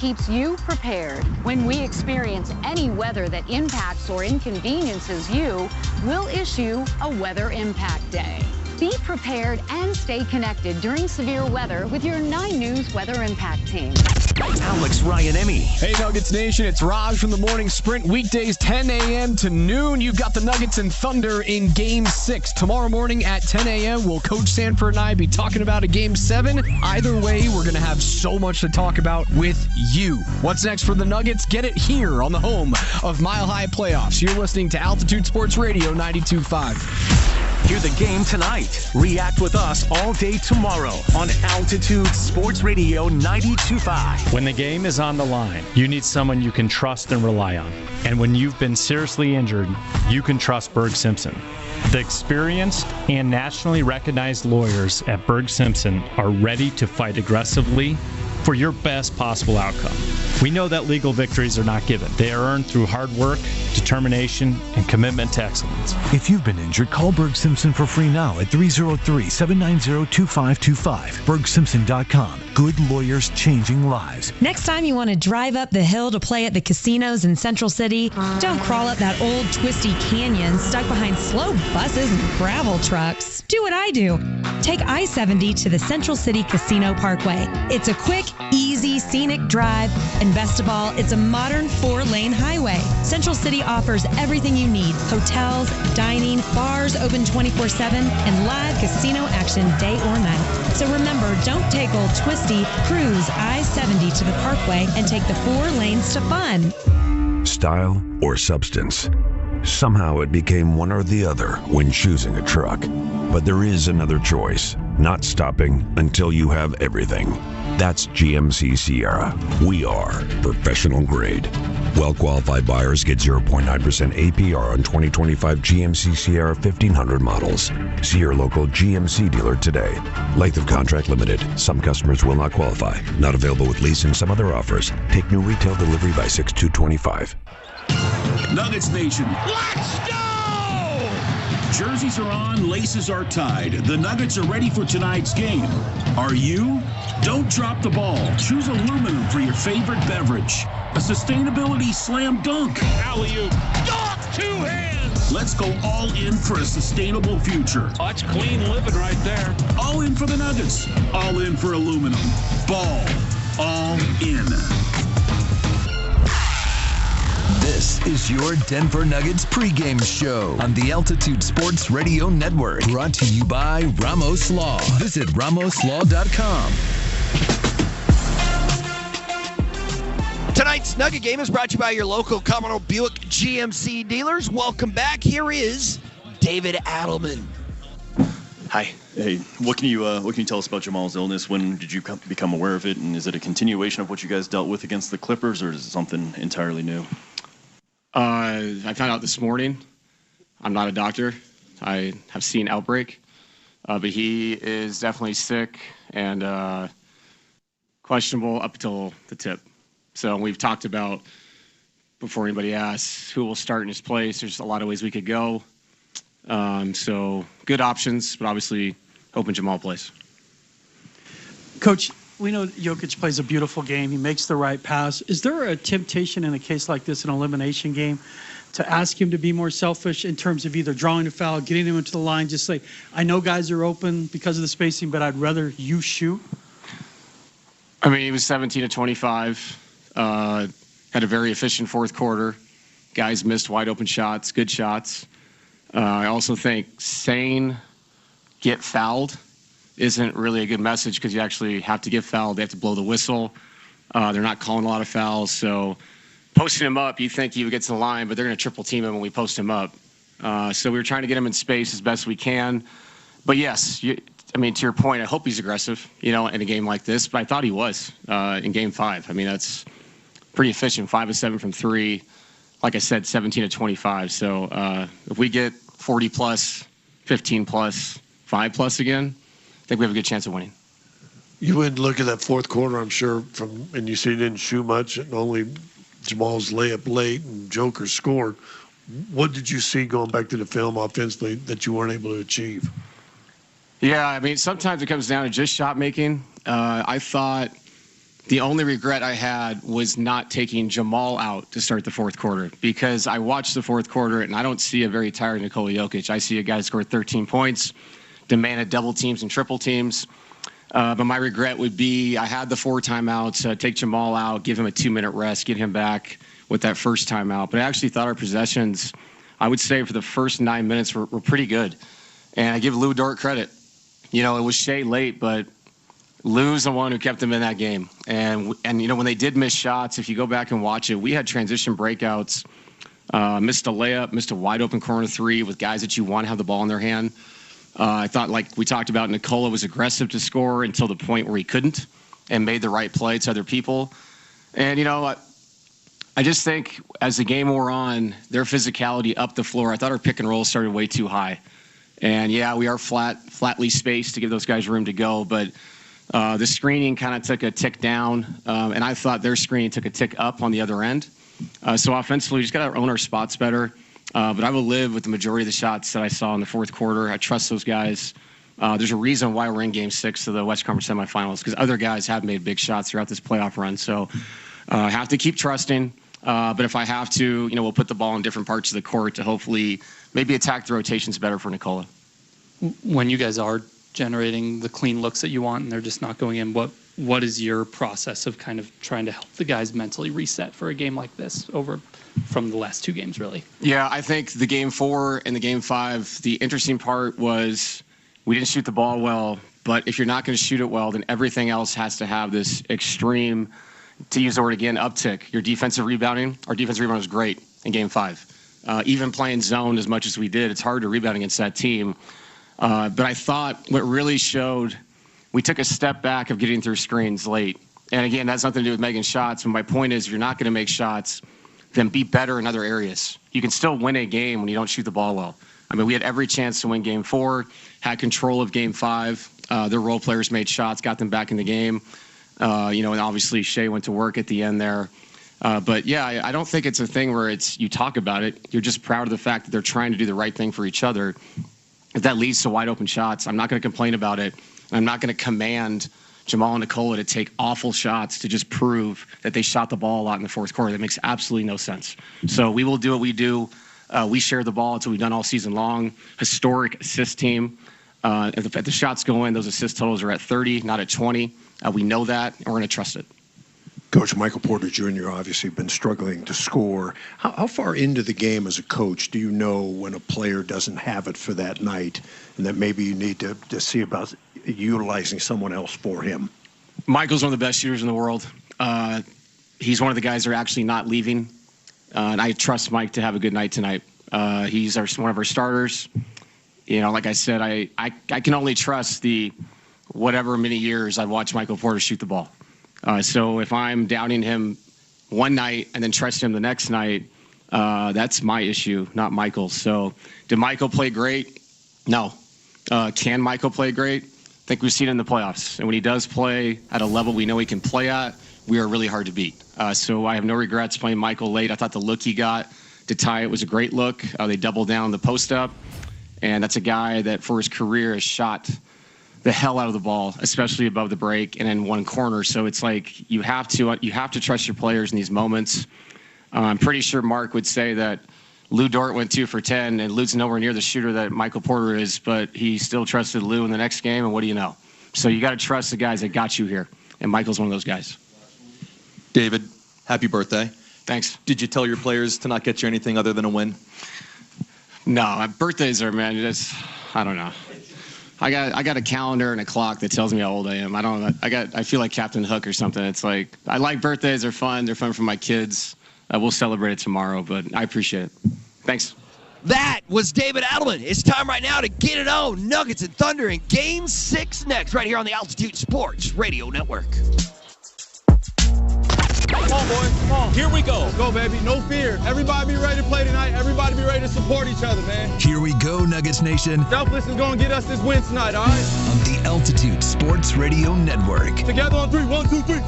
keeps you prepared. When we experience any weather that impacts or inconveniences you, we'll issue a Weather Impact Day. Be prepared and stay connected during severe weather with your 9 News Weather Impact Team. Alex, Ryan, Emmy. Hey, Nuggets Nation. It's Raj from the Morning Sprint. Weekdays 10 a.m. to noon. You've got the Nuggets and Thunder in Game 6. Tomorrow morning at 10 a.m. will Coach Sanford and I be talking about a Game 7. Either way, we're going to have so much to talk about with you. What's next for the Nuggets? Get it here on the home of Mile High Playoffs. You're listening to Altitude Sports Radio 92.5. Hear the game tonight. React with us all day tomorrow on Altitude Sports Radio 92.5. When the game is on the line, you need someone you can trust and rely on. And when you've been seriously injured, you can trust Berg Simpson. The experienced and nationally recognized lawyers at Berg Simpson are ready to fight aggressively for your best possible outcome. We know that legal victories are not given. They are earned through hard work, determination, and commitment to excellence. If you've been injured, call Berg Simpson for free now at 303-790-2525. BergSimpson.com. Good lawyers changing lives. Next time you want to drive up the hill to play at the casinos in Central City, don't crawl up that old twisty canyon stuck behind slow buses and gravel trucks. Do what I do. Take I-70 to the Central City Casino Parkway. It's a quick, easy, scenic drive, and best of all, it's a modern 4-lane highway. Central City offers everything you need: hotels, dining, bars open 24/7, and live casino action day or night. So remember, don't take old twisty, cruise I-70 to the Parkway and take the 4 lanes to fun. Style or substance? Somehow it became one or the other when choosing a truck. But there is another choice: not stopping until you have everything. That's GMC Sierra. We are professional grade. Well-qualified buyers get 0.9% APR on 2025 GMC Sierra 1500 models. See your local GMC dealer today. Length of contract limited. Some customers will not qualify. Not available with lease and some other offers. Take new retail delivery by 6/2/25. Nuggets Nation, let's go! Jerseys are on, laces are tied. The Nuggets are ready for tonight's game. Are you? Don't drop the ball. Choose aluminum for your favorite beverage. A sustainability slam dunk. Alley-oop. Dunk! 2 hands! Let's go all in for a sustainable future. Oh, that's clean living right there. All in for the Nuggets. All in for aluminum. Ball. All in. This is your Denver Nuggets pregame show on the Altitude Sports Radio Network. Brought to you by Ramos Law. Visit ramoslaw.com. Tonight's Nugget game is brought to you by your local Commodore Buick GMC dealers. Welcome back. Here is David Adelman. Hi. Hey, what can you tell us about Jamal's illness? When did you become aware of it, and is it a continuation of what you guys dealt with against the Clippers, or is it something entirely new? I found out this morning. I'm not a doctor. I have seen outbreak, but he is definitely sick and questionable up until the tip. So we've talked about, before anybody asks, who will start in his place. There's a lot of ways we could go. So good options, but obviously hoping Jamal plays. Coach, we know Jokic plays a beautiful game. He makes the right pass. Is there a temptation in a case like this, an elimination game, to ask him to be more selfish in terms of either drawing a foul, getting him into the line, just say, I know guys are open because of the spacing, but I'd rather you shoot? I mean, he was 17 of 25, had a very efficient fourth quarter. Guys missed wide open shots, good shots. I also think saying get fouled isn't really a good message because you actually have to get fouled. They have to blow the whistle. They're not calling a lot of fouls. So posting him up, you think he would get to the line, but they're going to triple team him when we post him up. So we were trying to get him in space as best we can. But yes, to your point, I hope he's aggressive, in a game like this. But I thought he was in Game 5. I mean, that's pretty efficient, 5 of 7 from 3. Like I said, 17 of 25. So if we get 40+, 15+, 5+ again, I think we have a good chance of winning. You went and look at that fourth quarter, I'm sure, and you see he didn't shoot much, and only Jamal's layup late and Joker scored. What did you see going back to the film offensively that you weren't able to achieve? Yeah, sometimes it comes down to just shot making. I thought The only regret I had was not taking Jamal out to start the fourth quarter, because I watched the fourth quarter and I don't see a very tired Nikola Jokic. I see a guy score 13 points, demanded double teams and triple teams. But my regret would be I had the 4 timeouts, take Jamal out, give him a 2-minute rest, get him back with that first timeout. But I actually thought our possessions, I would say for the first 9 minutes were pretty good. And I give Lou Dort credit. You know, it was Shea late, but Lou's the one who kept them in that game. And you know, when they did miss shots, if you go back and watch it, we had transition breakouts, missed a layup, missed a wide open corner 3 with guys that you want to have the ball in their hand. I thought, like we talked about, Nikola was aggressive to score until the point where he couldn't and made the right play to other people. And, you know, I just think as the game wore on, their physicality up the floor, I thought our pick and roll started way too high. And, yeah, we are flatly spaced to give those guys room to go, but the screening kind of took a tick down, and I thought their screening took a tick up on the other end. So offensively, we just got to own our spots better. But I will live with the majority of the shots that I saw in the fourth quarter. I trust those guys. There's a reason why we're in Game 6 of the West Conference semifinals, because other guys have made big shots throughout this playoff run. So I have to keep trusting. But if I have to, you know, we'll put the ball in different parts of the court to hopefully maybe attack the rotations better for Nikola. When you guys are generating the clean looks that you want and they're just not going in, what is your process of kind of trying to help the guys mentally reset for a game like this over from the last 2 games, really? Yeah, I think the Game 4 and the Game 5, the interesting part was we didn't shoot the ball well, but if you're not going to shoot it well, then everything else has to have this extreme, to use the word again, uptick. Your defensive rebounding, our defensive rebound was great in Game 5. Even playing zone as much as we did, it's hard to rebound against that team. But I thought what really showed, we took a step back of getting through screens late. And again, that's nothing to do with making shots. But my point is, if you're not going to make shots, then be better in other areas. You can still win a game when you don't shoot the ball well. I mean, we had every chance to win Game 4, had control of Game 5. Their role players made shots, got them back in the game. You know, and obviously Shea went to work at the end there. But yeah, I don't think it's a thing where you talk about it. You're just proud of the fact that they're trying to do the right thing for each other. If that leads to wide open shots, I'm not going to complain about it. I'm not going to command Jamal and Nikola to take awful shots to just prove that they shot the ball a lot in the fourth quarter. That makes absolutely no sense. So we will do what we do. We share the ball. It's what we've done all season long. Historic assist team. If the shots go in, those assist totals are at 30, not at 20. We know that, and we're going to trust it. Coach Michael Porter Jr. obviously been struggling to score. How far into the game as a coach do you know when a player doesn't have it for that night and that maybe you need to see about utilizing someone else for him? Michael's one of the best shooters in the world. He's one of the guys that are actually not leaving. And I trust Mike to have a good night tonight. He's one of our starters. You know, like I said, I can only trust the whatever many years I've watched Michael Porter shoot the ball. So if I'm doubting him one night and then trust him the next night, that's my issue, not Michael's. So did Michael play great? No. Can Michael play great? I think we've seen it in the playoffs. And when he does play at a level we know he can play at, we are really hard to beat. So I have no regrets playing Michael late. I thought the look he got to tie it was a great look. They doubled down the post up. And that's a guy that for his career has shot the hell out of the ball, especially above the break and in one corner. So it's like you have to trust your players in these moments. I'm pretty sure Mark would say that Lou Dort went 2 for 10, and Lou's nowhere near the shooter that Michael Porter is, but he still trusted Lou in the next game, and what do you know? So you got to trust the guys that got you here, and Michael's one of those guys. David, happy birthday. Thanks. Did you tell your players to not get you anything other than a win? No, birthdays are, man, I don't know. I got a calendar and a clock that tells me how old I am. I feel like Captain Hook or something. It's like, I like birthdays. They're fun. They're fun for my kids. We'll celebrate it tomorrow, but I appreciate it. Thanks. That was David Adelman. It's time right now to get it on. Nuggets and Thunder in Game 6 next, right here on the Altitude Sports Radio Network. Come on, boys. Come on. Here we go. Let's go, baby. No fear. Everybody be ready to play tonight. Everybody be ready to support each other, man. Here we go, Nuggets Nation. Selfless is going to get us this win tonight, all right? On the Altitude Sports Radio Network. Together on 3. 1, 2, 3. Together.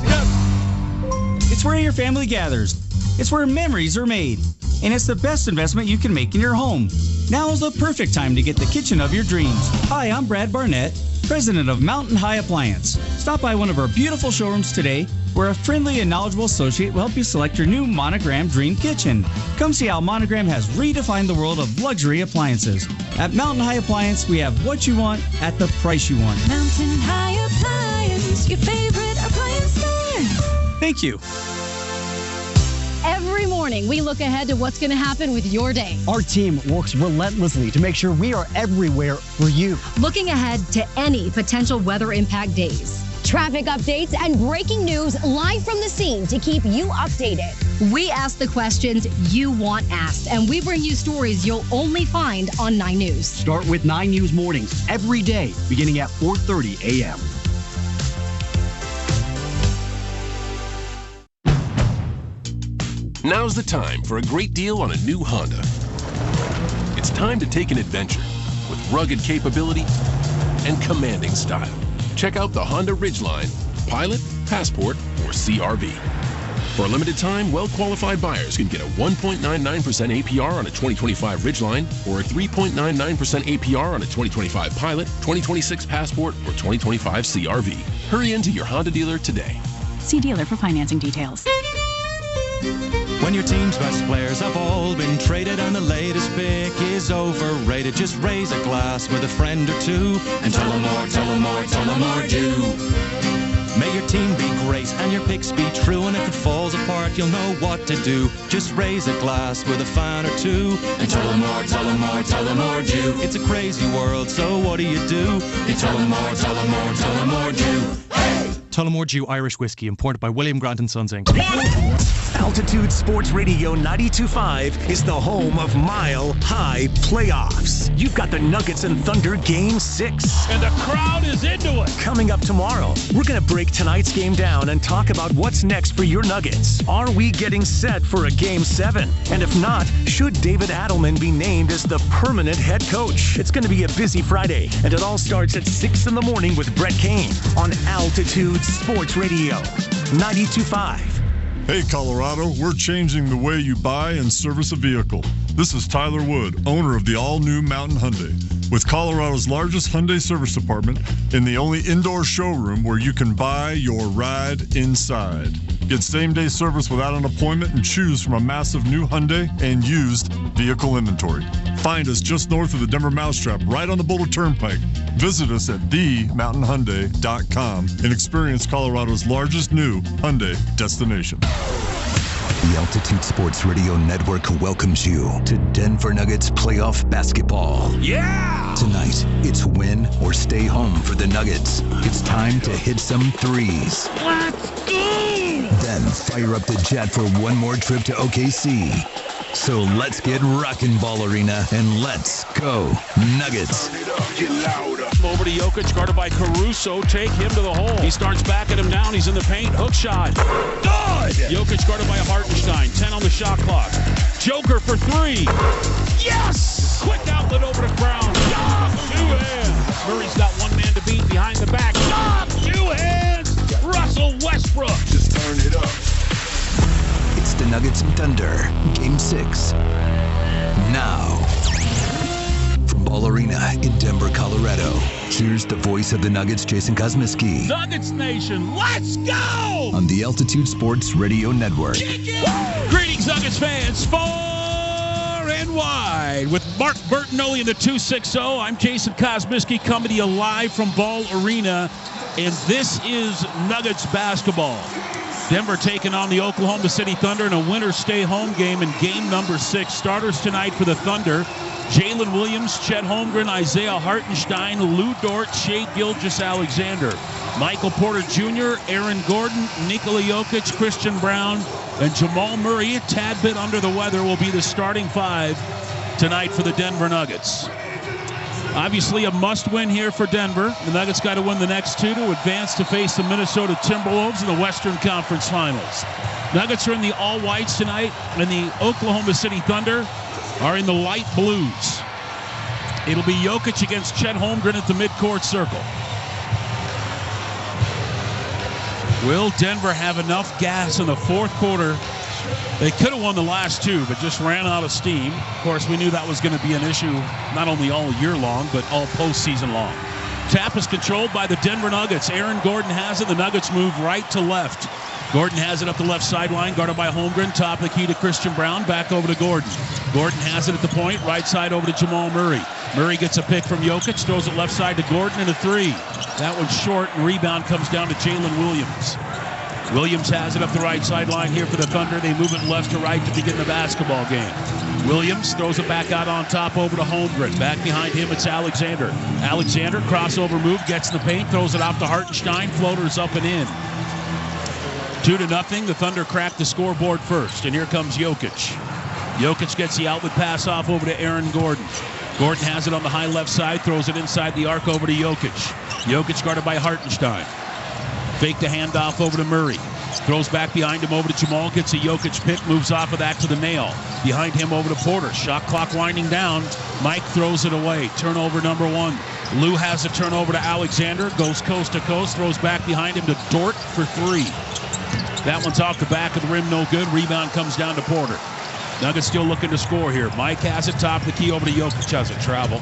It's where your family gathers. It's where memories are made. And it's the best investment you can make in your home. Now is the perfect time to get the kitchen of your dreams. Hi, I'm Brad Barnett, president of Mountain High Appliance. Stop by one of our beautiful showrooms today where a friendly and knowledgeable associate will help you select your new Monogram Dream Kitchen. Come see how Monogram has redefined the world of luxury appliances. At Mountain High Appliance, we have what you want at the price you want. Mountain High Appliance, your favorite appliance store. Thank you. Every morning, we look ahead to what's going to happen with your day. Our team works relentlessly to make sure we are everywhere for you. Looking ahead to any potential weather impact days. Traffic updates and breaking news live from the scene to keep you updated. We ask the questions you want asked, and we bring you stories you'll only find on 9 News. Start with 9 News mornings every day, beginning at 4:30 a.m. Now's the time for a great deal on a new Honda. It's time to take an adventure with rugged capability and commanding style. Check out the Honda Ridgeline, Pilot, Passport, or CR-V. For a limited time, well-qualified buyers can get a 1.99% APR on a 2025 Ridgeline or a 3.99% APR on a 2025 Pilot, 2026 Passport, or 2025 CR-V. Hurry into your Honda dealer today. See dealer for financing details. When your team's best players have all been traded and the latest pick is overrated, just raise a glass with a friend or two and tell them more, tell them more, tell them more do. May your team be great and your picks be true, and if it falls apart, you'll know what to do. Just raise a glass with a fan or two and tell them more, tell them more, tell them more do. It's a crazy world, so what do? You tell them more, tell them more, tell them more do. Hey! Tullamore Dew Irish Whiskey, imported by William Grant & Sons, Inc. Altitude Sports Radio 92.5 is the home of Mile High Playoffs. You've got the Nuggets and Thunder Game 6. And the crowd is into it. Coming up tomorrow, we're going to break tonight's game down and talk about what's next for your Nuggets. Are we getting set for a Game 7? And if not, should David Adelman be named as the permanent head coach? It's going to be a busy Friday, and it all starts at 6 in the morning with Brett Kane on Altitude Sports Radio 92.5. Hey Colorado, we're changing the way you buy and service a vehicle. This is Tyler Wood, owner of the all-new Mountain Hyundai. With Colorado's largest Hyundai service department in the only indoor showroom where you can buy your ride inside. Get same-day service without an appointment and choose from a massive new Hyundai and used vehicle inventory. Find us just north of the Denver Mousetrap, right on the Boulder Turnpike. Visit us at themountainhyundai.com and experience Colorado's largest new Hyundai destination. The Altitude Sports Radio Network welcomes you to Denver Nuggets playoff basketball. Yeah! Tonight, it's win or stay home for the Nuggets. It's time to hit some threes. Let's go! Then fire up the jet for one more trip to OKC. So let's get rockin', Ball Arena, and let's go Nuggets. Over to Jokic, guarded by Caruso. Take him to the hole. He starts backing him down. He's in the paint. Hook shot. Good! Jokic guarded by Hartenstein. 10 on the shot clock. Joker for 3. Yes! Quick outlet over to Brown. Stop! 2 hands. Murray's got one man to beat behind the back. Stop! 2 hands. Russell Westbrook. Just turn it up. It's the Nuggets and Thunder, Game 6. Now, from Ball Arena in Denver, Colorado, here's the voice of the Nuggets, Jason Kosmiski. Nuggets Nation, let's go! On the Altitude Sports Radio Network. Greetings, Nuggets fans, far and wide. With Mark Bertinelli in the 260, I'm Jason Kosmiski coming to you live from Ball Arena, and this is Nuggets basketball. Denver taking on the Oklahoma City Thunder in a winner-stay-home game in game number 6. Starters tonight for the Thunder: Jalen Williams, Chet Holmgren, Isaiah Hartenstein, Lou Dort, Shai Gilgeous-Alexander, Michael Porter Jr., Aaron Gordon, Nikola Jokic, Christian Brown, and Jamal Murray, a tad bit under the weather, will be the starting 5 tonight for the Denver Nuggets. Obviously a must-win here for Denver. The Nuggets got to win the next 2 to advance to face the Minnesota Timberwolves in the Western Conference Finals. Nuggets are in the all-whites tonight, and the Oklahoma City Thunder are in the light blues. It'll be Jokic against Chet Holmgren at the midcourt circle. Will Denver have enough gas in the fourth quarter? They could have won the last 2, but just ran out of steam. Of course, we knew that was going to be an issue not only all year long, but all postseason long. Tap is controlled by the Denver Nuggets. Aaron Gordon has it. The Nuggets move right to left. Gordon has it up the left sideline, guarded by Holmgren. Top of the key to Christian Brown. Back over to Gordon. Gordon has it at the point. Right side over to Jamal Murray. Murray gets a pick from Jokic. Throws it left side to Gordon and a three. That one's short, and rebound comes down to Jalen Williams. Williams has it up the right sideline here for the Thunder. They move it left to right to begin the basketball game. Williams throws it back out on top over to Holmgren. Back behind him, it's Alexander. Alexander, crossover move, gets in the paint, throws it out to Hartenstein. Floaters up and in. 2-0. The Thunder crack the scoreboard first, and here comes Jokic. Jokic gets the outlet pass off over to Aaron Gordon. Gordon has it on the high left side, throws it inside the arc over to Jokic. Jokic guarded by Hartenstein. Fake the handoff over to Murray. Throws back behind him over to Jamal. Gets a Jokic pick. Moves off of that to the nail. Behind him over to Porter. Shot clock winding down. Mike throws it away. Turnover number 1. Lou has a turnover to Alexander. Goes coast to coast. Throws back behind him to Dort for 3. That one's off the back of the rim. No good. Rebound comes down to Porter. Nuggets still looking to score here. Mike has it. Top of the key over to Jokic. Has it travel.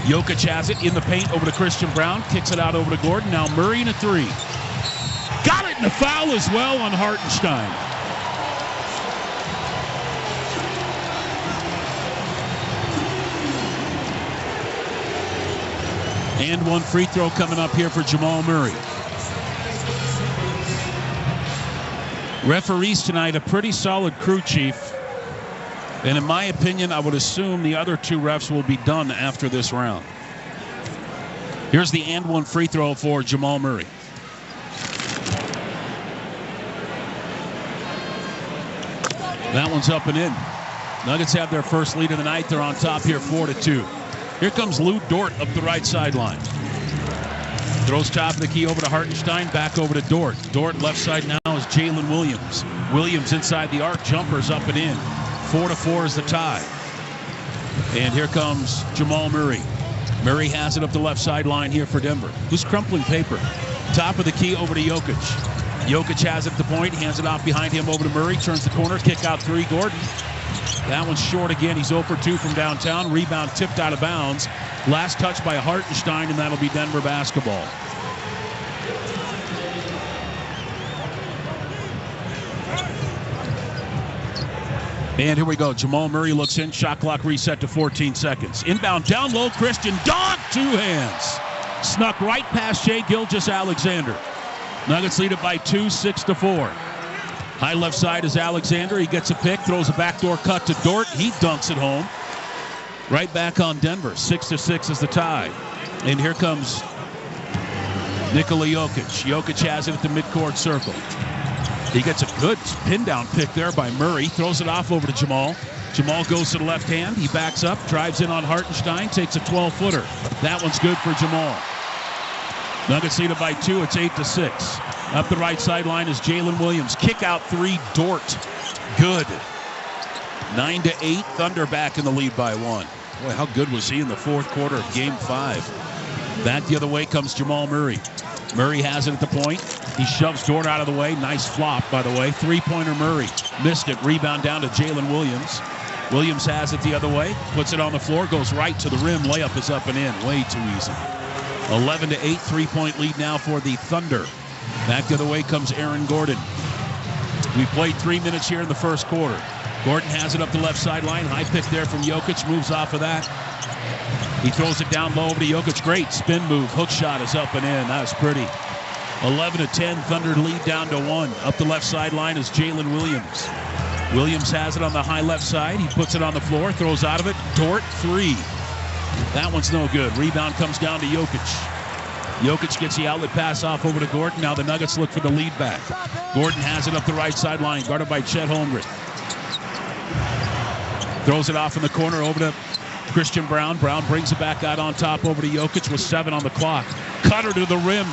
Jokic has it in the paint over to Christian Brown. Kicks it out over to Gordon. Now Murray and a 3. Got it in the foul as well on Hartenstein. And one free throw coming up here for Jamal Murray. Referees tonight, a pretty solid crew chief. And in my opinion, I would assume the other 2 refs will be done after this round. Here's the and one free throw for Jamal Murray. That one's up and in. Nuggets have their first lead of the night. They're on top here 4-2. Here comes Lou Dort up the right sideline. Throws top of the key over to Hartenstein, back over to Dort. Dort left side now is Jalen Williams. Williams inside the arc, jumpers up and in. 4-4 is the tie. And here comes Jamal Murray. Murray has it up the left sideline here for Denver. Who's crumpling paper? Top of the key over to Jokic. Jokic has it at the point, hands it off behind him over to Murray, turns the corner, kick out 3, Gordon. That one's short again. He's 0 for 2 from downtown. Rebound tipped out of bounds. Last touch by Hartenstein, and that'll be Denver basketball. And here we go. Jamal Murray looks in. Shot clock reset to 14 seconds. Inbound down low. Christian dunk. 2 hands. Snuck right past Shai Gilgeous-Alexander. Nuggets lead it by 2, 6-4. High left side is Alexander. He gets a pick, throws a backdoor cut to Dort. He dunks it home. Right back on Denver. 6-6 is the tie. And here comes Nikola Jokic. Jokic has it at the midcourt circle. He gets a good pin down pick there by Murray. Throws it off over to Jamal. Jamal goes to the left hand. He backs up, drives in on Hartenstein, takes a 12-footer. That one's good for Jamal. Nuggets lead it by 2. It's 8-6. Up the right sideline is Jalen Williams. Kick out 3, Dort. Good. 9-8. Thunder back in the lead by 1. Boy, how good was he in the fourth quarter of Game 5? Back the other way comes Jamal Murray. Murray has it at the point. He shoves Dort out of the way. Nice flop, by the way. 3-pointer Murray. Missed it. Rebound down to Jalen Williams. Williams has it the other way. Puts it on the floor. Goes right to the rim. Layup is up and in. Way too easy. 11-8. 3-point lead now for the Thunder. Back the other way comes Aaron Gordon. We played 3 minutes here in the first quarter. Gordon has it up the left sideline. High pick there from Jokic. Moves off of that. He throws it down low over to Jokic. Great spin move. Hook shot is up and in. That was pretty. 11-10. Thunder lead down to 1. Up the left sideline is Jalen Williams. Williams has it on the high left side. He puts it on the floor. Throws out of it. Dort 3. That one's no good. Rebound comes down to Jokic. Jokic gets the outlet pass off over to Gordon. Now the Nuggets look for the lead back. Gordon has it up the right sideline, guarded by Chet Holmgren. Throws it off in the corner over to Christian Brown. Brown brings it back out on top over to Jokic with 7 on the clock. Cutter to the rim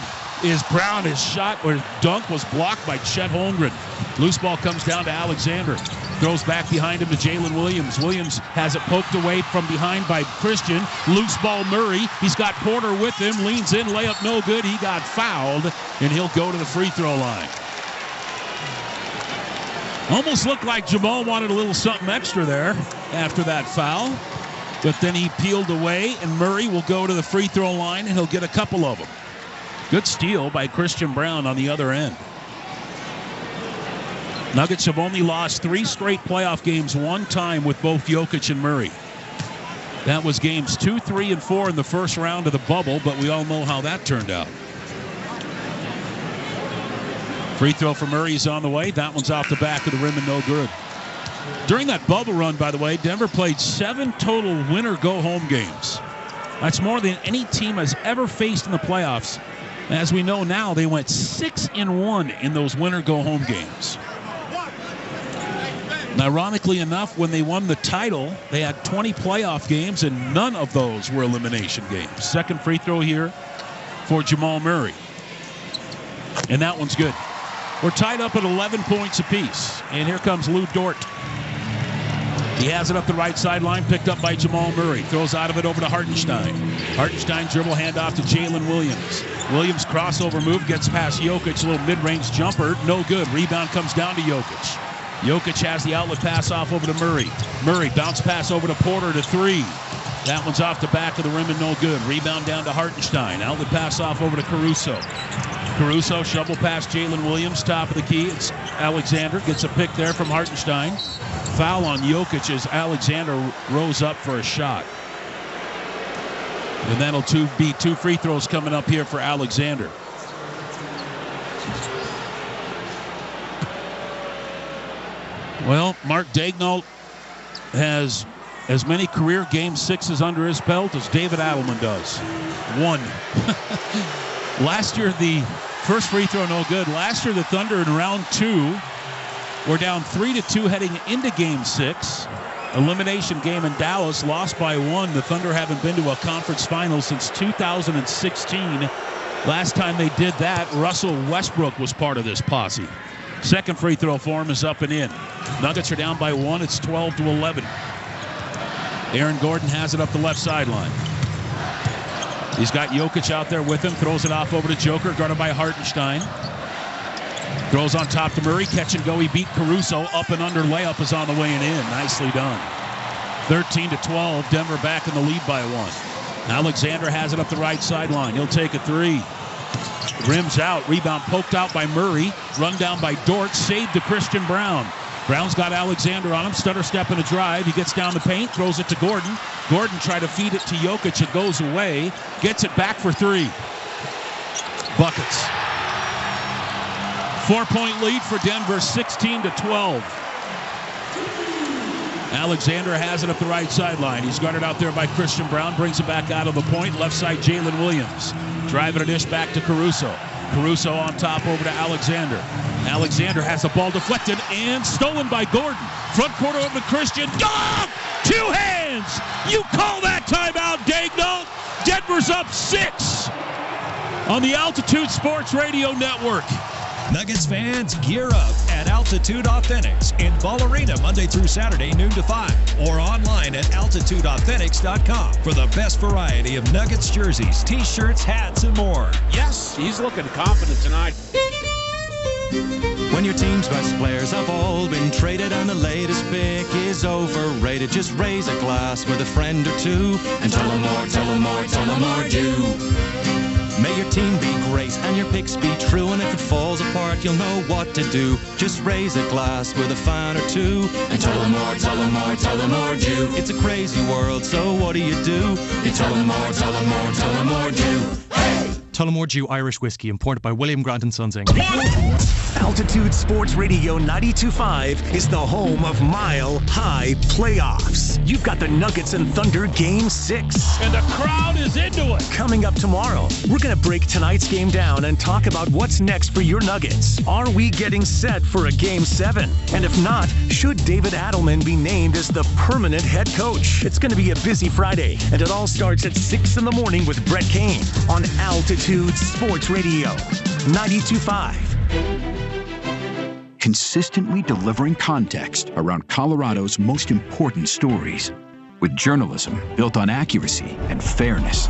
is Brown. His shot or dunk was blocked by Chet Holmgren. Loose ball comes down to Alexander. Throws back behind him to Jalen Williams. Williams has it poked away from behind by Christian. Loose ball Murray. He's got Porter with him. Leans in. Layup no good. He got fouled, and he'll go to the free throw line. Almost looked like Jamal wanted a little something extra there after that foul. But then he peeled away, and Murray will go to the free throw line, and he'll get a couple of them. Good steal by Christian Brown on the other end. Nuggets have only lost 3 straight playoff games one time with both Jokic and Murray. That was games 2, 3, and 4 in the first round of the bubble, but we all know how that turned out. Free throw for Murray is on the way. That one's off the back of the rim and no good. During that bubble run, by the way, Denver played 7 total winner-go-home games. That's more than any team has ever faced in the playoffs. As we know now, they went 6-1 in those winner-go-home games. And ironically enough, when they won the title, they had 20 playoff games, and none of those were elimination games. Second free throw here for Jamal Murray. And that one's good. We're tied up at 11 points apiece. And here comes Lou Dort. He has it up the right sideline, picked up by Jamal Murray. Throws out of it over to Hartenstein. Hartenstein dribble handoff to Jalen Williams. Williams crossover move, gets past Jokic. A little mid-range jumper, no good. Rebound comes down to Jokic. Jokic has the outlet pass off over to Murray. Murray bounce pass over to Porter to 3. That one's off the back of the rim and no good. Rebound down to Hartenstein. Outlet pass off over to Caruso. Caruso shovel past Jalen Williams, top of the key. It's Alexander, gets a pick there from Hartenstein. Foul on Jokic as Alexander rose up for a shot. And that'll be 2 free throws coming up here for Alexander. Well, Mark Daigneault has as many career Game 6s under his belt as David Adelman does. 1. Last year, the first free throw, no good. Last year, the Thunder in round 2 were down 3-2 heading into Game 6. Elimination game in Dallas, lost by 1. The Thunder haven't been to a conference final since 2016. Last time they did that, Russell Westbrook was part of this posse. Second free throw for him is up and in. Nuggets are down by 1. It's 12-11. Aaron Gordon has it up the left sideline. He's got Jokic out there with him. Throws it off over to Joker, guarded by Hartenstein. Throws on top to Murray. Catch and go. He beat Caruso. Up and under layup is on the way and in. Nicely done. 13-12. Denver back in the lead by 1. Alexander has it up the right sideline. He'll take a 3. Rims out. Rebound poked out by Murray. Run down by Dort. Saved to Christian Brown. Brown's got Alexander on him. Stutter step and a drive. He gets down the paint. Throws it to Gordon. Gordon tried to feed it to Jokic. It goes away. Gets it back for 3. Buckets. 4-point lead for Denver. 16-12. Alexander has it up the right sideline. He's guarded out there by Christian Brown. Brings it back out of the point. Left side, Jalen Williams. Driving a dish back to Caruso. Caruso on top over to Alexander. Alexander has the ball deflected and stolen by Gordon. Front court over to Christian. Oh! 2 hands! You call that timeout, Daigneault. Denver's up 6 on the Altitude Sports Radio Network. Nuggets fans, gear up at Altitude Authentics in Ball Arena Monday through Saturday, noon to 5, or online at altitudeauthentics.com for the best variety of Nuggets jerseys, t-shirts, hats, and more. Yes, he's looking confident tonight. When your team's best players have all been traded and the latest pick is overrated, just raise a glass with a friend or two and tell them more, tell them more, tell them more, do. May your team be great and your picks be true, and if it falls apart, you'll know what to do. Just raise a glass with a fan or two and tell them more, tell them more, tell them more, do. It's a crazy world, so what do? You tell them more, tell them more, tell them more, do. Hey! Tullamore Dew Irish Whiskey, imported by William Grant & Sons Inc. Altitude Sports Radio 92.5 is the home of Mile High Playoffs. You've got the Nuggets and Thunder Game 6. And the crowd is into it. Coming up tomorrow, we're going to break tonight's game down and talk about what's next for your Nuggets. Are we getting set for a Game 7? And if not, should David Adelman be named as the permanent head coach? It's going to be a busy Friday, and it all starts at 6 in the morning with Brett Kane on Altitude Sports Radio 92.5. Consistently delivering context around Colorado's most important stories. With journalism built on accuracy and fairness.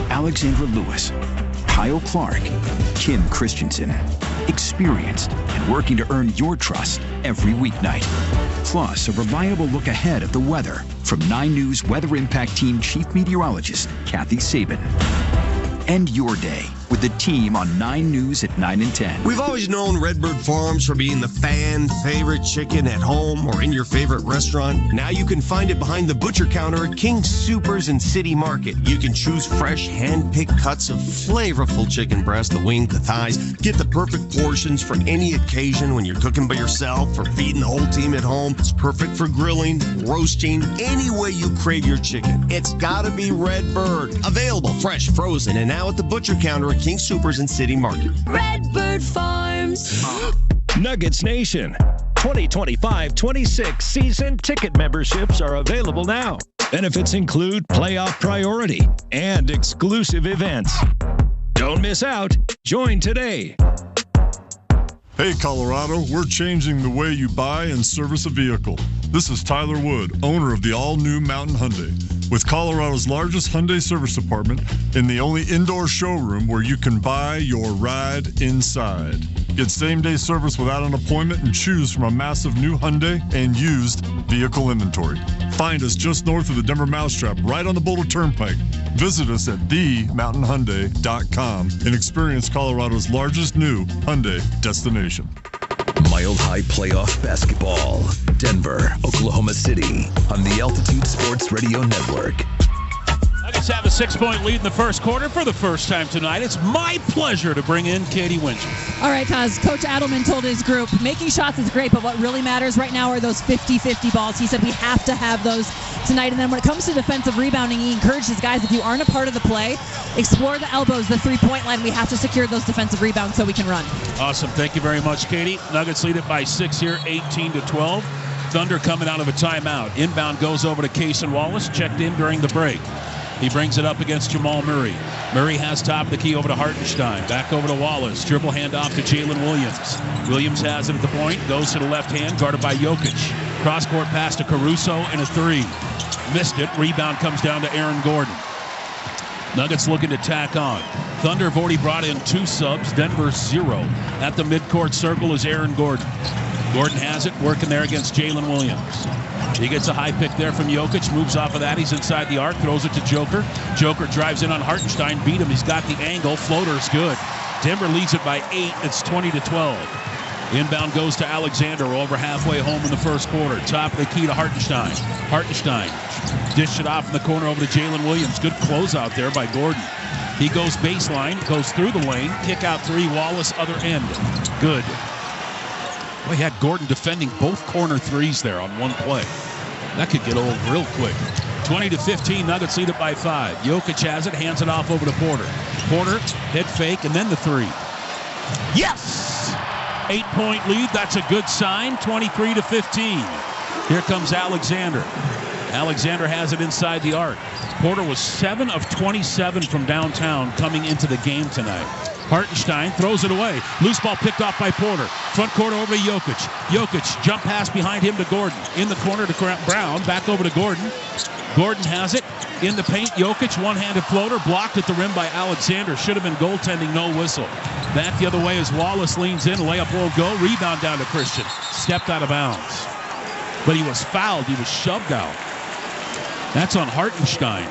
Alexandra Lewis, Kyle Clark, Kim Christensen. Experienced and working to earn your trust every weeknight. Plus, a reliable look ahead of the weather from 9 News Weather Impact Team Chief Meteorologist Kathy Sabin. End your day with the team on 9 News at 9 and 10. We've always known Redbird Farms for being the fan favorite chicken at home or in your favorite restaurant. Now you can find it behind the butcher counter at King's Supers and City Market. You can choose fresh, hand-picked cuts of flavorful chicken breast, the wing, the thighs. Get the perfect portions for any occasion when you're cooking by yourself or feeding the whole team at home. It's perfect for grilling, roasting, any way you crave your chicken. It's gotta be Redbird. Available fresh, frozen, and now at the butcher counter at King Supers and City Market. Redbird Farms. Nuggets Nation. 2025-26 season ticket memberships are available now. Benefits include playoff priority and exclusive events. Don't miss out. Join today. Hey, Colorado, we're changing the way you buy and service a vehicle. This is Tyler Wood, owner of the all-new Mountain Hyundai, with Colorado's largest Hyundai service department in the only indoor showroom where you can buy your ride inside. Get same-day service without an appointment and choose from a massive new Hyundai and used vehicle inventory. Find us just north of the Denver Mousetrap, right on the Boulder Turnpike. Visit us at themountainhyundai.com and experience Colorado's largest new Hyundai destination. Mile High Playoff Basketball. Denver, Oklahoma City on the Altitude Sports Radio Network. Nuggets have a 6-point lead in the first quarter for the first time tonight. It's my pleasure to bring in Katie Winchell. All right, Kaz. Coach Adelman told his group, making shots is great, but what really matters right now are those 50-50 balls. He said we have to have those tonight. And then when it comes to defensive rebounding, he encouraged his guys, if you aren't a part of the play, explore the elbows, the three-point line. We have to secure those defensive rebounds so we can run. Awesome. Thank you very much, Katie. Nuggets lead it by 6 here, 18-12. Thunder coming out of a timeout. Inbound goes over to Cason Wallace, checked in during the break. He brings it up against Jamal Murray. Murray has top of the key over to Hartenstein. Back over to Wallace. Dribble handoff to Jalen Williams. Williams has it at the point. Goes to the left hand, guarded by Jokic. Cross-court pass to Caruso and a three. Missed it. Rebound comes down to Aaron Gordon. Nuggets looking to tack on. Thunder have already brought in 2 subs. Denver 0. At the midcourt circle is Aaron Gordon. Gordon has it, working there against Jalen Williams. He gets a high pick there from Jokic, moves off of that. He's inside the arc, throws it to Joker. Joker drives in on Hartenstein, beat him. He's got the angle. Floater's good. Denver leads it by 8. It's 20-12. Inbound goes to Alexander, over halfway home in the first quarter. Top of the key to Hartenstein. Hartenstein dished it off in the corner over to Jalen Williams. Good closeout there by Gordon. He goes baseline, goes through the lane. Kick out three, Wallace, other end. Good. We had Gordon defending both corner threes there on one play. That could get old real quick. 20-15, Nuggets lead it by 5. Jokic has it, hands it off over to Porter. Porter, head fake, and then the three. Yes! 8-point lead, that's a good sign, 23-15. Here comes Alexander. Alexander has it inside the arc. Porter was 7 of 27 from downtown coming into the game tonight. Hartenstein throws it away. Loose ball picked off by Porter. Front court over to Jokic. Jokic, jump pass behind him to Gordon. In the corner to Brown. Back over to Gordon. Gordon has it. In the paint, Jokic, one-handed floater. Blocked at the rim by Alexander. Should have been goaltending, no whistle. Back the other way as Wallace leans in. Layup won't go. Rebound down to Christian. Stepped out of bounds. But he was fouled. He was shoved out. That's on Hartenstein.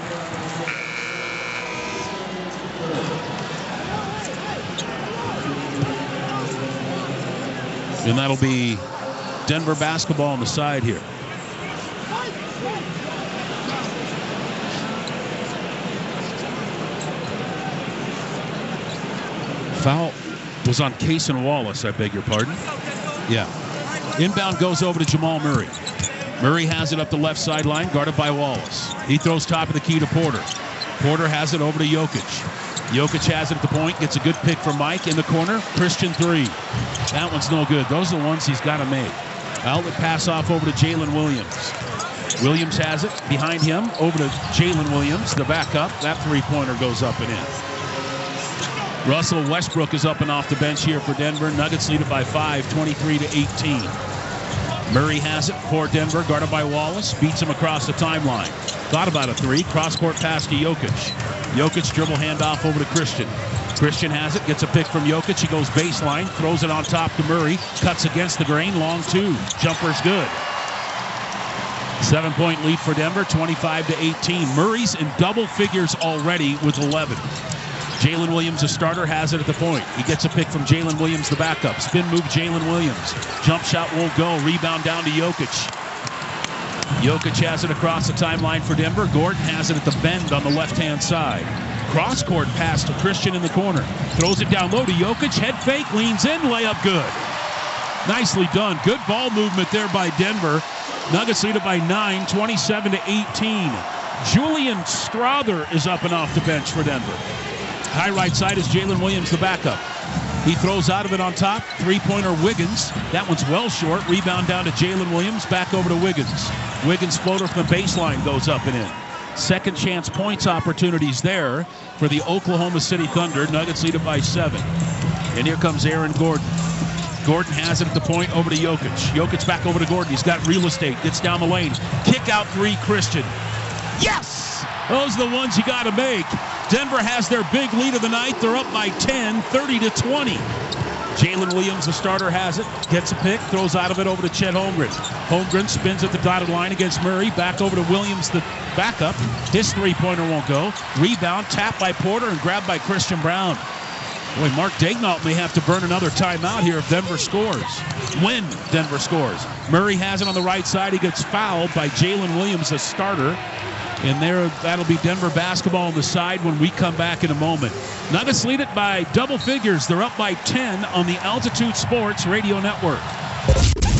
And that'll be Denver basketball on the side here. Foul was on Cason Wallace, I beg your pardon. Yeah. Inbound goes over to Jamal Murray. Murray has it up the left sideline, guarded by Wallace. He throws top of the key to Porter. Porter has it over to Jokic. Jokic has it at the point, gets a good pick from Mike in the corner. Christian three. That one's no good. Those are the ones he's got to make. Outlet pass off over to Jalen Williams. Williams has it behind him, over to Jalen Williams, the backup. That three-pointer goes up and in. Russell Westbrook is up and off the bench here for Denver. Nuggets lead it by 5, 23-18. Murray has it for Denver, guarded by Wallace. Beats him across the timeline. Thought about a three. Cross-court pass to Jokic. Jokic dribble handoff over to Christian. Christian has it, gets a pick from Jokic. He goes baseline, throws it on top to Murray. Cuts against the grain, long two. Jumper's good. 7-point lead for Denver, 25-18. Murray's in double figures already with 11. Jalen Williams, the starter, has it at the point. He gets a pick from Jalen Williams, the backup. Spin move, Jalen Williams. Jump shot won't go. Rebound down to Jokic. Jokic has it across the timeline for Denver. Gordon has it at the bend on the left-hand side. Cross-court pass to Christian in the corner. Throws it down low to Jokic. Head fake, leans in, layup good. Nicely done. Good ball movement there by Denver. Nuggets lead it by 9, 27-18. Julian Strother is up and off the bench for Denver. High right side is Jalen Williams, the backup. He throws out of it on top. Three-pointer Wiggins. That one's well short. Rebound down to Jalen Williams. Back over to Wiggins. Wiggins' floater from the baseline goes up and in. Second chance points opportunities there for the Oklahoma City Thunder. Nuggets lead it by 7. And here comes Aaron Gordon. Gordon has it at the point over to Jokic. Jokic back over to Gordon. He's got real estate. Gets down the lane. Kick out three, Christian. Yes! Those are the ones you got to make. Denver has their big lead of the night. They're up by 10, 30-20. Jalen Williams, the starter, has it. Gets a pick. Throws out of it over to Chet Holmgren. Holmgren spins at the dotted line against Murray. Back over to Williams, the backup. His three-pointer won't go. Rebound, tapped by Porter and grabbed by Christian Brown. Boy, Mark Daignault may have to burn another timeout here if Denver scores. When Denver scores. Murray has it on the right side. He gets fouled by Jalen Williams, the starter. And there, that'll be Denver basketball on the side when we come back in a moment. Nuggets lead it by double figures. They're up by 10 on the Altitude Sports Radio Network.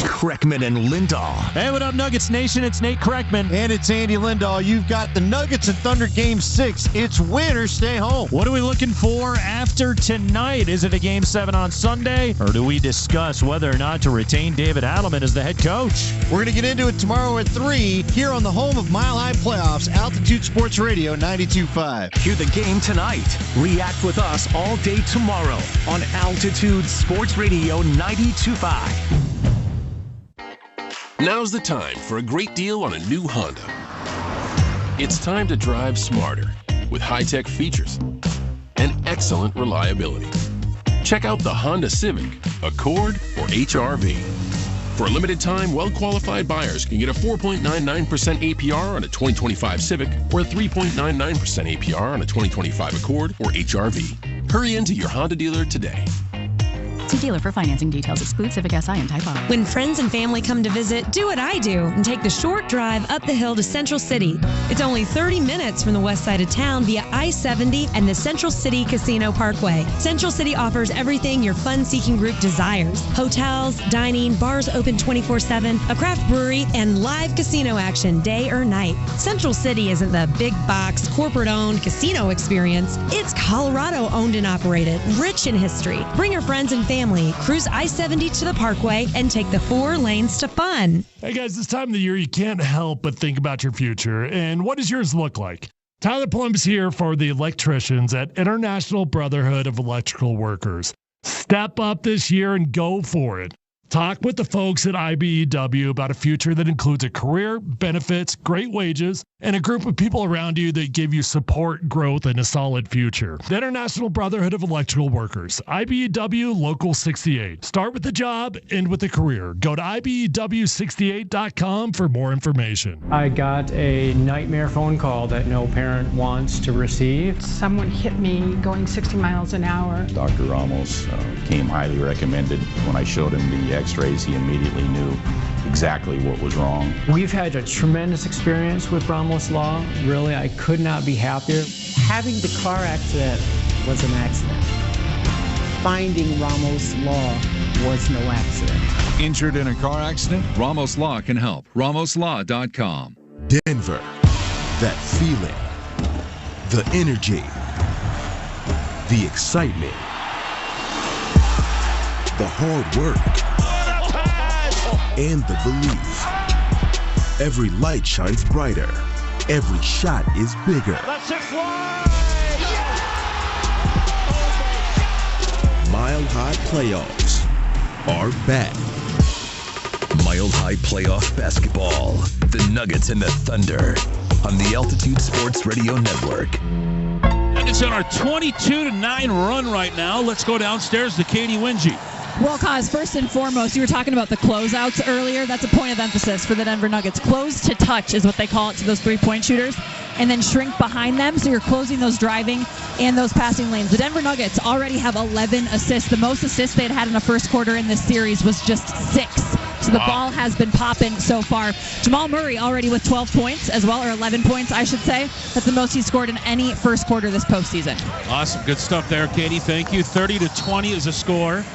Kreckman and Lindahl. Hey, what up, Nuggets Nation? It's Nate Kreckman. And it's Andy Lindahl. You've got the Nuggets and Thunder Game 6. It's win or stay home. What are we looking for after tonight? Is it a Game 7 on Sunday? Or do we discuss whether or not to retain David Adelman as the head coach? We're going to get into it tomorrow at 3 here on the home of Mile High Playoffs, Altitude Sports Radio 92.5. Hear the game tonight. React with us all day tomorrow on Altitude Sports Radio 92.5. Now's the time for a great deal on a new Honda. It's time to drive smarter with high-tech features and excellent reliability. Check out the Honda Civic, Accord, or HR-V. For a limited time, well-qualified buyers can get a 4.99% APR on a 2025 Civic or a 3.99% APR on a 2025 Accord or HR-V. Hurry into your Honda dealer today. See dealer for financing details. Exclude Civic Si and Type R. When friends and family come to visit, do what I do and take the short drive up the hill to Central City. It's only 30 minutes from the west side of town via I-70 and the Central City Casino Parkway. Central City offers everything your fun-seeking group desires. Hotels, dining, bars open 24/7, a craft brewery, and live casino action day or night. Central City isn't the big box, corporate-owned casino experience. It's Colorado-owned and operated, rich in history. Bring your friends and family. Cruise I-70 to the Parkway and take the 4 lanes to fun. Hey guys, this time of the year you can't help but think about your future. And what does yours look like? Tyler Plum's here for the electricians at International Brotherhood of Electrical Workers. Step up this year and go for it. Talk with the folks at IBEW about a future that includes a career, benefits, great wages, and a group of people around you that give you support, growth, and a solid future. The International Brotherhood of Electrical Workers, IBEW Local 68. Start with the job, end with a career. Go to IBEW68.com for more information. I got a nightmare phone call that no parent wants to receive. Someone hit me going 60 miles an hour. Dr. Ramos came highly recommended. When I showed him the x-rays, he immediately knew exactly what was wrong. We've had a tremendous experience with Ramos Law. Really, I could not be happier. Having the car accident was an accident. Finding Ramos Law was no accident. Injured in a car accident? Ramos Law can help. RamosLaw.com. Denver. That feeling. The energy. The excitement. The hard work. And the belief. Every light shines brighter. Every shot is bigger. That's it, fly! Mile High Playoffs are back. Mile High Playoff Basketball. The Nuggets and the Thunder on the Altitude Sports Radio Network. Nuggets on our 22-9 run right now. Let's go downstairs to Katie Winge. Well, Kaz, first and foremost, you were talking about the closeouts earlier. That's a point of emphasis for the Denver Nuggets. Close to touch is what they call it to those three-point shooters. and then shrink behind them, so you're closing those driving and those passing lanes. The Denver Nuggets already have 11 assists. The most assists they'd had in the first quarter in this series was just 6. So the ball has been popping so far. Jamal Murray already with 12 points as well, or 11 points, I should say. That's the most he's scored in any first quarter this postseason. Awesome. Good stuff there, Katie. Thank you. 30-20 is the score.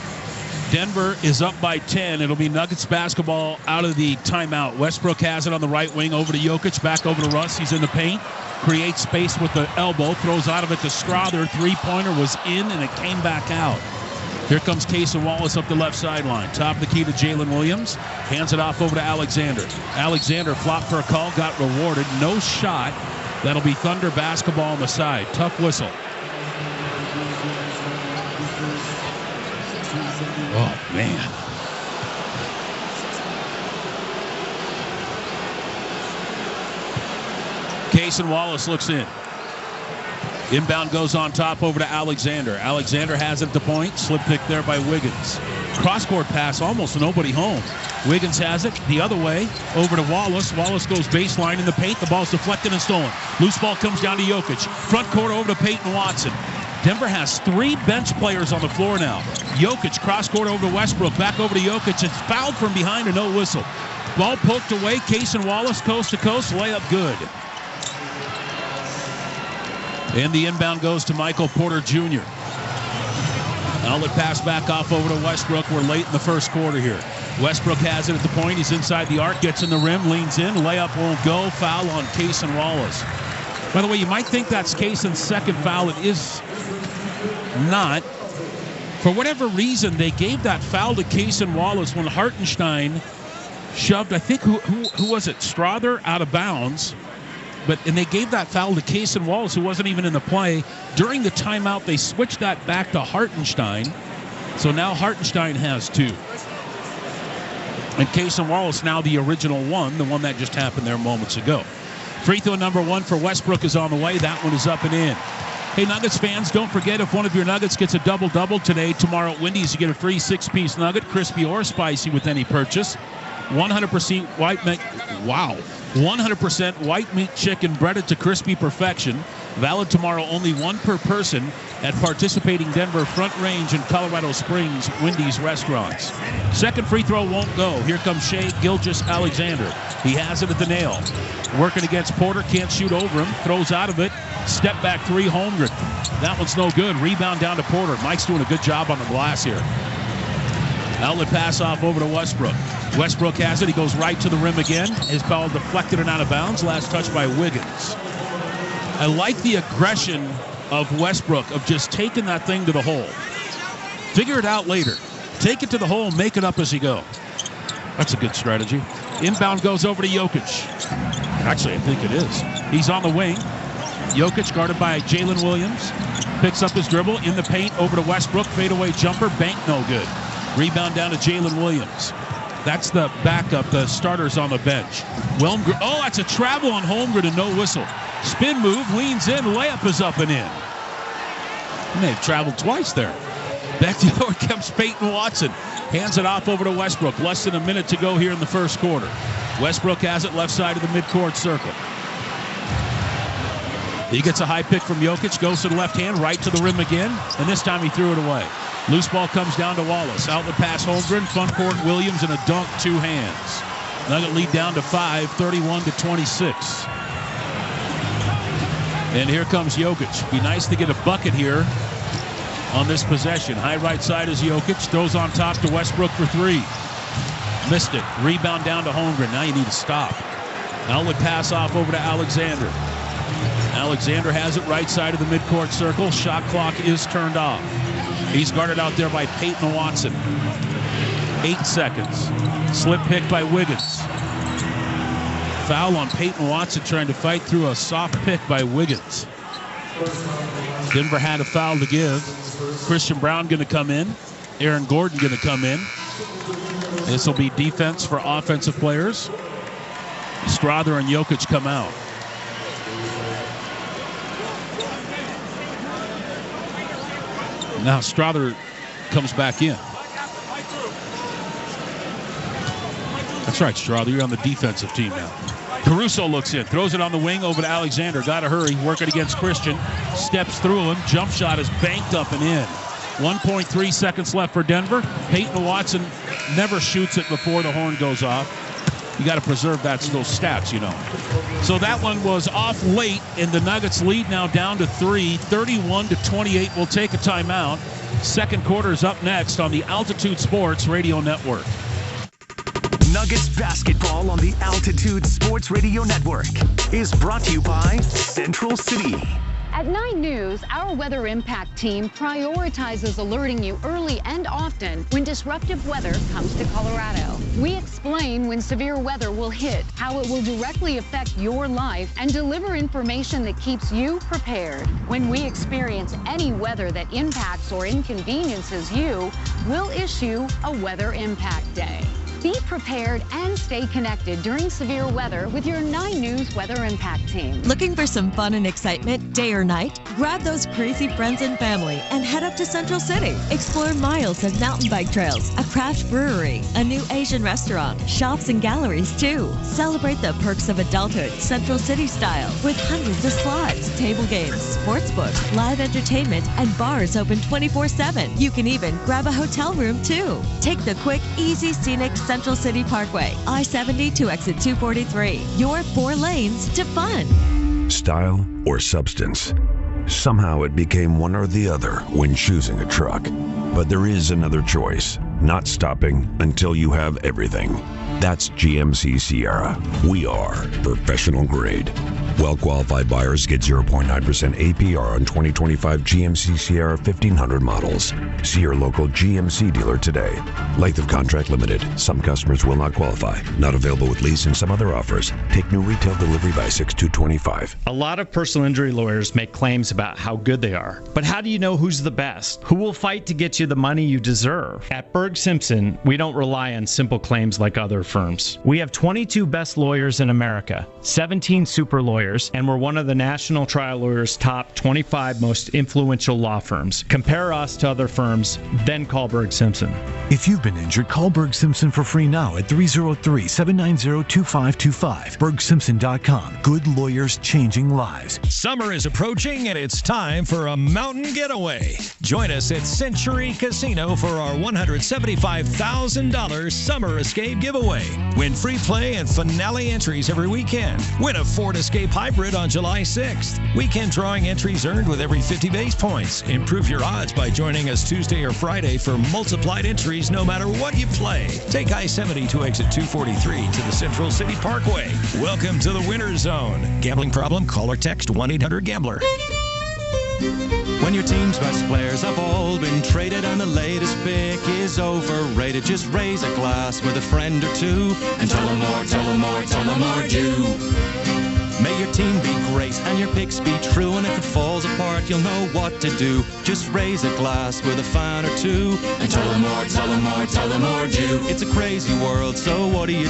Denver is up by 10. It'll be Nuggets basketball out of the timeout. Westbrook has it on the right wing, over to Jokic, back over to Russ. He's in the paint. Creates space with the elbow. Throws out of it to Strother. Three-pointer was in, and it came back out. Here comes Cason Wallace up the left sideline. Top of the key to Jalen Williams. Hands it off over to Alexander. Alexander flopped for a call, got rewarded. No shot. That'll be Thunder basketball on the side. Tough whistle. Oh, man. Cason Wallace looks in. Inbound goes on top over to Alexander. Alexander has it at the point. Slip pick there by Wiggins. Cross-court pass, almost nobody home. Wiggins has it the other way over to Wallace. Wallace goes baseline in the paint. The ball's deflected and stolen. Loose ball comes down to Jokic. Front court over to Peyton Watson. Denver has 3 bench players on the floor now. Jokic, cross-court over to Westbrook. Back over to Jokic. It's fouled from behind, a no whistle. Ball poked away. Cason Wallace, coast to coast. Layup good. And the inbound goes to Michael Porter Jr. Outlet pass back off over to Westbrook. We're late in the first quarter here. Westbrook has it at the point. He's inside the arc, gets in the rim, leans in. Layup won't go. Foul on Cason Wallace. By the way, you might think that's Cason's second foul. It is not. For whatever reason, they gave that foul to Cason Wallace when Hartenstein shoved, I think, who was it? Strother out of bounds. And they gave that foul to Cason Wallace, who wasn't even in the play. During the timeout, they switched that back to Hartenstein. So now Hartenstein has 2. And Cason Wallace now the original one, the one that just happened there moments ago. Free throw number 1 for Westbrook is on the way. That one is up and in. Hey, Nuggets fans, don't forget, if one of your Nuggets gets a double-double today, tomorrow at Wendy's, you get a free 6-piece nugget, crispy or spicy with any purchase. 100% white meat. Wow. 100% white meat chicken breaded to crispy perfection. Valid tomorrow, only 1 per person at participating Denver, Front Range, and Colorado Springs Wendy's restaurants. Second free throw won't go. Here comes Shai Gilgeous-Alexander. He has it at the nail. Working against Porter, can't shoot over him. Throws out of it. Step back 3, Holmgren. That one's no good. Rebound down to Porter. Mike's doing a good job on the glass here. Outlet pass off over to Westbrook. Westbrook has it. He goes right to the rim again. His ball deflected and out of bounds. Last touch by Wiggins. I like the aggression of Westbrook of just taking that thing to the hole. Figure it out later. Take it to the hole and make it up as you go. That's a good strategy. Inbound goes over to Jokic. Actually, I think it is. He's on the wing. Jokic guarded by Jalen Williams. Picks up his dribble in the paint over to Westbrook. Fadeaway jumper. Bank no good. Rebound down to Jalen Williams. That's the backup, the starters on the bench. Wilmgren, oh, that's a travel on Holmgren and no whistle. Spin move, leans in, layup is up and in. And they've traveled twice there. Back to over comes Peyton Watson. Hands it off over to Westbrook. Less than a minute to go here in the first quarter. Westbrook has it left side of the midcourt circle. He gets a high pick from Jokic, goes to the left hand, right to the rim again, and this time he threw it away. Loose ball comes down to Wallace. Outlet pass Holmgren, front court Williams, and a dunk, 2 hands. Nugget lead down to 5, 31-26. And here comes Jokic. Be nice to get a bucket here on this possession. High right side is Jokic. Throws on top to Westbrook for 3. Missed it. Rebound down to Holmgren. Now you need to stop. Outlet pass off over to Alexander. Alexander has it right side of the midcourt circle. Shot clock is turned off. He's guarded out there by Peyton Watson. 8 seconds. Slip pick by Wiggins. Foul on Peyton Watson trying to fight through a soft pick by Wiggins. Denver had a foul to give. Christian Brown going to come in. Aaron Gordon going to come in. This will be defense for offensive players. Strother and Jokic come out. Now Strother comes back in. That's right, Strother. You're on the defensive team now. Caruso looks in, throws it on the wing over to Alexander. Got to hurry, working against Christian. Steps through him. Jump shot is banked up and in. 1.3 seconds left for Denver. Peyton Watson never shoots it before the horn goes off. You got to preserve those stats, you know. So that one was off late, and the Nuggets lead now down to 3, 31-28. We'll take a timeout. Second quarter is up next on the Altitude Sports Radio Network. Nuggets basketball on the Altitude Sports Radio Network is brought to you by Central City. At 9 News, our weather impact team prioritizes alerting you early and often when disruptive weather comes to Colorado. We explain when severe weather will hit, how it will directly affect your life, and deliver information that keeps you prepared. When we experience any weather that impacts or inconveniences you, we'll issue a weather impact day. Be prepared and stay connected during severe weather with your 9 News Weather Impact Team. Looking for some fun and excitement day or night? Grab those crazy friends and family and head up to Central City. Explore miles of mountain bike trails, a craft brewery, a new Asian restaurant, shops and galleries too. Celebrate the perks of adulthood Central City style with hundreds of slots, table games, sportsbooks, live entertainment, and bars open 24/7. You can even grab a hotel room too. Take the quick, easy, scenic Central City Parkway, I-70 to exit 243. Your 4 lanes to fun. Style or substance? Somehow it became one or the other when choosing a truck. But there is another choice, not stopping until you have everything. That's GMC Sierra. We are professional grade. Well-qualified buyers get 0.9% APR on 2025 GMC Sierra 1500 models. See your local GMC dealer today. Length of contract limited. Some customers will not qualify. Not available with lease and some other offers. Take new retail delivery by 6/2/25. A lot of personal injury lawyers make claims about how good they are. But how do you know who's the best? Who will fight to get you the money you deserve? At Berg Simpson, we don't rely on simple claims like other firms. We have 22 best lawyers in America, 17 super lawyers, and we're one of the National Trial Lawyers' top 25 most influential law firms. Compare us to other firms, then call Berg Simpson. If you've been injured, call Berg Simpson for free now at 303-790-2525. BergSimpson.com. Good lawyers changing lives. Summer is approaching and it's time for a mountain getaway. Join us at Century Casino for our $175,000 Summer Escape giveaway. Win free play and finale entries every weekend. Win a Ford Escape Hybrid on July 6th. Weekend drawing entries earned with every 50 base points. Improve your odds by joining us Tuesday or Friday for multiplied entries no matter what you play. Take I-70 to exit 243 to the Central City Parkway. Welcome to the Winter Zone. Gambling problem? Call or text 1-800-GAMBLER. When your team's best players have all been traded and the latest pick is overrated, just raise a glass with a friend or two and tell them more, tell them more, tell them more do. May your team be great and your picks be true, and if it falls apart, you'll know what to do. Just raise a glass with a fan or two and tell them more, tell them more, tell them more do. It's a crazy world, so what do? You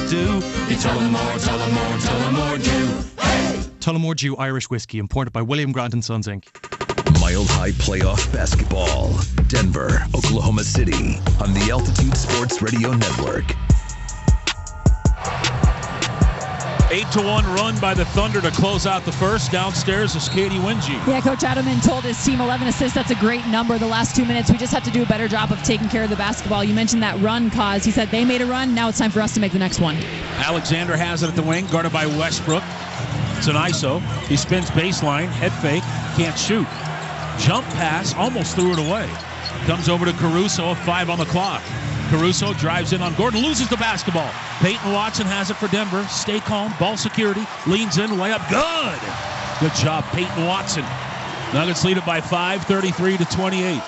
tell them more, tell them more, tell them more do. Hey! Tullamore Dew Irish Whiskey, imported by William Grant & Sons, Inc. Mile High Playoff Basketball. Denver, Oklahoma City on the Altitude Sports Radio Network. 8-1 run by the Thunder to close out the first. Downstairs is Katie Winge. Yeah, Coach Adelman told his team 11 assists. That's a great number the last 2 minutes. We just have to do a better job of taking care of the basketball. You mentioned that run cause. He said they made a run. Now it's time for us to make the next one. Alexander has it at the wing, guarded by Westbrook. It's an ISO. He spins baseline, head fake, can't shoot. Jump pass, almost threw it away. Comes over to Caruso, 5 on the clock. Caruso drives in on Gordon, loses the basketball. Peyton Watson has it for Denver. Stay calm, ball security, leans in, layup, good. Good job, Peyton Watson. Nuggets lead it by 5, 33-28.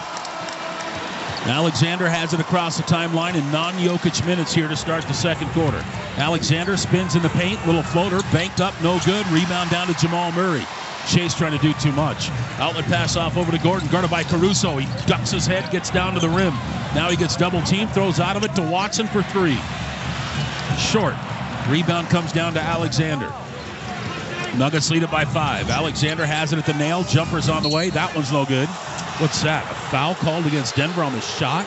Alexander has it across the timeline in non-Jokic minutes here to start the second quarter. Alexander spins in the paint, little floater, banked up, no good. Rebound down to Jamal Murray. Chase trying to do too much. Outlet pass off over to Gordon, guarded by Caruso. He ducks his head, gets down to the rim. Now he gets double teamed, throws out of it to Watson for 3. Short. Rebound comes down to Alexander. Nuggets lead it by 5. Alexander has it at the nail. Jumper's on the way. That one's no good. What's that? A foul called against Denver on the shot?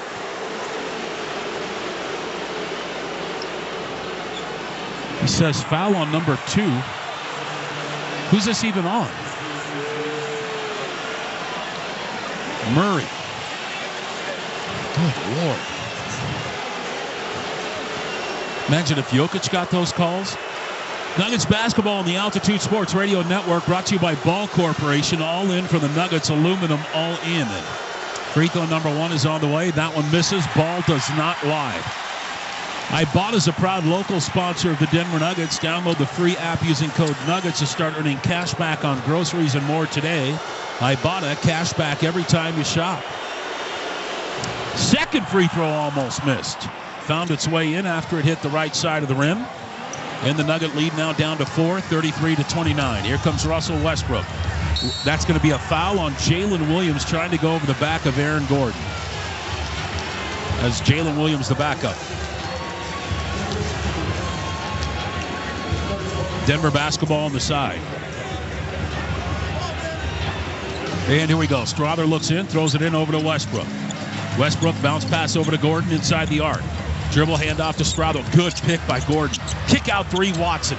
He says foul on number 2. Who's this even on? Murray. Good Lord. Imagine if Jokic got those calls. Nuggets basketball on the Altitude Sports Radio Network, brought to you by Ball Corporation. All in for the Nuggets, aluminum all in. Free throw number 1 is on the way. That one misses. Ball does not lie. Ibotta is a proud local sponsor of the Denver Nuggets. Download the free app using code Nuggets to start earning cash back on groceries and more today. Ibotta, cash back every time you shop. Second free throw almost missed. Found its way in after it hit the right side of the rim. And the Nugget lead now down to 4, 33-29. Here comes Russell Westbrook. That's going to be a foul on Jalen Williams trying to go over the back of Aaron Gordon. As Jalen Williams the backup. Denver basketball on the side. And here we go. Strother looks in, throws it in over to Westbrook. Westbrook bounce pass over to Gordon inside the arc. Dribble handoff to Strother. Good pick by Gordon. Kick out 3, Watson.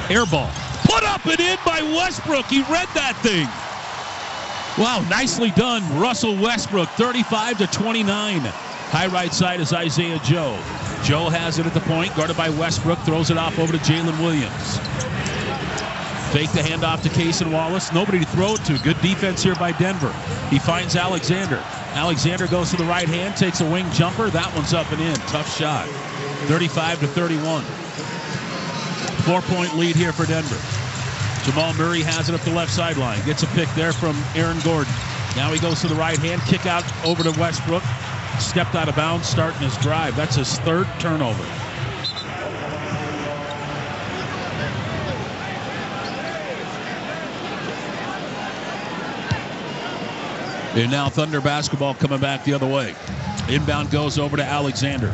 Air ball. Put up and in by Westbrook. He read that thing. Wow, nicely done. Russell Westbrook, 35-29. High right side is Isaiah Joe. Joe has it at the point, guarded by Westbrook. Throws it off over to Jalen Williams. Fake the handoff to Cason Wallace. Nobody to throw it to. Good defense here by Denver. He finds Alexander. Alexander goes to the right hand, takes a wing jumper. That one's up and in. Tough shot. 35-31. 4-point lead here for Denver. Jamal Murray has it up the left sideline. Gets a pick there from Aaron Gordon. Now he goes to the right hand. Kick out over to Westbrook. Stepped out of bounds, starting his drive. That's his 3rd turnover. And now Thunder basketball coming back the other way. Inbound goes over to Alexander.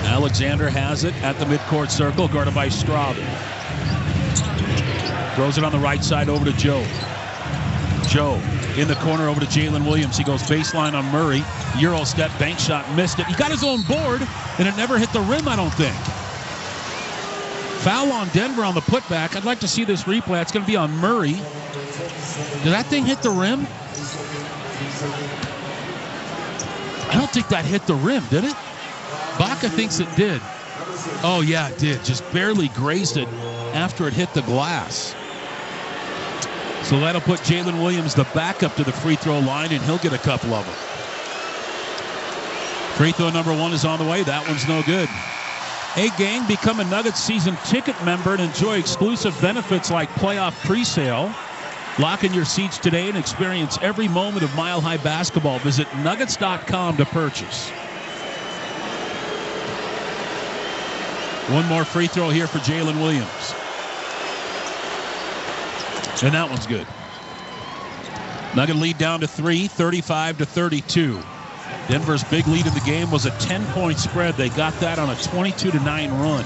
Alexander has it at the midcourt circle, guarded by Strother. Throws it on the right side over to Joe. Joe in the corner over to Jalen Williams. He goes baseline on Murray. Euro step, bank shot, missed it. He got his own board, and it never hit the rim, I don't think. Foul on Denver on the putback. I'd like to see this replay. It's going to be on Murray. Did that thing hit the rim? I don't think that hit the rim, did it? Baca thinks it did. Oh, yeah, it did. Just barely grazed it after it hit the glass. So that'll put Jalen Williams, the backup, to the free throw line, and he'll get a couple of them. Free throw number 1 is on the way. That one's no good. Hey, gang, become a Nuggets season ticket member and enjoy exclusive benefits like playoff presale. Lock in your seats today and experience every moment of Mile High basketball. Visit nuggets.com to purchase. One more free throw here for Jalen Williams. And that one's good. Nugget lead down to 3, 35-32. Denver's big lead in the game was a 10-point spread. They got that on a 22-9 run.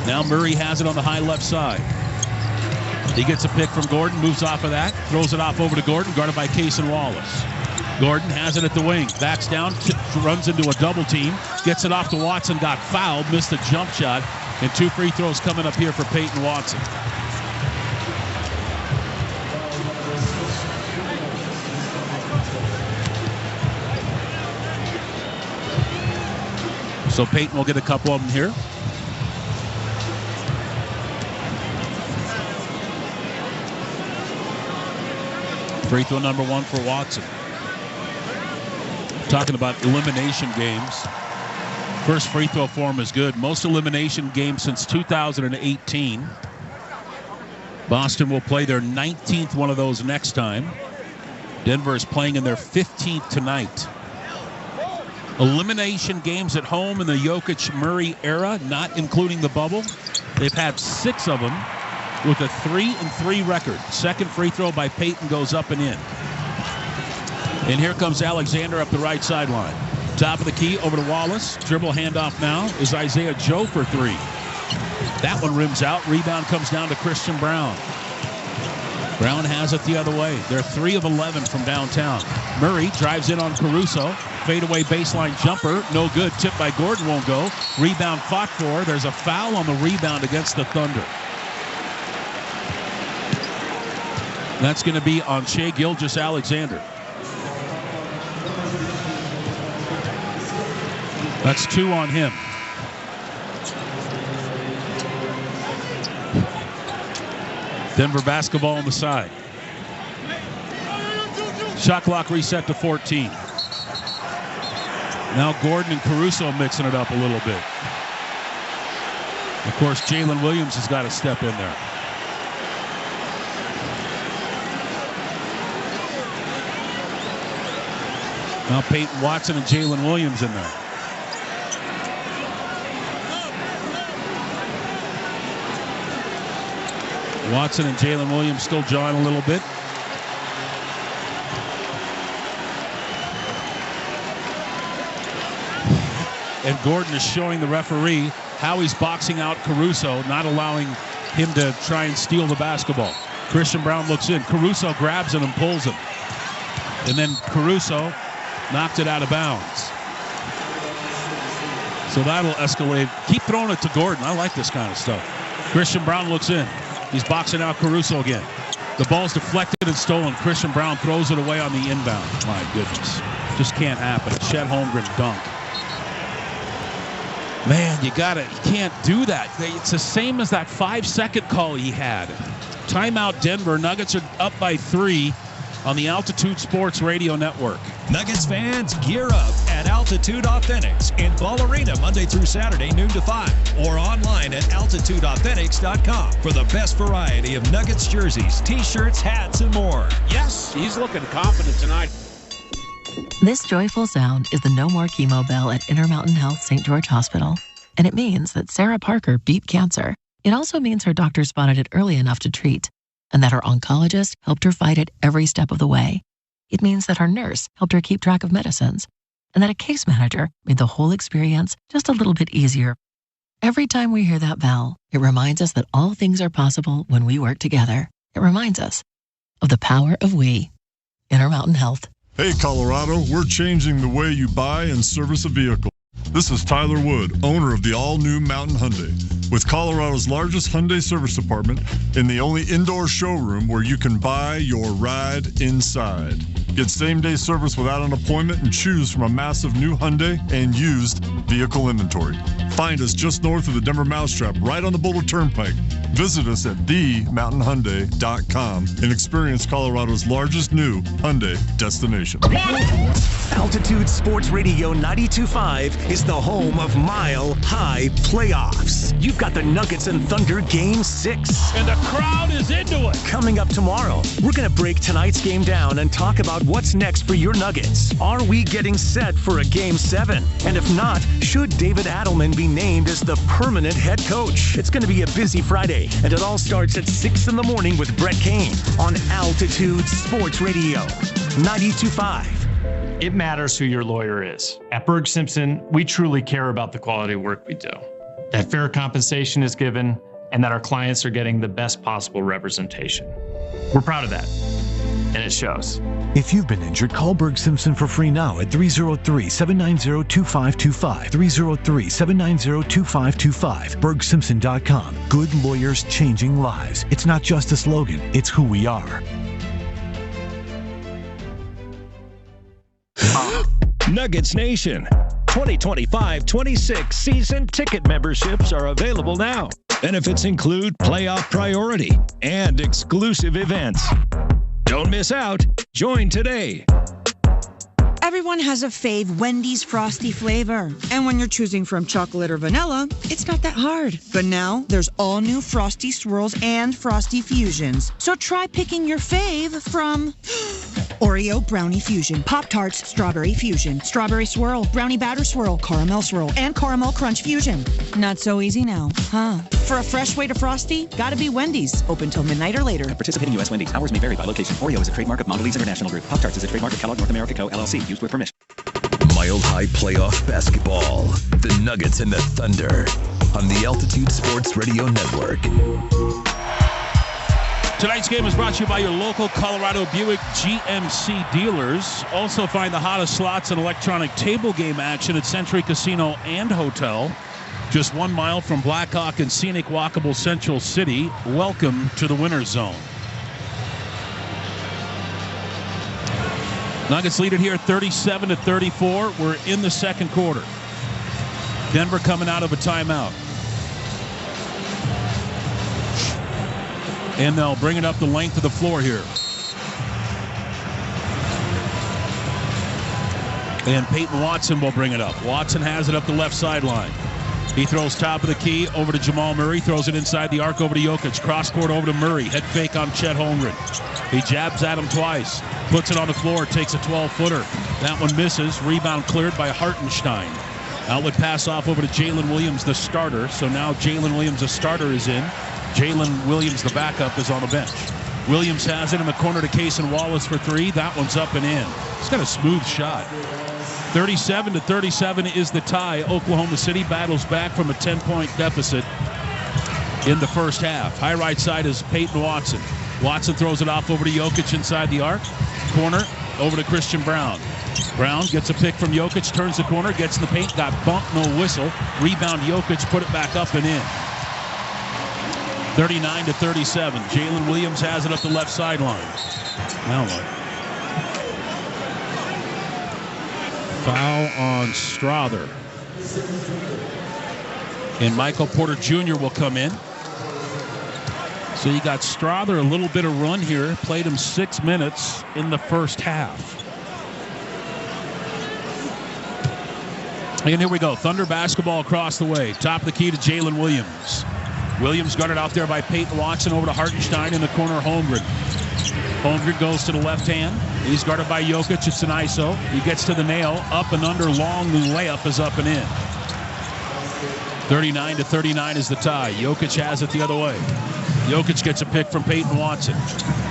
Now Murray has it on the high left side. He gets a pick from Gordon, moves off of that, throws it off over to Gordon, guarded by Cason Wallace. Gordon has it at the wing, backs down, runs into a double team, gets it off to Watson, got fouled, missed a jump shot, and 2 free throws coming up here for Peyton Watson. So Peyton will get a couple of them here. Free throw number 1 for Watson. Talking about elimination games. First free throw for him is good. Most elimination games since 2018. Boston will play their 19th one of those next time. Denver is playing in their 15th tonight. Elimination games at home in the Jokic-Murray era, not including the bubble. They've had 6 of them with a 3-3 record. Second free throw by Peyton goes up and in. And here comes Alexander up the right sideline. Top of the key over to Wallace. Dribble handoff now is Isaiah Joe for 3. That one rims out. Rebound comes down to Christian Brown. Brown has it the other way. They're 3 of 11 from downtown. Murray drives in on Caruso. fadeaway baseline jumper, no good. Tipped by Gordon, won't go. Rebound fought for. There's a foul on the rebound against the Thunder. That's going to be on Shai Gilgeous-Alexander. That's 2 on him. Denver basketball on the side. Shot clock reset to 14. Now Gordon and Caruso mixing it up a little bit. Of course, Jalen Williams has got to step in there. Now Peyton Watson and Jalen Williams in there. Watson and Jalen Williams still jawing a little bit. And Gordon is showing the referee how he's boxing out Caruso, not allowing him to try and steal the basketball. Christian Braun looks in. Caruso grabs him and pulls him. And then Caruso knocked it out of bounds. So that'll escalate. Keep throwing it to Gordon. I like this kind of stuff. Christian Braun looks in. He's boxing out Caruso again. The ball's deflected and stolen. Christian Braun throws it away on the inbound. My goodness. Just can't happen. Chet Holmgren dunk. Man, you can't do that. It's the same as that 5-second call he had. Timeout Denver. Nuggets are up by 3 on the Altitude Sports Radio Network. Nuggets fans, gear up at Altitude Authentics in Ball Arena Monday through Saturday, noon to 5, or online at altitudeauthentics.com for the best variety of Nuggets jerseys, T-shirts, hats, and more. Yes, he's looking confident tonight. This joyful sound is the No More Chemo bell at Intermountain Health St. George Hospital, and it means that Sarah Parker beat cancer. It also means her doctor spotted it early enough to treat, and that her oncologist helped her fight it every step of the way. It means that her nurse helped her keep track of medicines, and that a case manager made the whole experience just a little bit easier. Every time we hear that bell, it reminds us that all things are possible when we work together. It reminds us of the power of we. Intermountain Health. Hey, Colorado, we're changing the way you buy and service a vehicle. This is Tyler Wood, owner of the all-new Mountain Hyundai, with Colorado's largest Hyundai service department in the only indoor showroom where you can buy your ride inside. Get same-day service without an appointment and choose from a massive new Hyundai and used vehicle inventory. Find us just north of the Denver Mousetrap, right on the Boulder Turnpike. Visit us at themountainhyundai.com and experience Colorado's largest new Hyundai destination. Altitude Sports Radio 92.5 is the home of Mile High Playoffs. You've got the Nuggets and Thunder Game 6. And the crowd is into it. Coming up tomorrow, we're going to break tonight's game down and talk about what's next for your Nuggets. Are we getting set for a Game 7? And if not, should David Adelman be named as the permanent head coach? It's going to be a busy Friday, and it all starts at 6 in the morning with Brett Kane on Altitude Sports Radio 92.5. It matters who your lawyer is. At Berg Simpson, we truly care about the quality of work we do, that fair compensation is given, and that our clients are getting the best possible representation. We're proud of that, and it shows. If you've been injured, call Berg Simpson for free now at 303-790-2525. 303-790-2525. BergSimpson.com. Good lawyers changing lives. It's not just a slogan, it's who we are. Nuggets Nation. 2025-26 season ticket memberships are available now. Benefits include playoff priority and exclusive events. Don't miss out. Join today. Everyone has a fave Wendy's Frosty flavor. And when you're choosing from chocolate or vanilla, it's not that hard. But now, there's all new Frosty Swirls and Frosty Fusions. So try picking your fave from Oreo Brownie Fusion, Pop-Tarts Strawberry Fusion, Strawberry Swirl, Brownie Batter Swirl, Caramel Swirl, and Caramel Crunch Fusion. Not so easy now, huh? For a fresh way to Frosty, gotta be Wendy's. Open till midnight or later. Participating U.S. Wendy's. Hours may vary by location. Oreo is a trademark of Mondelez International Group. Pop-Tarts is a trademark of Kellogg North America Co., LLC. Used with permission. Mile High Playoff Basketball. The Nuggets and the Thunder on the Altitude Sports Radio Network. Tonight's game is brought to you by your local Colorado Buick GMC dealers. Also find the hottest slots and electronic table game action at Century Casino and Hotel. Just 1 mile from Blackhawk and scenic walkable Central City. Welcome to the winner's zone. Nuggets lead it here 37-34. We're in the second quarter. Denver coming out of a timeout. And they'll bring it up the length of the floor here. And Peyton Watson will bring it up. Watson has it up the left sideline. He throws top of the key over to Jamal Murray. Throws it inside the arc over to Jokic. Cross court over to Murray. Head fake on Chet Holmgren. He jabs at him twice. Puts it on the floor. Takes a 12-footer. That one misses. Rebound cleared by Hartenstein. Outlet pass off over to Jalen Williams, the starter. So now Jalen Williams, the starter, is in. Jalen Williams, the backup, is on the bench. Williams has it in the corner to Cason Wallace for three. That one's up and in. He's got a smooth shot. 37-37 is the tie. Oklahoma City battles back from a 10-point deficit in the first half. High right side is Peyton Watson. Watson throws it off over to Jokic inside the arc. Corner over to Christian Brown. Brown gets a pick from Jokic, turns the corner, gets in the paint, got bumped, no whistle. Rebound Jokic, put it back up and in. 39-37. Jalen Williams has it up the left sideline. Now what? Foul on Strother. And Michael Porter Jr. will come in. So you got Strother, a little bit of run here. Played him 6 minutes in the first half. And here we go. Thunder basketball across the way. Top of the key to Jalen Williams. Williams got it out there by Peyton Watson over to Hartenstein in the corner. Holmgren. Holmgren goes to the left hand. He's guarded by Jokic. It's an ISO. He gets to the nail. Up and under. Long. The layup is up and in. 39-39 is the tie. Jokic has it the other way. Jokic gets a pick from Peyton Watson.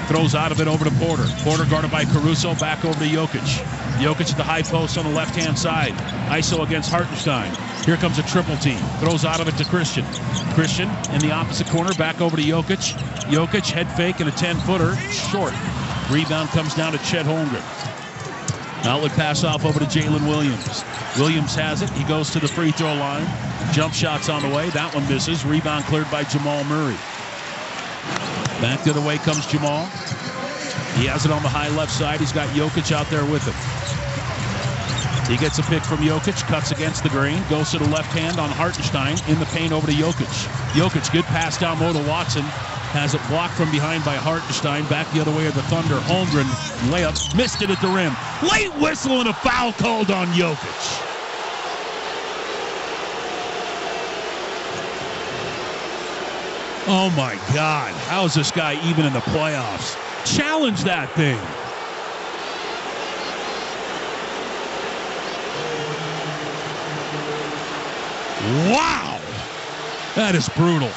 Throws out of it over to Porter. Porter guarded by Caruso. Back over to Jokic. Jokic at the high post on the left-hand side. ISO against Hartenstein. Here comes a triple team. Throws out of it to Christian. Christian in the opposite corner. Back over to Jokic. Jokic head fake and a 10-footer. Short. Rebound comes down to Chet Holmgren. Outlet pass off over to Jalen Williams. Williams has it. He goes to the free throw line. Jump shots on the way. That one misses. Rebound cleared by Jamal Murray. Back the other way comes Jamal. He has it on the high left side. He's got Jokic out there with him. He gets a pick from Jokic, cuts against the grain, goes to the left hand on Hartenstein, in the paint over to Jokic. Jokic, good pass down low to Watson. Has it blocked from behind by Hartenstein. Back the other way of the Thunder. Holmgren, layup, missed it at the rim. Late whistle and a foul called on Jokic. Oh my God, how is this guy even in the playoffs? Challenge that thing. Wow, that is brutal.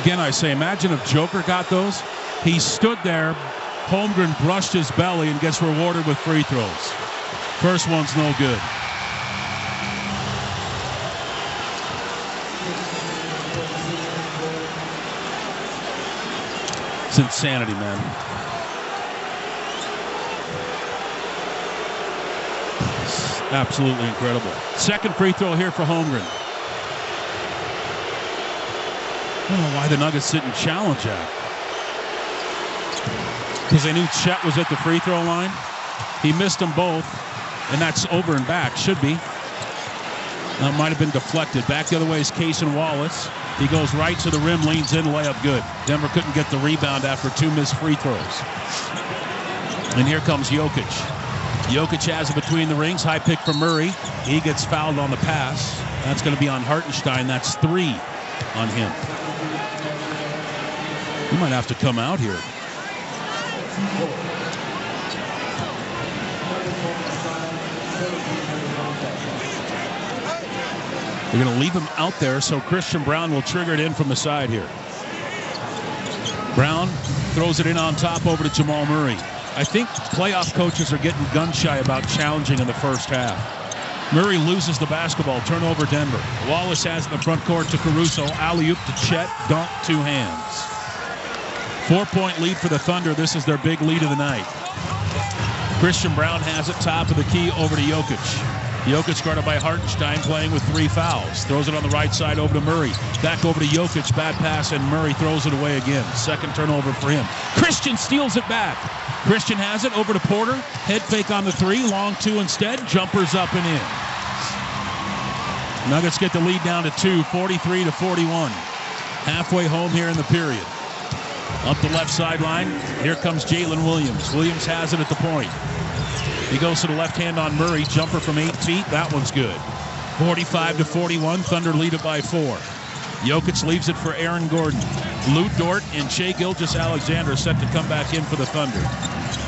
Again, I say, imagine if Joker got those. He stood there, Holmgren brushed his belly and gets rewarded with free throws. First one's no good. It's insanity, man. It's absolutely incredible. Second free throw here for Holmgren. I don't know why the Nuggets didn't challenge that. Because they knew Chet was at the free throw line. He missed them both. And that's over and back. Should be. That might have been deflected. Back the other way is Cason Wallace. He goes right to the rim, leans in, layup good. Denver couldn't get the rebound after two missed free throws. And here comes Jokic. Jokic has it between the rings. High pick from Murray. He gets fouled on the pass. That's going to be on Hartenstein. That's 3 on him. He might have to come out here. They're going to leave him out there, so Christian Brown will trigger it in from the side here. Brown throws it in on top over to Jamal Murray. I think playoff coaches are getting gun-shy about challenging in the first half. Murray loses the basketball. Turnover, Denver. Wallace has it in the front court to Caruso. Alley-oop to Chet. Dunk, 2 hands. 4-point lead for the Thunder. This is their big lead of the night. Christian Brown has it, top of the key, over to Jokic. Jokic guarded by Hartenstein, playing with 3 fouls. Throws it on the right side over to Murray. Back over to Jokic, bad pass, and Murray throws it away again. Second turnover for him. Christian steals it back. Christian has it over to Porter. Head fake on the 3, long 2 instead. Jumpers up and in. Nuggets get the lead down to 2, 43-41. Halfway home here in the period. Up the left sideline, here comes Jalen Williams. Williams has it at the point. He goes to the left hand on Murray. Jumper from 8 feet. That one's good. 45-41. Thunder lead it by 4. Jokic leaves it for Aaron Gordon. Lou Dort and Shai Gilgeous-Alexander set to come back in for the Thunder.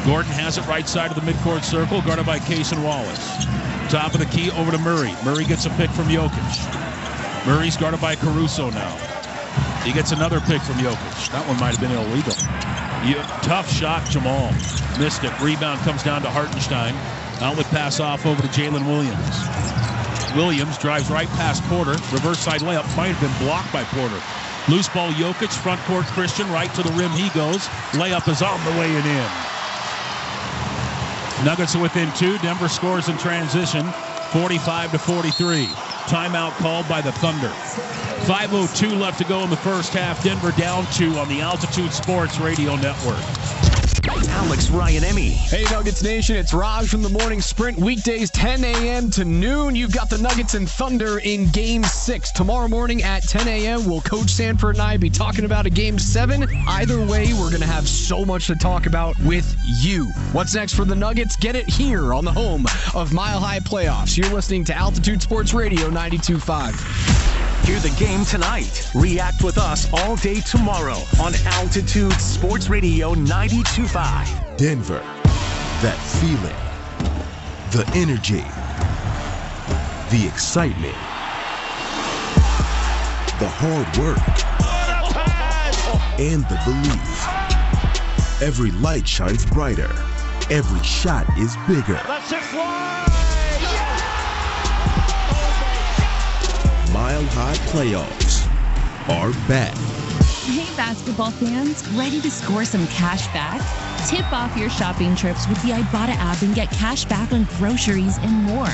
Gordon has it right side of the midcourt circle, guarded by Cason Wallace. Top of the key over to Murray. Murray gets a pick from Jokic. Murray's guarded by Caruso now. He gets another pick from Jokic. That one might have been illegal. Tough shot, Jamal. Missed it. Rebound comes down to Hartenstein. Outlet pass off over to Jalen Williams. Williams drives right past Porter. Reverse side layup might have been blocked by Porter. Loose ball, Jokic. Front court, Christian. Right to the rim he goes. Layup is on the way and in. Nuggets are within 2. Denver scores in transition. 45-43. Timeout called by the Thunder. 5:02 left to go in the first half. Denver down 2 on the Altitude Sports Radio Network. Alex, Ryan, Emmy. Hey, Nuggets Nation, it's Raj from the Morning Sprint. Weekdays 10 a.m. to noon. You've got the Nuggets and Thunder in Game 6. Tomorrow morning at 10 a.m. will Coach Sanford and I be talking about a Game 7. Either way, we're going to have so much to talk about with you. What's next for the Nuggets? Get it here on the home of Mile High Playoffs. You're listening to Altitude Sports Radio 92.5. Hear the game tonight. React with us all day tomorrow on Altitude Sports Radio 92.5. Denver. That feeling. The energy. The excitement. The hard work. And the belief. Every light shines brighter. Every shot is bigger. Let's it fly! Mile High Playoffs are back. Hey, basketball fans, ready to score some cash back? Tip off your shopping trips with the Ibotta app and get cash back on groceries and more.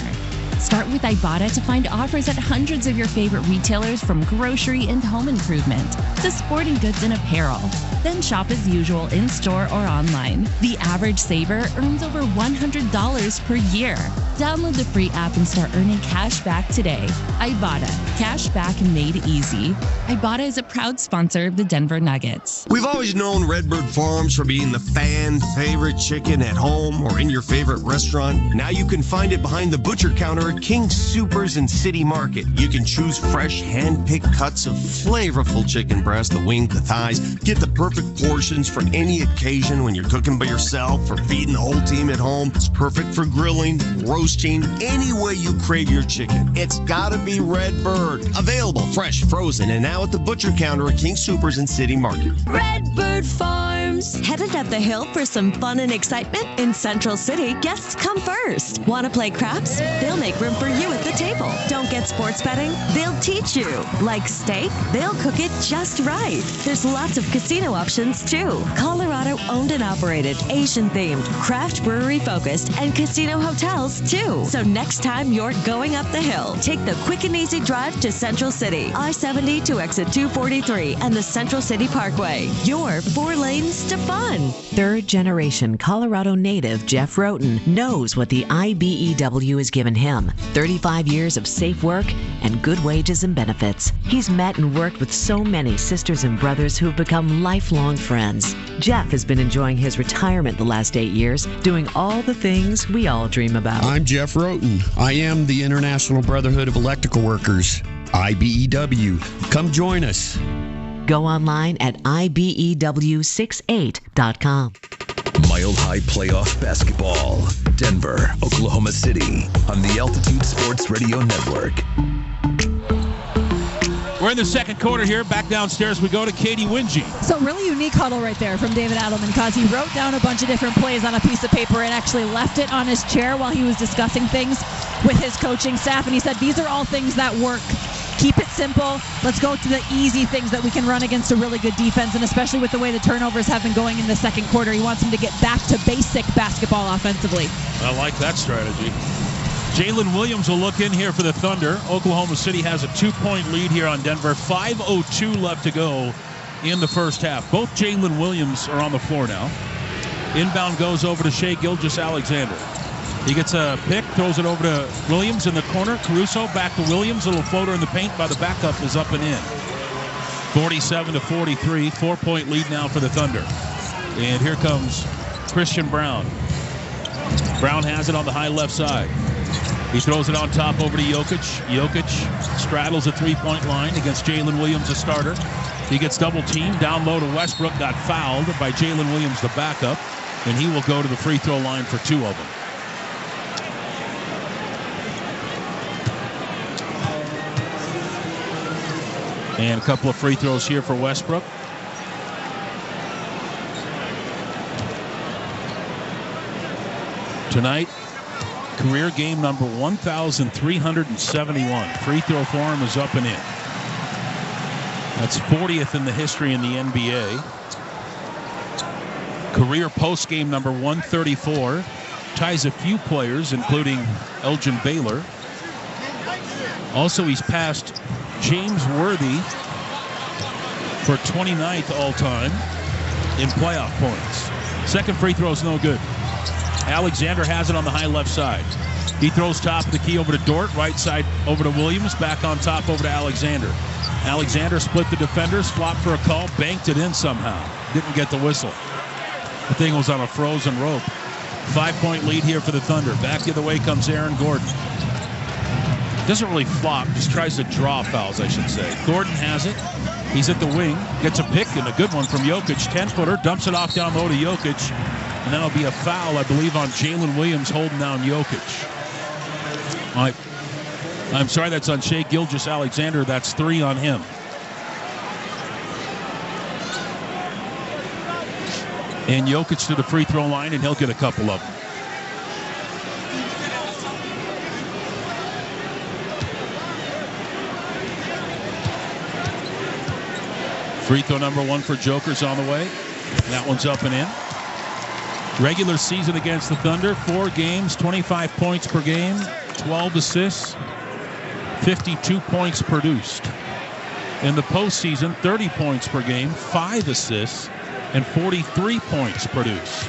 Start with Ibotta to find offers at hundreds of your favorite retailers, from grocery and home improvement to sporting goods and apparel. Then shop as usual in-store or online. The average saver earns over $100 per year. Download the free app and start earning cash back today. Ibotta. Cash back made easy. Ibotta is a proud sponsor of the Denver Nuggets. We've always known Redbird Farms for being the fan favorite chicken at home or in your favorite restaurant. Now you can find it behind the butcher counter at King Soopers and City Market. You can choose fresh, hand-picked cuts of flavorful chicken breast, the wing, the thighs. Get the perfect portions for any occasion when you're cooking by yourself or feeding the whole team at home. It's perfect for grilling, roasting, any way you crave your chicken. It's gotta be Redbird. Available fresh, frozen, and now at the butcher counter at King Soopers and City Market. Redbird Farms. Headed up the hill for some fun and excitement? In Central City, guests come first. Want to play craps? They'll make room for you at the table. Don't get sports betting? They'll teach you. Like steak? They'll cook it just right. There's lots of casino options too. Colorado owned and operated, Asian themed, craft brewery focused, and casino hotels too. So next time you're going up the hill, take the quick and easy drive to Central City. I-70 to exit 243 and the Central City Parkway. Your 4 lanes to fun. Third-generation Colorado native Jeff Roten knows what the IBEW has given him. 35 years of safe work and good wages and benefits. He's met and worked with so many sisters and brothers who have become lifelong friends. Jeff has been enjoying his retirement the last 8 years, doing all the things we all dream about. I'm Jeff Roten. I am the International Brotherhood of Electrical Workers, IBEW. Come join us. Go online at IBEW68.com. Mile High Playoff Basketball. Denver, Oklahoma City on the Altitude Sports Radio Network. We're in the second quarter here. Back downstairs we go to Katie Wingy. So really unique huddle right there from David Adelman, because he wrote down a bunch of different plays on a piece of paper and actually left it on his chair while he was discussing things. with his coaching staff, and he said these are all things that work. Keep it simple. Let's go to the easy things that we can run against a really good defense, and especially with the way the turnovers have been going in the second quarter, he wants them to get back to basic basketball offensively. I like that strategy. Jalen Williams will look in here for the Thunder. Oklahoma City has a 2-point lead here on Denver. 5:02 left to go in the first half. Both Jalen Williams are on the floor now. Inbound goes over to Shai Gilgeous-Alexander. He gets a pick, throws it over to Williams in the corner. Caruso back to Williams. Little floater in the paint by the backup is up and in. 47-43. 4-point lead now for the Thunder. And here comes Christian Braun. Brown has it on the high left side. He throws it on top over to Jokic. Jokic straddles the three-point line against Jalen Williams, the starter. He gets double-teamed. Down low to Westbrook. Got fouled by Jalen Williams, the backup. And he will go to the free throw line for 2 of them. And a couple of free throws here for Westbrook. Tonight, career game number 1,371. Free throw for him is up and in. That's 40th in the history in the NBA. Career post game number 134. Ties a few players, including Elgin Baylor. Also, he's passed James Worthy for 29th all-time in playoff points. Second free throw is no good. Alexander has it on the high left side. He throws top of the key over to Dort, right side over to Williams, back on top over to Alexander. Alexander split the defenders, flopped for a call, banked it in somehow. Didn't get the whistle. The thing was on a frozen rope. 5-point lead here for the Thunder. Back the other way comes Aaron Gordon. Doesn't really flop, just tries to draw fouls, I should say. Gordon has it. He's at the wing. Gets a pick and a good one from Jokic. 10-footer, dumps it off down low to Jokic. And that'll be a foul, I believe, on Jalen Williams holding down Jokic. I'm sorry, that's on Shai Gilgeous-Alexander. That's 3 on him. And Jokic to the free throw line, and he'll get a couple of them. Free throw number 1 for Joker's on the way. That one's up and in. Regular season against the Thunder, 4 games, 25 points per game, 12 assists, 52 points produced. In the postseason, 30 points per game, 5 assists, and 43 points produced.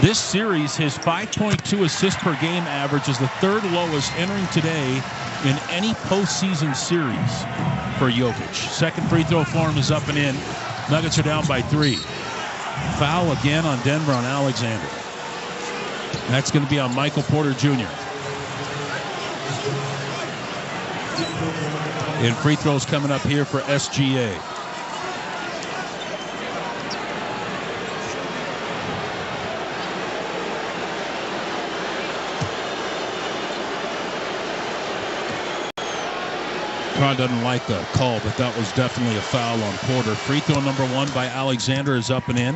This series, his 5.2 assists per game average is the 3rd lowest entering today in any postseason series for Jokic. Second free throw for him is up and in. Nuggets are down by 3. Foul again on Denver on Alexander. That's going to be on Michael Porter Jr. And free throws coming up here for SGA. Ron doesn't like the call, but that was definitely a foul on Porter. Free throw number 1 by Alexander is up and in.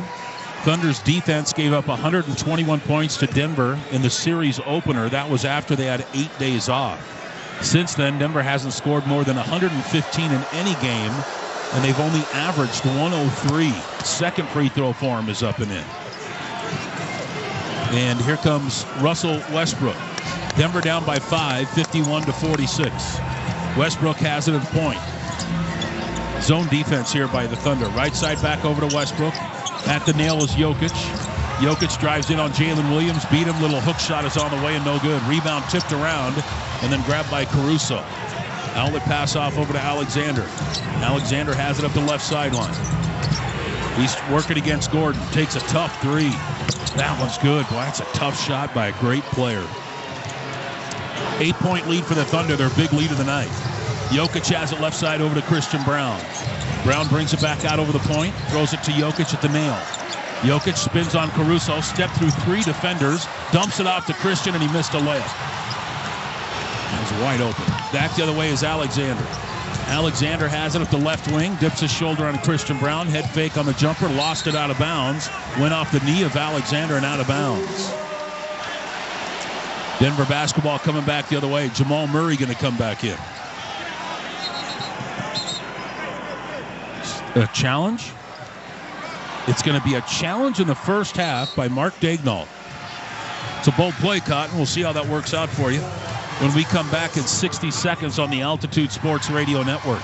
Thunder's defense gave up 121 points to Denver in the series opener. That was after they had 8 days off. Since then, Denver hasn't scored more than 115 in any game, and they've only averaged 103. Second free throw for him is up and in. And here comes Russell Westbrook. Denver down by 5, 51-46. Westbrook has it at the point. Zone defense here by the Thunder. Right side back over to Westbrook. At the nail is Jokic. Jokic drives in on Jalen Williams. Beat him. Little hook shot is on the way and no good. Rebound tipped around and then grabbed by Caruso. Outlet pass off over to Alexander. Alexander has it up the left sideline. He's working against Gordon. Takes a tough 3. That one's good. Boy, that's a tough shot by a great player. 8-point lead for the Thunder, their big lead of the night. Jokic has it left side over to Christian Braun. Braun brings it back out over the point, throws it to Jokic at the nail. Jokic spins on Caruso, stepped through 3 defenders, dumps it off to Christian, and he missed a layup. That was wide open. Back the other way is Alexander. Alexander has it at the left wing, dips his shoulder on Christian Braun, head fake on the jumper, lost it out of bounds, went off the knee of Alexander and out of bounds. Denver basketball coming back the other way. Jamal Murray going to come back in. A challenge? It's going to be a challenge in the first half by Mark Daignault. It's a bold play, Cotton. We'll see how that works out for you when we come back in 60 seconds on the Altitude Sports Radio Network.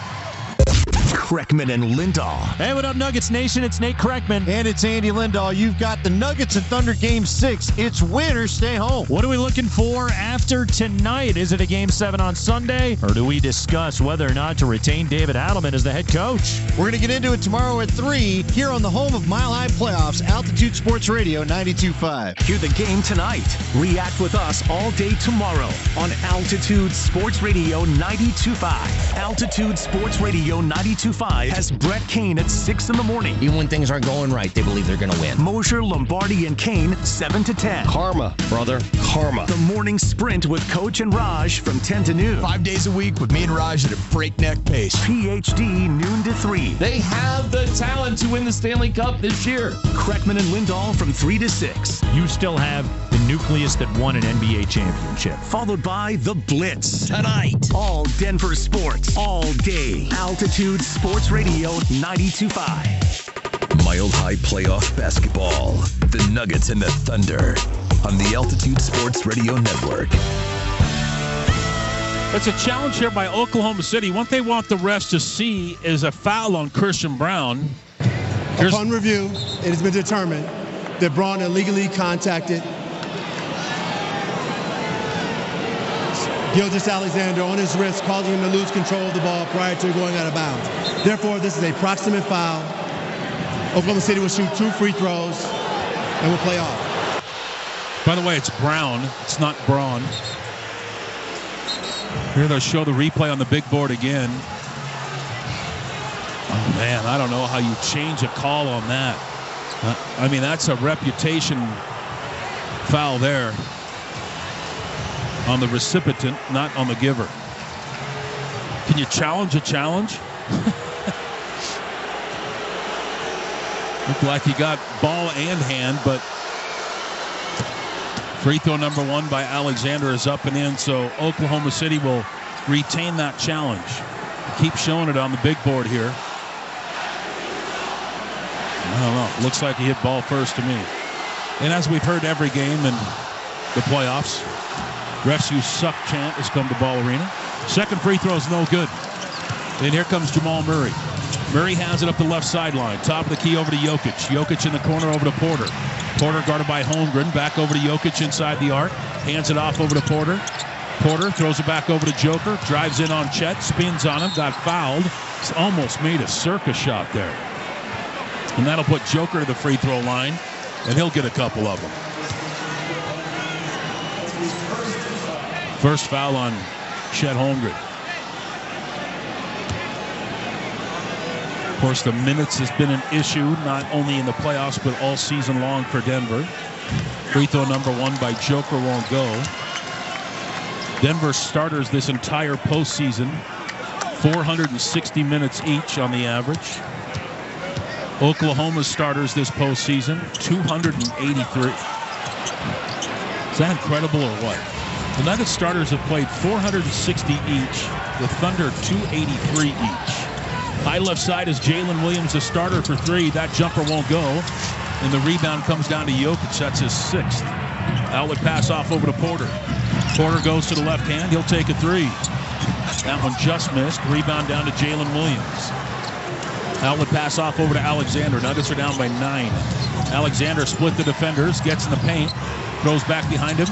Kreckman and Lindahl. Hey, what up, Nuggets Nation? It's Nate Kreckman. And it's Andy Lindahl. You've got the Nuggets and Thunder Game 6. It's win or stay home. What are we looking for after tonight? Is it a Game 7 on Sunday? Or do we discuss whether or not to retain David Adelman as the head coach? We're going to get into it tomorrow at 3 here on the home of Mile High Playoffs, Altitude Sports Radio 92.5. Hear the game tonight. React with us all day tomorrow on Altitude Sports Radio 92.5. Altitude Sports Radio 92.5 has Brett Kane at 6 in the morning. Even when things aren't going right, they believe they're going to win. Mosher, Lombardi, and Kane, 7 to 10. Karma, brother. Karma. The morning sprint with Coach and Raj from 10 to noon. 5 days a week with me and Raj at a breakneck pace. PhD, noon to 3. They have the talent to win the Stanley Cup this year. Kreckman and Lindahl from 3 to 6. You still have the nucleus that won an NBA championship. Followed by The Blitz. Tonight. All Denver sports. All day. Altitude Sports Radio 92.5. Mile High Playoff Basketball. The Nuggets and the Thunder on the Altitude Sports Radio Network. It's a challenge here by Oklahoma City. What they want the refs to see is a foul on Christian Braun. Upon review, it has been determined that Braun illegally contacted Gilgeous-Alexander on his wrist, causing him to lose control of the ball prior to going out of bounds. Therefore, this is a proximate foul. Oklahoma City will shoot 2 free throws and will play off. By the way, it's Brown. It's not Braun. Here they'll show the replay on the big board again. Oh, man, I don't know how you change a call on that. I mean, that's a reputation foul there on the recipient, not on the giver. Can you challenge a challenge? Looked like he got ball and hand, but free throw number 1 by Alexander is up and in, so Oklahoma City will retain that challenge. Keep showing it on the big board here. I don't know. Looks like he hit ball first to me. And as we've heard every game in the playoffs, refs you suck chant has come to Ball Arena. Second free throw is no good. And here comes Jamal Murray. Murray has it up the left sideline. Top of the key over to Jokic. Jokic in the corner over to Porter. Porter guarded by Holmgren. Back over to Jokic inside the arc. Hands it off over to Porter. Porter throws it back over to Joker. Drives in on Chet. Spins on him. Got fouled. He's almost made a circus shot there. And that'll put Joker to the free throw line. And he'll get a couple of them. First foul on Chet Holmgren. Of course, the minutes has been an issue, not only in the playoffs, but all season long for Denver. Free throw number 1 by Joker won't go. Denver starters this entire postseason, 460 minutes each on the average. Oklahoma starters this postseason, 283. Is that incredible or what? The Nuggets starters have played 460 each. The Thunder 283 each. High left side is Jalen Williams, the starter for 3. That jumper won't go. And the rebound comes down to Jokic. That's his 6th. Outlet pass off over to Porter. Porter goes to the left hand. He'll take a 3. That one just missed. Rebound down to Jalen Williams. Outlet pass off over to Alexander. Nuggets are down by 9. Alexander split the defenders. Gets in the paint. Throws back behind him.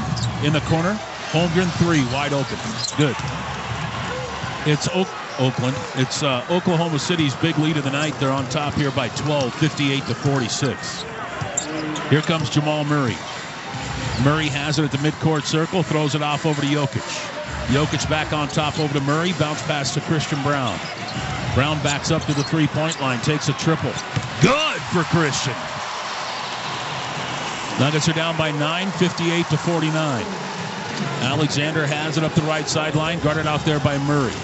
In the corner. Holmgren 3. Wide open. Good. It's Oakland. It's Oklahoma City's big lead of the night. They're on top here by 12, 58-46. Here comes Jamal Murray. Murray has it at the midcourt circle, throws it off over to Jokic. Jokic back on top over to Murray, bounce pass to Christian Braun. Braun backs up to the three-point line, takes a triple. Good for Christian. Nuggets are down by 9, 58-49. Alexander has it up the right sideline, guarded out there by Murray.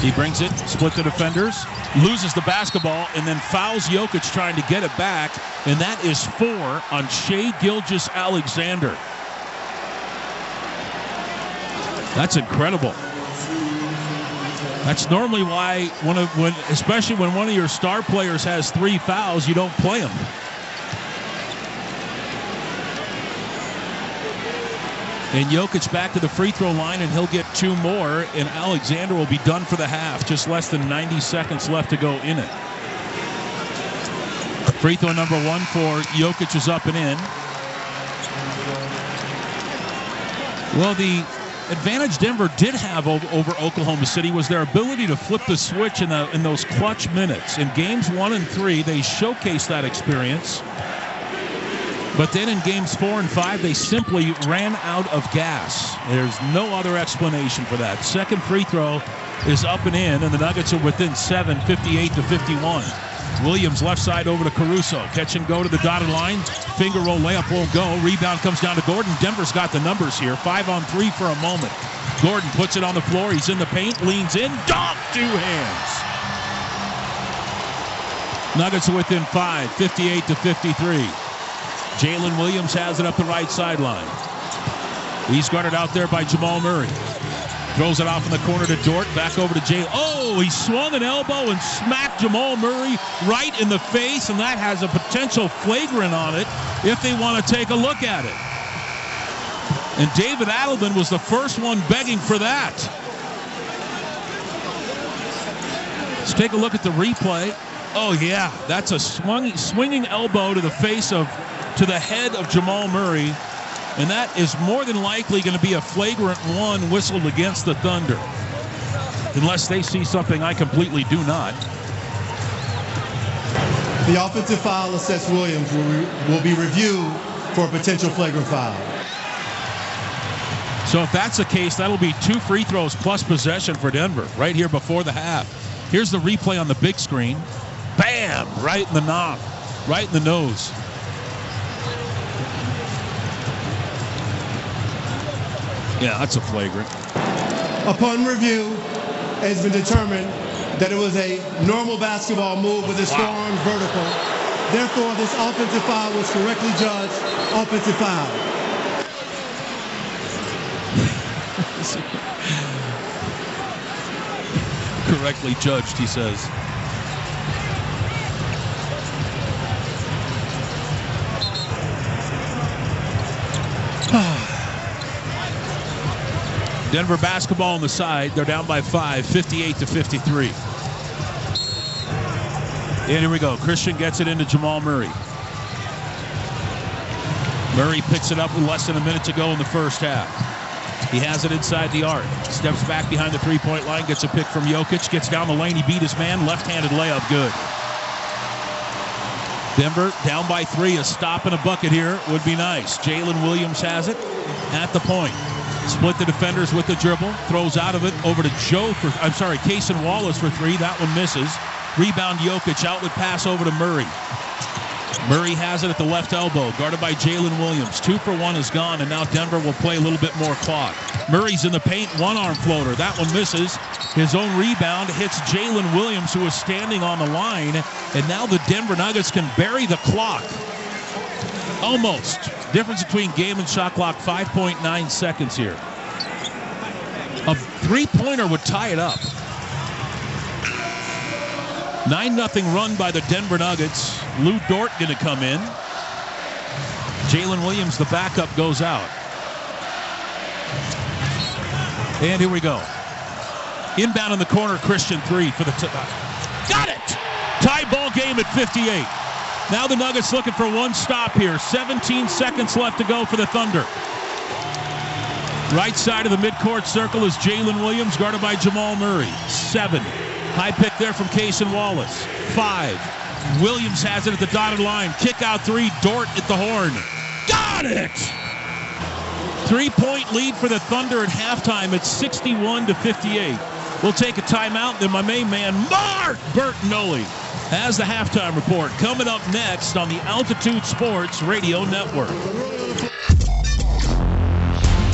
He brings it, split the defenders, loses the basketball, and then fouls Jokic trying to get it back, and that is 4 on Shai Gilgeous-Alexander. That's incredible. That's normally why, especially when one of your star players has 3 fouls, you don't play him. And Jokic back to the free throw line, and he'll get 2 more, and Alexander will be done for the half. Just less than 90 seconds left to go in it. Free throw number 1 for Jokic is up and in. Well, the advantage Denver did have over Oklahoma City was their ability to flip the switch in those clutch minutes. In games 1 and 3, they showcased that experience. But then in games 4 and 5, they simply ran out of gas. There's no other explanation for that. Second free throw is up and in, and the Nuggets are within 7, 58-51. Williams left side over to Caruso. Catch and go to the dotted line. Finger roll layup won't go. Rebound comes down to Gordon. Denver's got the numbers here. 5-on-3 for a moment. Gordon puts it on the floor. He's in the paint. Leans in. Dunk! 2 hands. Nuggets are within 5, 58-53. Jalen Williams has it up the right sideline. He's guarded out there by Jamal Murray. Throws it off in the corner to Dort. Back over to Jalen. Oh, he swung an elbow and smacked Jamal Murray right in the face, and that has a potential flagrant on it if they want to take a look at it. And David Adelman was the first one begging for that. Let's take a look at the replay. Oh, yeah, that's a swinging elbow to the face to the head of Jamal Murray. And that is more than likely going to be a flagrant 1 whistled against the Thunder. Unless they see something I completely do not. The offensive foul assessed Williams will be reviewed for a potential flagrant foul. So if that's the case, that'll be 2 free throws plus possession for Denver right here before the half. Here's the replay on the big screen. Bam! Right in the knob. Right in the nose. Yeah, that's a flagrant. Upon review, it has been determined that it was a normal basketball move with his forearms vertical. Therefore, this offensive foul was correctly judged offensive foul. Correctly judged, he says. Denver basketball on the side. They're down by 5, 58-53. And here we go. Christian gets it into Jamal Murray. Murray picks it up with less than a minute to go in the first half. He has it inside the arc. Steps back behind the three-point line. Gets a pick from Jokic. Gets down the lane. He beat his man. Left-handed layup. Good. Denver down by 3. A stop and a bucket here would be nice. Jalen Williams has it at the point. Split the defenders with the dribble. Throws out of it over to Cason Wallace for 3. That one misses. Rebound Jokic. Outlet pass over to Murray. Murray has it at the left elbow. Guarded by Jalen Williams. 2 for 1 is gone, and now Denver will play a little bit more clock. Murray's in the paint. 1-arm floater. That one misses. His own rebound hits Jalen Williams, who is standing on the line. And now the Denver Nuggets can bury the clock. Almost. Difference between game and shot clock, 5.9 seconds here. A 3-pointer would tie it up. 9-0 run by the Denver Nuggets. Lou Dort going to come in. Jalen Williams, the backup, goes out. And here we go. Inbound in the corner, Christian 3 for the got it! Tie ball game at 58. Now the Nuggets looking for one stop here. 17 seconds left to go for the Thunder. Right side of the midcourt circle is Jalen Williams, guarded by Jamal Murray. 7. High pick there from Cason Wallace. 5. Williams has it at the dotted line. Kick out 3. Dort at the horn. Got it! 3-point lead for the Thunder at halftime at 61-58. We'll take a timeout. Then my main man, Mark Bertinoli, has the halftime report coming up next on the Altitude Sports Radio Network.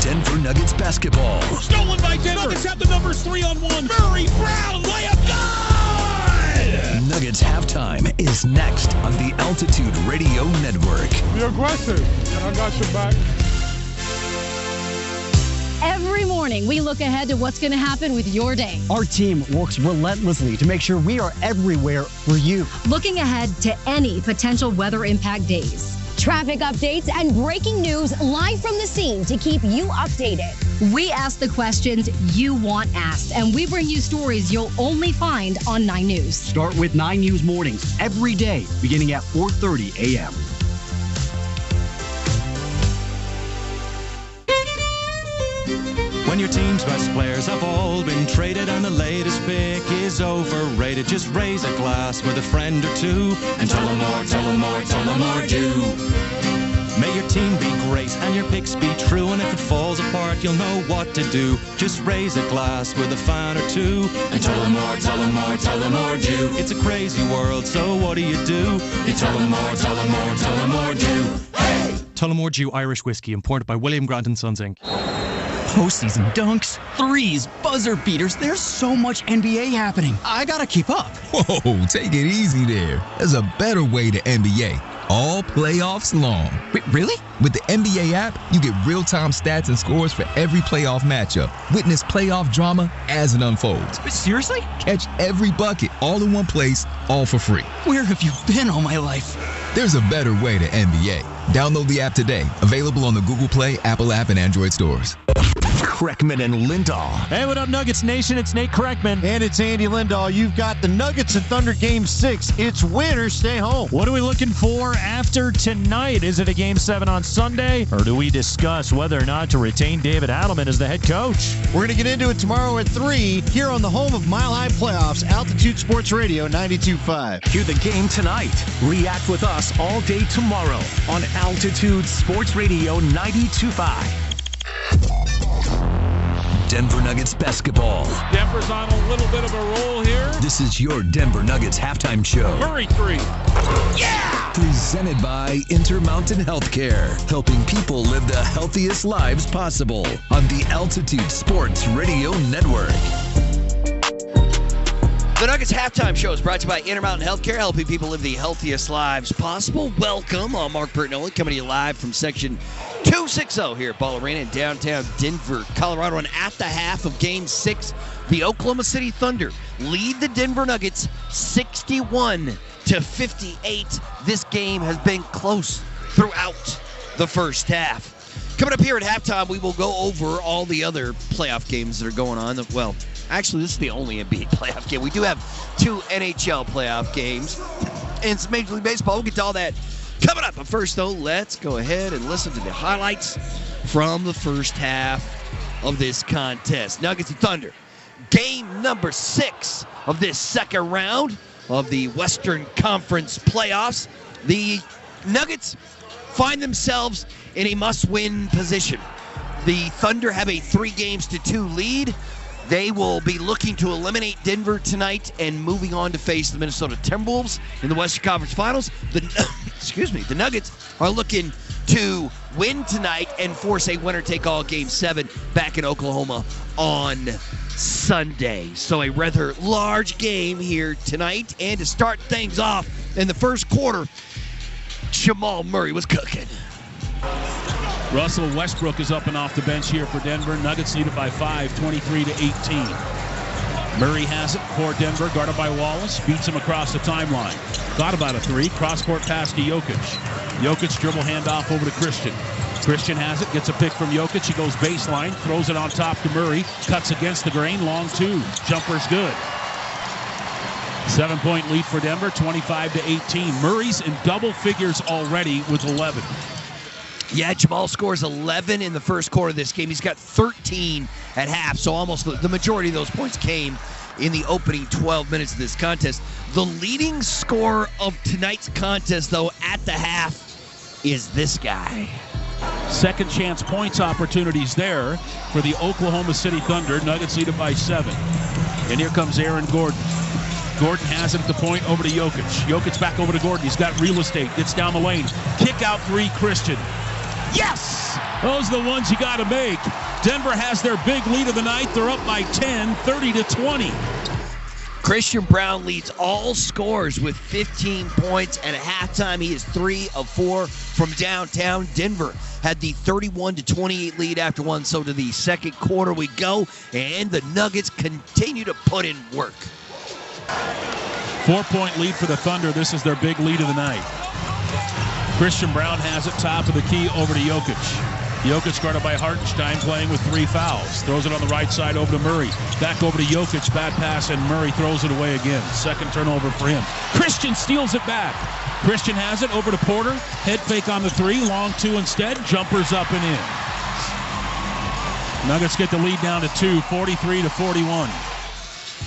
Denver Nuggets basketball. Stolen by Denver. Nuggets have the numbers 3-on-1. Murray, Brown, layup, good! Nuggets halftime is next on the Altitude Radio Network. Be aggressive, and I got your back. Every morning. morning, we look ahead to what's going to happen with your day. Our team works relentlessly to make sure we are everywhere for you. Looking ahead to any potential weather impact days. Traffic updates and breaking news live from the scene to keep you updated. We ask the questions you want asked, and we bring you stories you'll only find on 9 News. Start with 9 News mornings every day, beginning at 4:30 a.m. When your team's best players have all been traded and the latest pick is overrated, just raise a glass with a friend or two and tell them more, tell them more, tell them more do. May your team be great and your picks be true, and if it falls apart, you'll know what to do. Just raise a glass with a fan or two and tell them more, tell them more, tell them more do. It's a crazy world, so what do? You tell them more, tell them more, tell them more do. Hey! Tullamore Dew Irish Whiskey, imported by William Grant & Sons, Inc. Postseason dunks, threes, buzzer beaters. There's so much NBA happening. I gotta keep up. Whoa, take it easy there. There's a better way to NBA. All playoffs long. Wait, really? With the NBA app, you get real-time stats and scores for every playoff matchup. Witness playoff drama as it unfolds. Seriously? Catch every bucket all in one place, all for free. Where have you been all my life? There's a better way to NBA. Download the app today. Available on the Google Play, Apple app, and Android stores. Kreckman and Lindahl. Hey, what up, Nuggets Nation? It's Nate Kreckman. And it's Andy Lindahl. You've got the Nuggets and Thunder Game 6. It's winner, stay home. What are we looking for after tonight? Is it a Game 7 on Sunday? Or do we discuss whether or not to retain David Adelman as the head coach? We're going to get into it tomorrow at 3 here on the home of Mile High Playoffs, Altitude Sports Radio 92.5. Hear the game tonight. React with us all day tomorrow on Altitude Sports Radio 92.5. Denver Nuggets basketball. Denver's on a little bit of a roll here. This is your Denver Nuggets halftime show. Murray 3. Yeah! Presented by Intermountain Healthcare, helping people live the healthiest lives possible on the Altitude Sports Radio Network. The Nuggets halftime show is brought to you by Intermountain Healthcare, helping people live the healthiest lives possible. Welcome. I'm Mark Bertinoli, coming to you live from Section 260 here at Ball Arena in downtown Denver, Colorado. And at the half of Game 6, the Oklahoma City Thunder lead the Denver Nuggets 61-58. This game has been close throughout the first half. Coming up here at halftime, we will go over all the other playoff games that are going on. Well, actually, this is the only NBA playoff game. We do have 2 NHL playoff games and some Major League Baseball. We'll get to all that coming up. But first, though, let's go ahead and listen to the highlights from the first half of this contest. Nuggets and Thunder, game number 6 of this second round of the Western Conference playoffs. The Nuggets find themselves in a must-win position. The Thunder have a 3-2 lead. They will be looking to eliminate Denver tonight and moving on to face the Minnesota Timberwolves in the Western Conference Finals. The Nuggets are looking to win tonight and force a winner-take-all Game 7 back in Oklahoma on Sunday. So a rather large game here tonight. And to start things off in the first quarter, Jamal Murray was cooking. Russell Westbrook is up and off the bench here for Denver. Nuggets lead it by 5, 23-18. Murray has it for Denver, guarded by Wallace. Beats him across the timeline. Got about a 3. Cross-court pass to Jokic. Jokic dribble handoff over to Christian. Christian has it, gets a pick from Jokic. He goes baseline, throws it on top to Murray. Cuts against the grain, long 2. Jumper's good. 7-point lead for Denver, 25-18. Murray's in double figures already with 11. Yeah, Jamal scores 11 in the first quarter of this game. He's got 13 at half, so almost the majority of those points came in the opening 12 minutes of this contest. The leading scorer of tonight's contest, though, at the half is this guy. Second chance points opportunities there for the Oklahoma City Thunder. Nuggets lead it by 7. And here comes Aaron Gordon. Gordon has it at the point, over to Jokic. Jokic back over to Gordon. He's got real estate. Gets down the lane. Kick out 3, Christian. Yes! Those are the ones you got to make. Denver has their big lead of the night. They're up by 10, 30-20. Christian Brown leads all scorers with 15 points, and at halftime he is 3 of 4 from downtown. Denver had the 31-28 lead after one, so to the second quarter we go, and the Nuggets continue to put in work. 4-point lead for the Thunder. This is their big lead of the night. Christian Brown has it top of the key over to Jokic. Jokic guarded by Hartenstein, playing with 3 fouls. Throws it on the right side over to Murray. Back over to Jokic, bad pass, and Murray throws it away again. Second turnover for him. Christian steals it back. Christian has it over to Porter. Head fake on the 3, long 2 instead. Jumpers up and in. Nuggets get the lead down to 2, 43-41.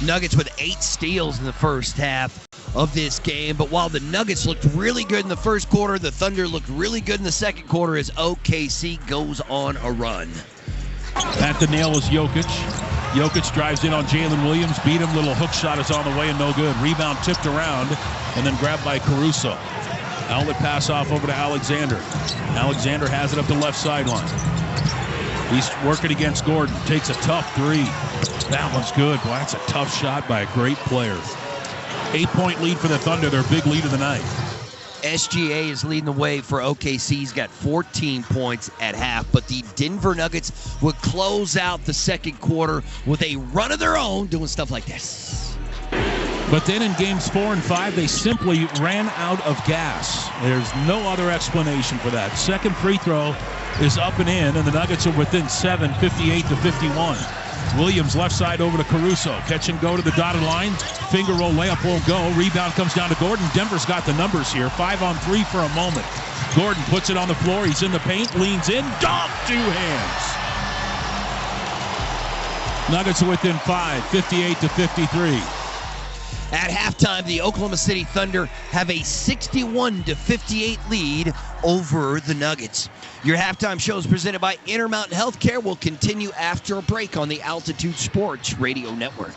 Nuggets with 8 steals in the first half of this game, but while the Nuggets looked really good in the first quarter, the Thunder looked really good in the second quarter as OKC goes on a run. At the nail is Jokic. Jokic drives in on Jalen Williams, beat him, little hook shot is on the way and no good. Rebound tipped around and then grabbed by Caruso. Outlet pass off over to Alexander. Alexander has it up the left sideline. He's working against Gordon, takes a tough 3. That one's good. Boy, that's a tough shot by a great player. 8-point lead for the Thunder, their big lead of the night. SGA is leading the way for OKC. He's got 14 points at half, but the Denver Nuggets would close out the second quarter with a run of their own, doing stuff like this. But then in games 4 and 5, they simply ran out of gas. There's no other explanation for that. Second free throw is up and in, and the Nuggets are within 7, 58-51. Williams left side over to Caruso. Catch and go to the dotted line. Finger roll layup won't go. Rebound comes down to Gordon. Denver's got the numbers here. 5 on 3 for a moment. Gordon puts it on the floor. He's in the paint. Leans in. Dunk! 2 hands. Nuggets are within 5, 58-53. At halftime, the Oklahoma City Thunder have a 61-58 lead over the Nuggets. Your halftime show is presented by Intermountain Healthcare. Will continue after a break on the Altitude Sports Radio Network.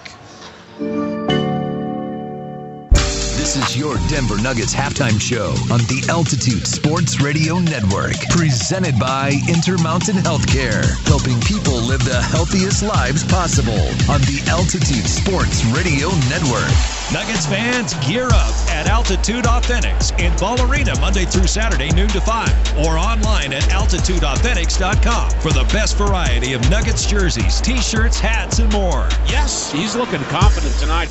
This is your Denver Nuggets halftime show on the Altitude Sports Radio Network. Presented by Intermountain Healthcare, helping people live the healthiest lives possible on the Altitude Sports Radio Network. Nuggets fans, gear up at Altitude Authentics in Ball Arena Monday through Saturday, noon to 5, or online at altitudeauthentics.com for the best variety of Nuggets jerseys, t-shirts, hats, and more. Yes, he's looking confident tonight.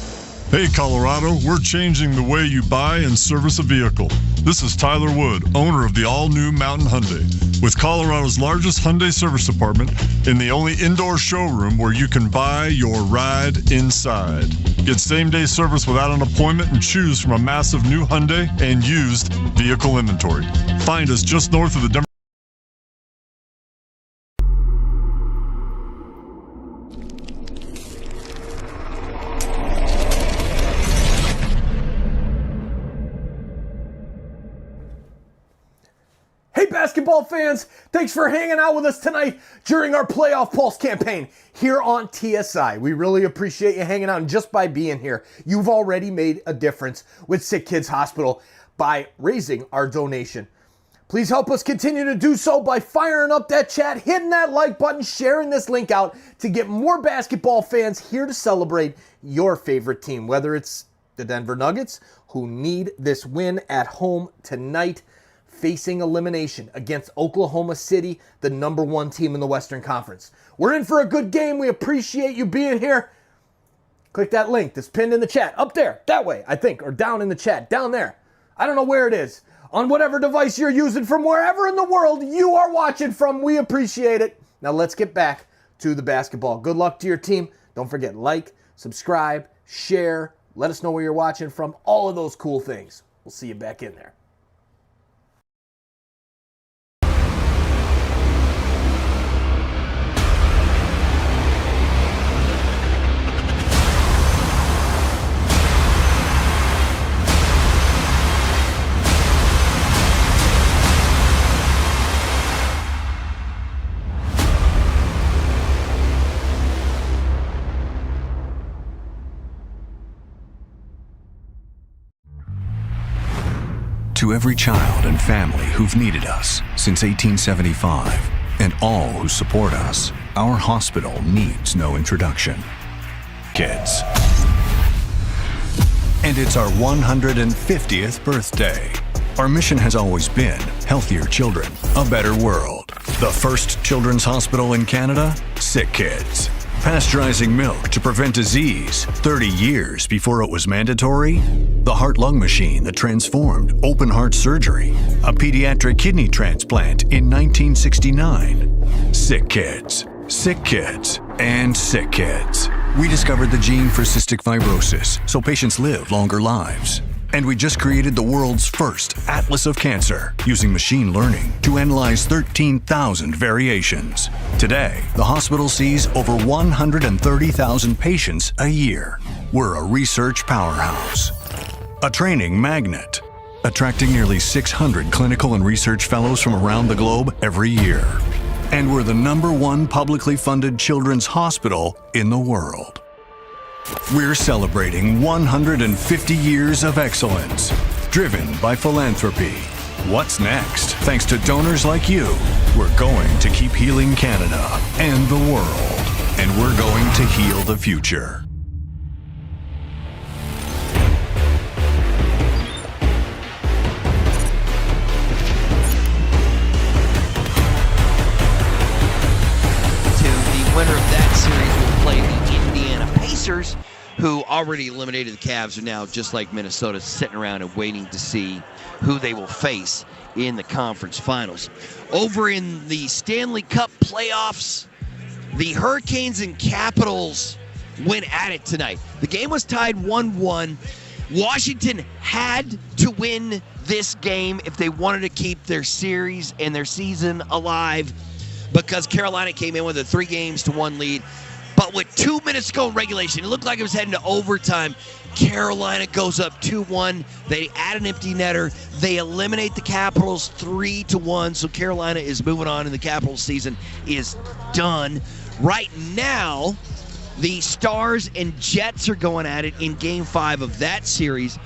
Hey Colorado, we're changing the way you buy and service a vehicle. This is Tyler Wood, owner of the all-new Mountain Hyundai, with Colorado's largest Hyundai service department in the only indoor showroom where you can buy your ride inside. Get same-day service without an appointment and choose from a massive new Hyundai and used vehicle inventory. Find us just north of the Denver. Hey basketball fans, thanks for hanging out with us tonight during our Playoff Pulse campaign here on TSI. We really appreciate you hanging out, and just by being here, you've already made a difference with SickKids Hospital by raising our donation. Please help us continue to do so by firing up that chat, hitting that like button, sharing this link out to get more basketball fans here to celebrate your favorite team, whether it's the Denver Nuggets, who need this win at home tonight, facing elimination against Oklahoma City, the #1 team in the Western Conference. We're in for a good game. We appreciate you being here. Click that link that's pinned in the chat. Up there, that way, I think, or down in the chat, down there. I don't know where it is. On whatever device you're using from wherever in the world you are watching from, we appreciate it. Now let's get back to the basketball. Good luck to your team. Don't forget, like, subscribe, share, let us know where you're watching from, all of those cool things. We'll see you back in there. To every child and family who've needed us since 1875, and all who support us, our hospital needs no introduction. Kids. And it's our 150th birthday. Our mission has always been healthier children, a better world. The first children's hospital in Canada, SickKids. Pasteurizing milk to prevent disease 30 years before it was mandatory. The heart-lung machine that transformed open heart surgery. A pediatric kidney transplant in 1969. SickKids. SickKids and SickKids. We discovered the gene for cystic fibrosis so patients live longer lives. And we just created the world's first Atlas of Cancer using machine learning to analyze 13,000 variations. Today, the hospital sees over 130,000 patients a year. We're a research powerhouse, a training magnet, attracting nearly 600 clinical and research fellows from around the globe every year. And we're the #1 publicly funded children's hospital in the world. We're celebrating 150 years of excellence, driven by philanthropy. What's next? Thanks to donors like you, we're going to keep healing Canada and the world, and we're going to heal the future. The winner of that series will play the Indiana Pacers, who already eliminated the Cavs, are now, just like Minnesota, sitting around and waiting to see who they will face in the conference finals. Over in the Stanley Cup playoffs, the Hurricanes and Capitals went at it tonight. The game was tied 1-1. Washington had to win this game if they wanted to keep their series and their season alive, because Carolina came in with a 3-1 lead. But with 2 minutes to go in regulation, it looked like it was heading to overtime. Carolina goes up 2-1. They add an empty netter. They eliminate the Capitals 3-1. So Carolina is moving on, and the Capitals season is done. Right now, the Stars and Jets are going at it in Game 5 of that series.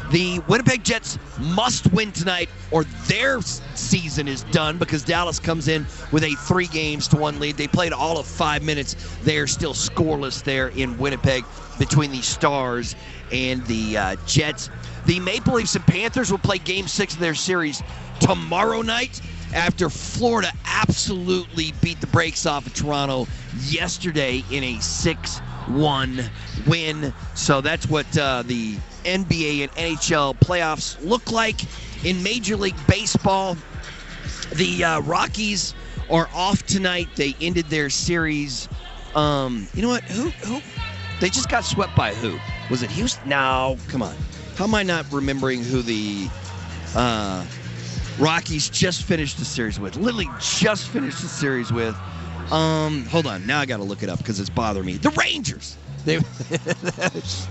The Winnipeg Jets must win tonight or their season is done, because Dallas comes in with a 3-1 lead. They played all of 5 minutes. They are still scoreless there in Winnipeg between the Stars and the Jets. The Maple Leafs and Panthers will play Game 6 of their series tomorrow night, after Florida absolutely beat the brakes off of Toronto yesterday in a 6-1 win. So that's what the NBA and NHL playoffs look like. In Major League Baseball, the Rockies are off tonight. They ended their series. You know what? Who? They just got swept by who? Was it Houston? No, come on. How am I not remembering who the Rockies just finished the series with? Literally just finished the series with. Hold on. Now I got to look it up because it's bothering me. The Rangers.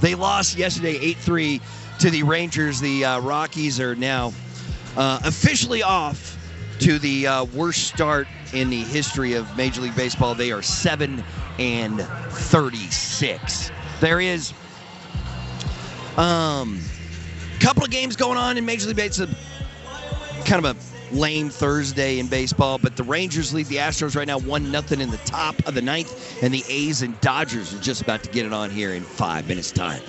They lost yesterday 8-3 to the Rangers. The Rockies are now officially off to the worst start in the history of Major League Baseball. They are 7-36. There is a couple of games going on in Major League Baseball. Kind of a lame Thursday in baseball, but the Rangers lead the Astros right now 1-0 in the top of the 9th, and the A's and Dodgers are just about to get it on here in 5 minutes time.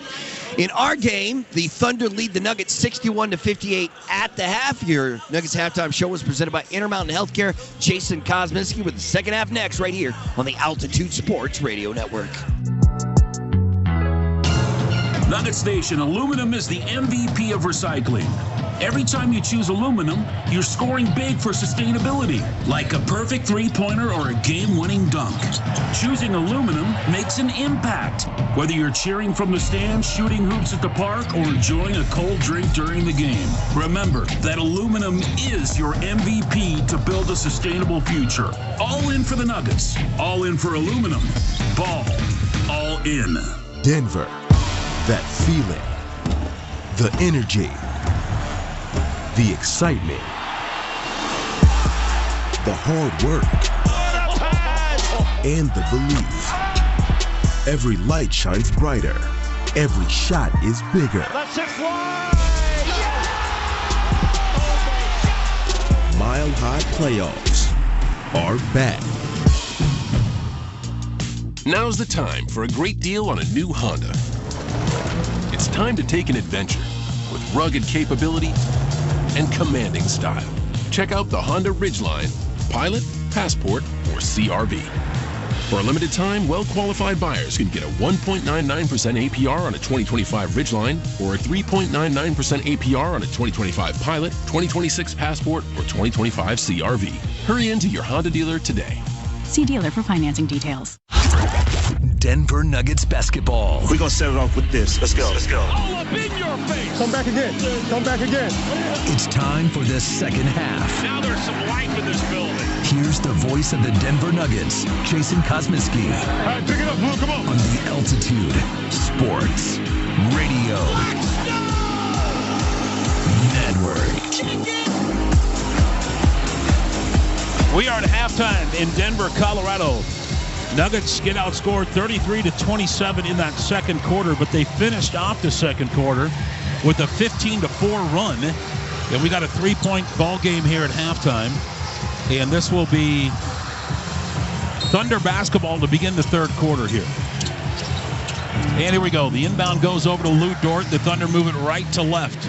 In our game, the Thunder lead the Nuggets 61-58 at the half. Your Nuggets halftime show was presented by Intermountain Healthcare. Jason Kosminski with the second half next, right here on the Altitude Sports Radio Network. Nuggets Nation, aluminum is the MVP of recycling. Every time you choose aluminum, you're scoring big for sustainability, like a perfect three-pointer or a game-winning dunk. Choosing aluminum makes an impact, whether you're cheering from the stands, shooting hoops at the park, or enjoying a cold drink during the game. Remember that aluminum is your MVP to build a sustainable future. All in for the Nuggets. All in for aluminum. Ball. All in. Denver. That feeling. The energy. The excitement, the hard work, and the belief. Every light shines brighter. Every shot is bigger. Let's it fly! Mile High Playoffs are back. Now's the time for a great deal on a new Honda. It's time to take an adventure with rugged capability and commanding style. Check out the Honda Ridgeline, Pilot, Passport, or CR-V. For a limited time, well-qualified buyers can get a 1.99% APR on a 2025 Ridgeline or a 3.99% APR on a 2025 Pilot, 2026 Passport, or 2025 CR-V. Hurry into your Honda dealer today. See dealer for financing details. Denver Nuggets basketball. We're going to set it off with this. Let's go. Let's go. All up in your face. Come back again. Come back again. It's time for the second half. Now there's some life in this building. Here's the voice of the Denver Nuggets, Jason Kosminski. All right, pick it up, Blue. Come on. On the Altitude Sports Radio Network. We are at halftime in Denver, Colorado. Nuggets get outscored 33-27 in that second quarter, but they finished off the second quarter with a 15-4 run. And we got a 3-point ball game here at halftime. And this will be Thunder basketball to begin the third quarter here. And here we go. The inbound goes over to Lou Dort. The Thunder move it right to left.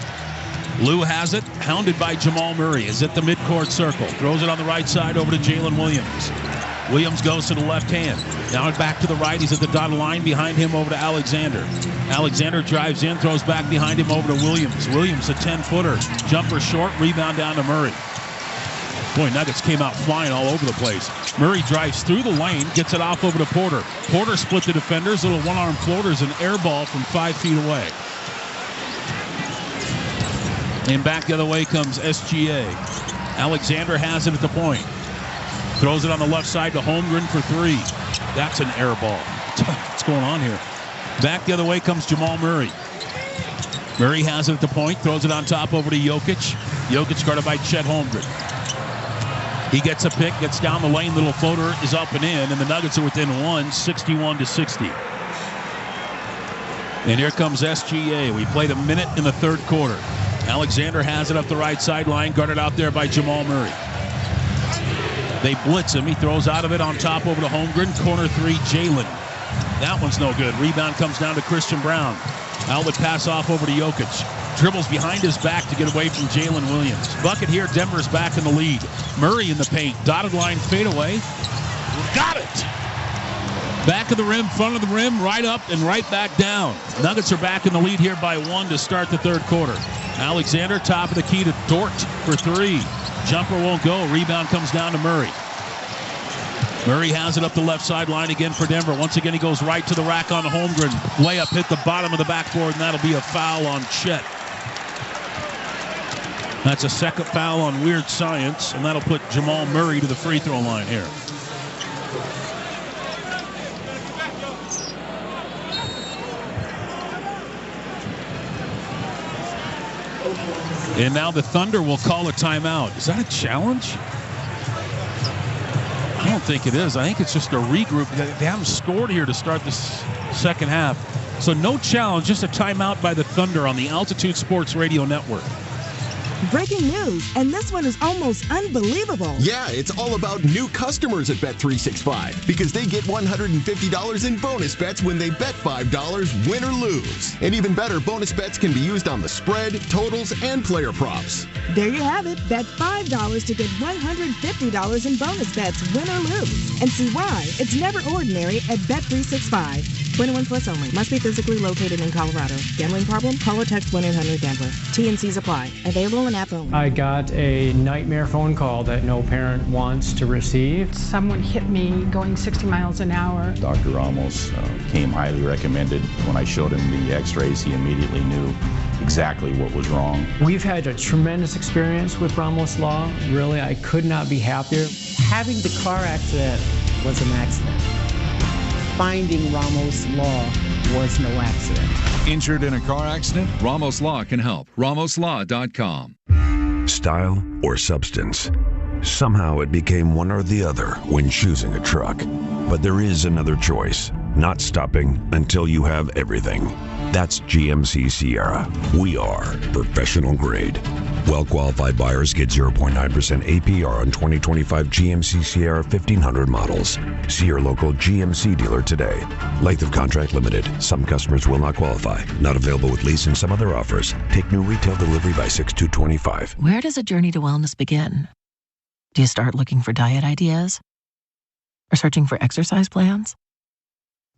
Lou has it, hounded by Jamal Murray. Is at the midcourt circle. Throws it on the right side over to Jalen Williams. Williams goes to the left hand. Now back to the right. He's at the dotted line. Behind him over to Alexander. Alexander drives in, throws back behind him over to Williams. Williams, a 10-footer. Jumper short, rebound down to Murray. Boy, Nuggets came out flying all over the place. Murray drives through the lane, gets it off over to Porter. Porter split the defenders. Little one-arm floaters, an air ball from 5 feet away. And back the other way comes SGA. Alexander has it at the point. Throws it on the left side to Holmgren for 3. That's an air ball. What's going on here? Back the other way comes Jamal Murray. Murray has it at the point. Throws it on top over to Jokic. Jokic guarded by Chet Holmgren. He gets a pick, gets down the lane. Little floater is up and in. And the Nuggets are within 1, 61-60. And here comes SGA. We played a minute in the third quarter. Alexander has it up the right sideline, guarded out there by Jamal Murray. They blitz him. He throws out of it on top over to Holmgren. Corner 3, Jalen. That one's no good. Rebound comes down to Christian Brown. Outlet pass off over to Jokic. Dribbles behind his back to get away from Jalen Williams. Bucket here. Denver's back in the lead. Murray in the paint. Dotted line fadeaway. Got it. Back of the rim, front of the rim, right up and right back down. Nuggets are back in the lead here by 1 to start the third quarter. Alexander, top of the key to Dort for 3. Jumper won't go. Rebound comes down to Murray. Murray has it up the left sideline again for Denver. Once again, he goes right to the rack on Holmgren. Layup hit the bottom of the backboard, and that'll be a foul on Chet. That's a second foul on Weird Science, and that'll put Jamal Murray to the free throw line here. And now the Thunder will call a timeout. Is that a challenge? I don't think it is. I think it's just a regroup. They haven't scored here to start this second half. So no challenge, just a timeout by the Thunder on the Altitude Sports Radio Network. Breaking news, and this one is almost unbelievable. Yeah, it's all about new customers at Bet365 because they get $150 in bonus bets when they bet $5, win or lose. And even better, bonus bets can be used on the spread, totals, and player props. There you have it. Bet $5 to get $150 in bonus bets, win or lose. And see why. It's never ordinary at Bet365. 21 plus only. Must be physically located in Colorado. Gambling problem? Call or text 1-800-GAMBLER. T&Cs apply. Available on app only. I got a nightmare phone call that no parent wants to receive. Someone hit me going 60 miles an hour. Dr. Ramos came highly recommended. When I showed him the x-rays, he immediately knew exactly what was wrong. We've had a tremendous experience with Ramos Law. Really, I could not be happier. Having the car accident was an accident. Finding Ramos Law was no accident. Injured in a car accident? Ramos Law can help. RamosLaw.com. Style or substance? Somehow it became one or the other when choosing a truck. But there is another choice. Not stopping until you have everything. That's GMC Sierra. We are professional grade. Well-qualified buyers get 0.9% APR on 2025 GMC Sierra 1500 models. See your local GMC dealer today. Length of contract limited. Some customers will not qualify. Not available with lease and some other offers. Take new retail delivery by 6/2/25. Where does a journey to wellness begin? Do you start looking for diet ideas? Or searching for exercise plans?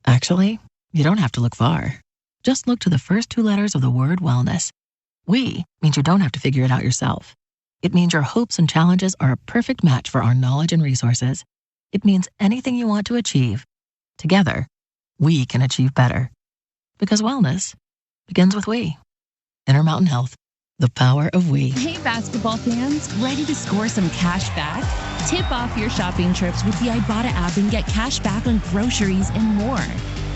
Actually, you don't have to look far. Just look to the first 2 letters of the word wellness. We means you don't have to figure it out yourself. It means your hopes and challenges are a perfect match for our knowledge and resources. It means anything you want to achieve, together, we can achieve better. Because wellness begins with we. Intermountain Health, the power of we. Hey, basketball fans, ready to score some cash back? Tip off your shopping trips with the Ibotta app and get cash back on groceries and more.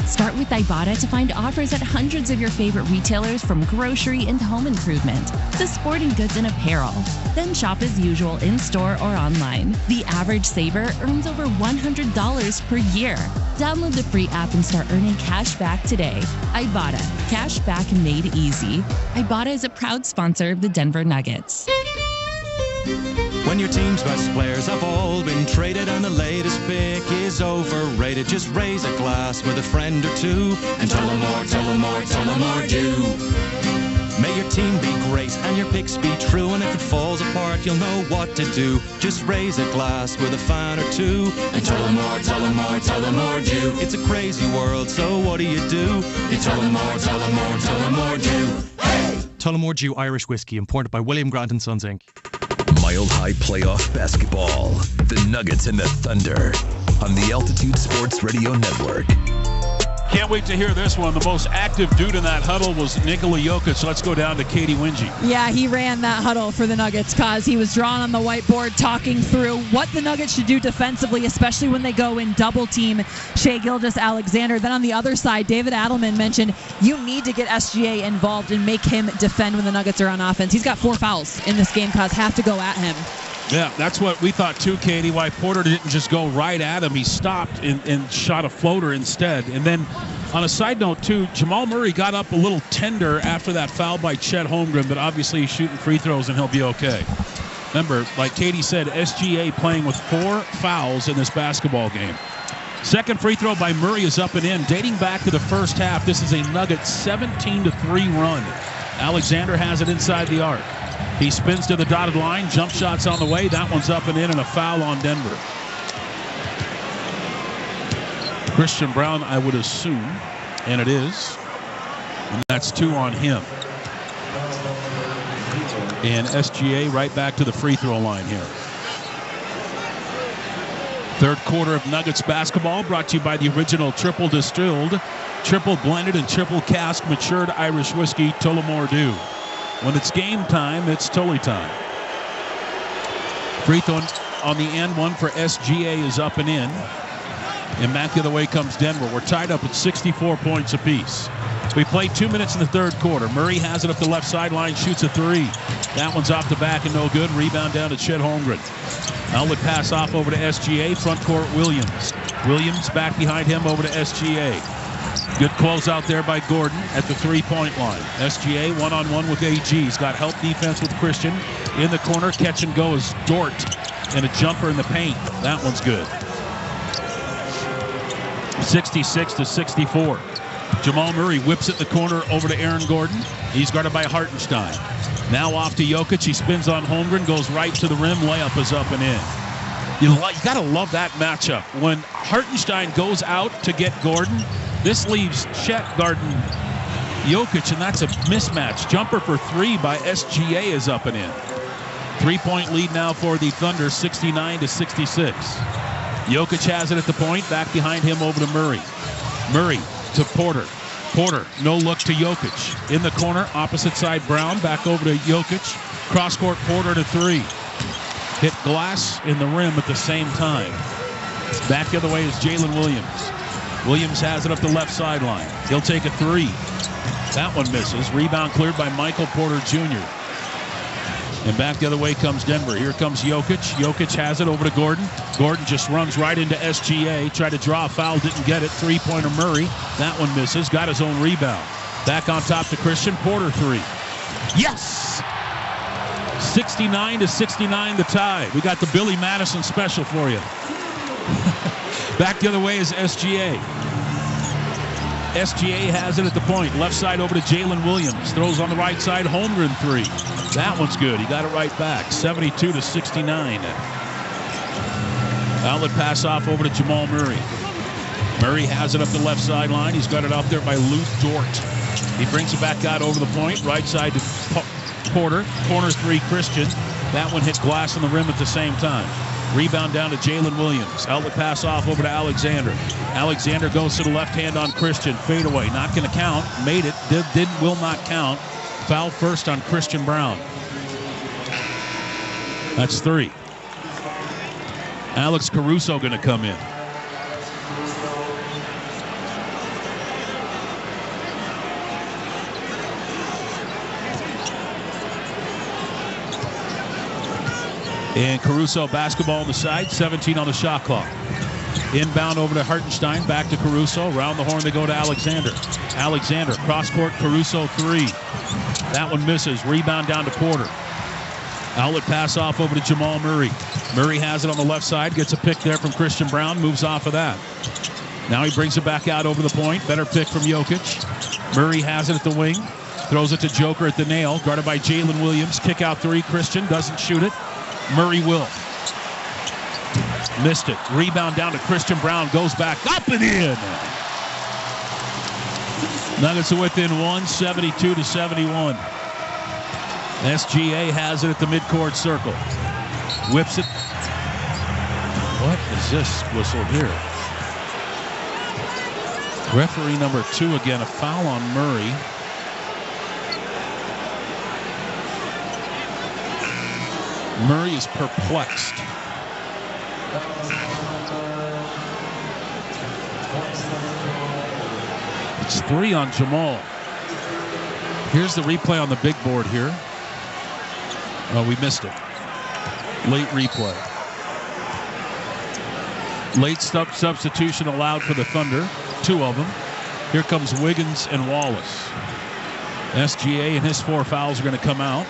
Start with Ibotta to find offers at hundreds of your favorite retailers, from grocery and home improvement to sporting goods and apparel. Then shop as usual in-store or online. The average saver earns over $100 per year. Download the free app and start earning cash back today. Ibotta, cash back made easy. Ibotta is a proud sponsor of the Denver Nuggets. When your team's best players have all been traded and the latest pick is overrated, just raise a glass with a friend or two and tell them more, tell them more, tell them more do. May your team be great and your picks be true, and if it falls apart, you'll know what to do. Just raise a glass with a fan or two and tell them more, tell them more, tell them more do. It's a crazy world, so what do? You tell them more, tell them more, tell them more do. Hey! Tullamore Dew Irish Whiskey, imported by William Grant & Sons, Inc. Mile High Playoff Basketball. The Nuggets and the Thunder on the Altitude Sports Radio Network. Can't wait to hear this one. The most active dude in that huddle was Nikola Jokic. So let's go down to Katie Wingy. Yeah, he ran that huddle for the Nuggets because he was drawn on the whiteboard talking through what the Nuggets should do defensively, especially when they go in double team Shai Gilgeous-Alexander. Then on the other side, David Adelman mentioned you need to get SGA involved and make him defend when the Nuggets are on offense. He's got 4 fouls in this game because have to go at him. Yeah, that's what we thought too, Katie, why Porter didn't just go right at him. He stopped and shot a floater instead. And then on a side note too, Jamal Murray got up a little tender after that foul by Chet Holmgren, but obviously he's shooting free throws and he'll be okay. Remember, like Katie said, SGA playing with 4 fouls in this basketball game. Second free throw by Murray is up and in. Dating back to the first half, this is a Nuggets 17-3 run. Alexander has it inside the arc. He spins to the dotted line. Jump shots on the way. That one's up and in, and a foul on Denver. Christian Brown, I would assume, and it is. And that's 2 on him. And SGA right back to the free throw line here. Third quarter of Nuggets basketball brought to you by the original triple distilled, triple blended, and triple cask matured Irish whiskey, Tullamore Dew. When it's game time, it's Tully time. Free throw on the end one for SGA is up and in. And back the other way comes Denver. We're tied up at 64 points apiece. We played 2 minutes in the third quarter. Murray has it up the left sideline, shoots a 3. That one's off the back and no good. Rebound down to Chet Holmgren. Outlet pass off over to SGA. Front court, Williams. Williams back behind him over to SGA. Good close out there by Gordon at the 3-point line. SGA one-on-one with AG. He's got help defense with Christian. In the corner, catch and go is Dort. And a jumper in the paint. That one's good. 66-64. Jamal Murray whips it in the corner over to Aaron Gordon. He's guarded by Hartenstein. Now off to Jokic. He spins on Holmgren, goes right to the rim. Layup is up and in. You got to love that matchup. When Hartenstein goes out to get Gordon, this leaves Chet guarding Jokic, and that's a mismatch. Jumper for 3 by SGA is up and in. 3-point lead now for the Thunder, 69-66. Jokic has it at the point. Back behind him over to Murray. Murray to Porter. Porter, no look to Jokic. In the corner, opposite side Brown. Back over to Jokic. Cross-court Porter to 3. Hit glass in the rim at the same time. Back the other way is Jalen Williams. Williams has it up the left sideline. He'll take a 3. That one misses. Rebound cleared by Michael Porter Jr. And back the other way comes Denver. Here comes Jokic. Jokic has it over to Gordon. Gordon just runs right into SGA. Tried to draw a foul, didn't get it. 3-pointer Murray. That one misses. Got his own rebound. Back on top to Christian. Porter 3. Yes! 69-69 the tie. We got the Billy Madison special for you. Back the other way is SGA. SGA has it at the point. Left side over to Jalen Williams. Throws on the right side. Holmgren three. That one's good. He got it right back. 72-69. Outlet pass off over to Jamal Murray. Murray has it up the left sideline. He's got it out there by Luke Dort. He brings it back out over the point. Right side to Porter. Corner three, Christian. That one hit glass on the rim at the same time. Rebound down to Jalen Williams. Outlet pass off over to Alexander. Alexander goes to the left hand on Christian. Fadeaway. Not going to count. Made it. Will not count. Foul first on Christian Brown. That's three. Alex Caruso going to come in. And Caruso basketball on the side, 17 on the shot clock. Inbound over to Hartenstein, back to Caruso. Round the horn they go to Alexander. Alexander, cross court, Caruso three. That one misses. Rebound down to Porter. Outlet pass off over to Jamal Murray. Murray has it on the left side, gets a pick there from Christian Brown, moves off of that. Now he brings it back out over the point. Better pick from Jokic. Murray has it at the wing. Throws it to Joker at the nail, guarded by Jalen Williams. Kick out three, Christian doesn't shoot it. Murray will. Missed it. Rebound down to Christian Brown. Goes back up and in. Nuggets are within one, 72-71. SGA has it at the midcourt circle. Whips it. What is this whistle here? Referee number 2 again. A foul on Murray. Murray is perplexed. It's 3 on Jamal. Here's the replay on the big board here. Oh, we missed it. Late replay. Late substitution allowed for the Thunder. 2 of them. Here comes Wiggins and Wallace. SGA and his 4 fouls are going to come out.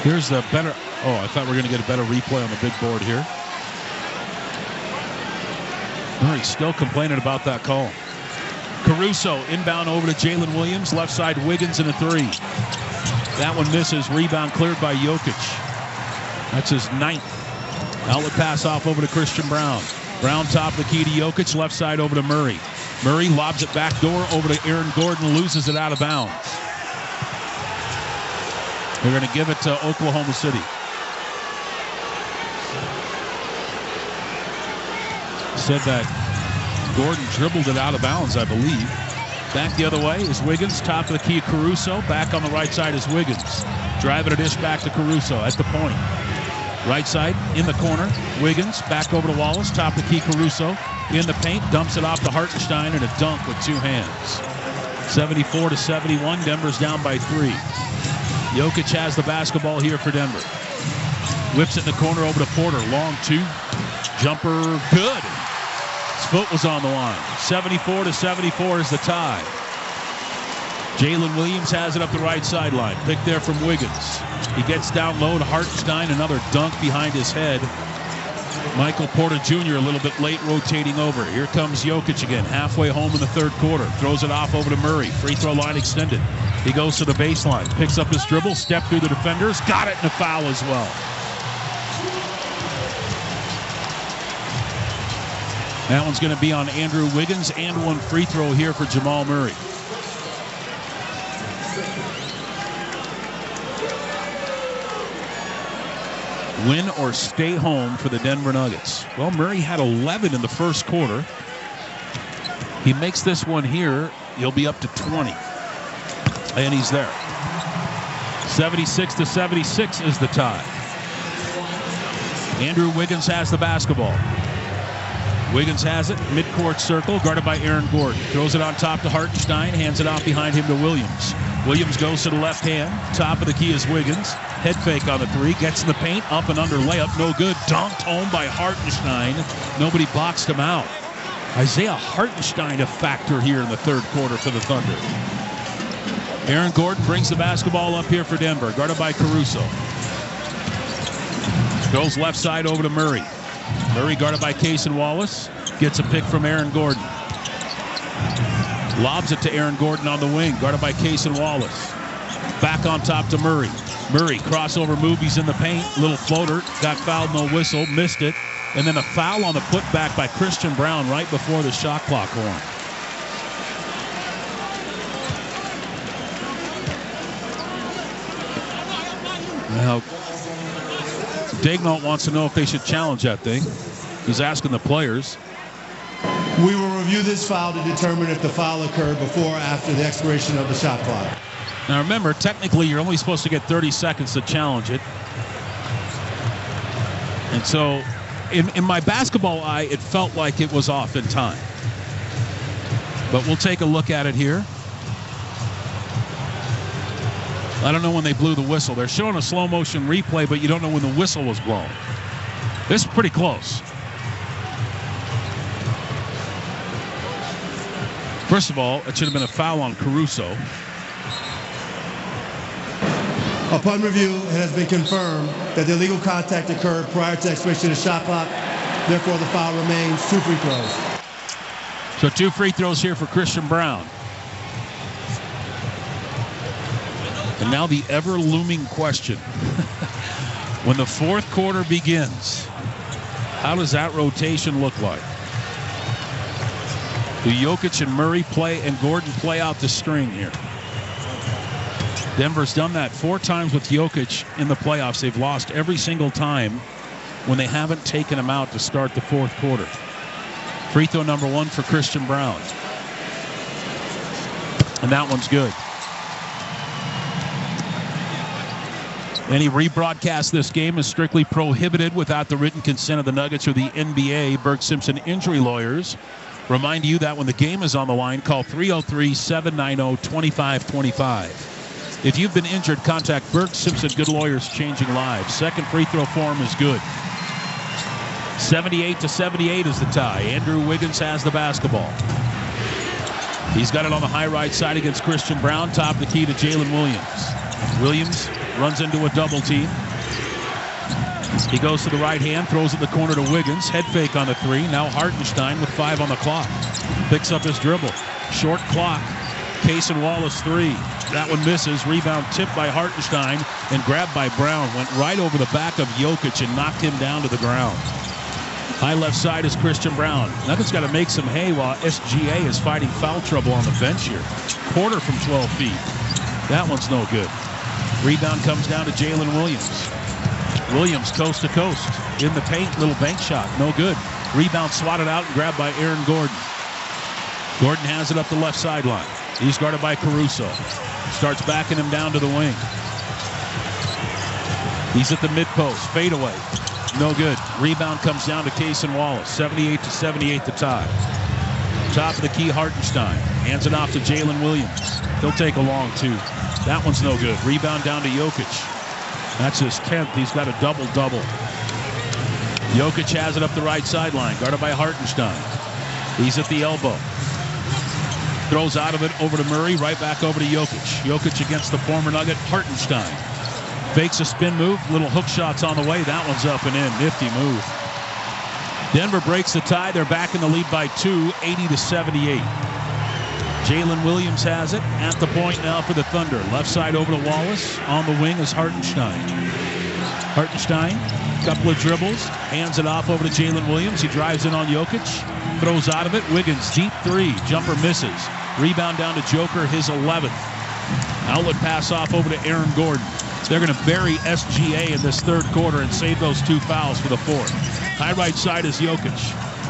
Here's the better. Oh, I thought we were going to get a better replay on the big board here. Murray's still complaining about that call. Caruso inbound over to Jalen Williams. Left side Wiggins and a 3. That one misses. Rebound cleared by Jokic. That's his 9th. Outlet pass off over to Christian Brown. Brown top of the key to Jokic. Left side over to Murray. Murray lobs it back door over to Aaron Gordon. Loses it out of bounds. They're going to give it to Oklahoma City. Said that Gordon dribbled it out of bounds, I believe. Back the other way is Wiggins. Top of the key, Caruso. Back on the right side is Wiggins. Driving a dish back to Caruso at the point. Right side in the corner. Wiggins back over to Wallace. Top of the key, Caruso. In the paint. Dumps it off to Hartenstein and a dunk with 2 hands. 74-71. Denver's down by 3. Jokic has the basketball here for Denver. Whips it in the corner over to Porter. Long 2. Jumper good. His foot was on the line. 74-74 is the tie. Jalen Williams has it up the right sideline. Pick there from Wiggins. He gets down low to Hartenstein. Another dunk behind his head. Michael Porter Jr. a little bit late rotating over. Here comes Jokic again. Halfway home in the 3rd quarter. Throws it off over to Murray. Free throw line extended. He goes to the baseline. Picks up his dribble. Step through the defenders. Got it in a foul as well. That one's going to be on Andrew Wiggins and 1 free throw here for Jamal Murray. Win or stay home for the Denver Nuggets. Well, Murray had 11 in the 1st quarter. He makes this one here. He'll be up to 20. And he's there. 76-76 is the tie. Andrew Wiggins has the basketball. Wiggins has it, midcourt circle, guarded by Aaron Gordon. Throws it on top to Hartenstein, hands it off behind him to Williams. Williams goes to the left hand. Top of the key is Wiggins. Head fake on the 3, gets in the paint, up and under layup, no good. Dunked home by Hartenstein. Nobody boxed him out. Isaiah Hartenstein a factor here in the 3rd quarter for the Thunder. Aaron Gordon brings the basketball up here for Denver, guarded by Caruso. Goes left side over to Murray. Murray guarded by Cason Wallace. Gets a pick from Aaron Gordon. Lobs it to Aaron Gordon on the wing, guarded by Cason Wallace. Back on top to Murray. Murray, crossover move, he's in the paint. Little floater, got fouled, no whistle, missed it. And then a foul on the putback by Christian Brown right before the shot clock horn. Now, Daignault wants to know if they should challenge that thing. He's asking the players. We will review this foul to determine if the foul occurred before or after the expiration of the shot clock. Now remember, technically you're only supposed to get 30 seconds to challenge it. And so, in my basketball eye, it felt like it was off in time. But we'll take a look at it here. I don't know when they blew the whistle. They're showing a slow motion replay, but you don't know when the whistle was blown. This is pretty close. First of all, it should have been a foul on Caruso. Upon review, it has been confirmed that the illegal contact occurred prior to expiration of the shot clock. Therefore, the foul remains 2 free throws. So 2 free throws here for Christian Brown. And now the ever-looming question. When the fourth quarter begins, how does that rotation look like? Do Jokic and Murray play and Gordon play out the string here? Denver's done that 4 times with Jokic in the playoffs. They've lost every single time when they haven't taken him out to start the fourth quarter. Free throw number 1 for Christian Brown. And that one's good. Any rebroadcast this game is strictly prohibited without the written consent of the Nuggets or the NBA. Burke Simpson injury lawyers remind you that when the game is on the line, call 303-790-2525. If you've been injured, contact Burke Simpson Good Lawyers, changing lives. Second free throw for him is good. 78-78 is the tie. Andrew Wiggins has the basketball. He's got it on the high right side against Christian Brown. Top the key to Jalen Williams. Williams runs into a double team. He goes to the right hand, throws it in the corner to Wiggins. Head fake on the 3. Now Hartenstein with 5 on the clock. Picks up his dribble. Short clock. Cason Wallace 3. That one misses. Rebound tipped by Hartenstein and grabbed by Brown. Went right over the back of Jokic and knocked him down to the ground. High left side is Christian Brown. Nuggets got to make some hay while SGA is fighting foul trouble on the bench here. Quarter from 12 feet. That one's no good. Rebound comes down to Jalen Williams. Williams coast to coast. In the paint, little bank shot. No good. Rebound swatted out and grabbed by Aaron Gordon. Gordon has it up the left sideline. He's guarded by Caruso. Starts backing him down to the wing. He's at the mid-post. Fadeaway. No good. Rebound comes down to Cason Wallace. 78-78 the tie. Top of the key, Hartenstein. Hands it off to Jalen Williams. He'll take a long 2. That one's no good. Rebound down to Jokic. That's his 10th. He's got a double-double. Jokic has it up the right sideline, guarded by Hartenstein. He's at the elbow. Throws out of it over to Murray, right back over to Jokic. Jokic against the former Nugget, Hartenstein. Fakes a spin move, little hook shots on the way. That one's up and in. Nifty move. Denver breaks the tie. They're back in the lead by 2, 80-78. Jalen Williams has it at the point now for the Thunder. Left side over to Wallace. On the wing is Hartenstein. Hartenstein, couple of dribbles, hands it off over to Jalen Williams. He drives in on Jokic, throws out of it. Wiggins, deep 3, jumper misses. Rebound down to Joker, his 11th. Outlet pass off over to Aaron Gordon. They're going to bury SGA in this third quarter and save those 2 fouls for the fourth. High right side is Jokic.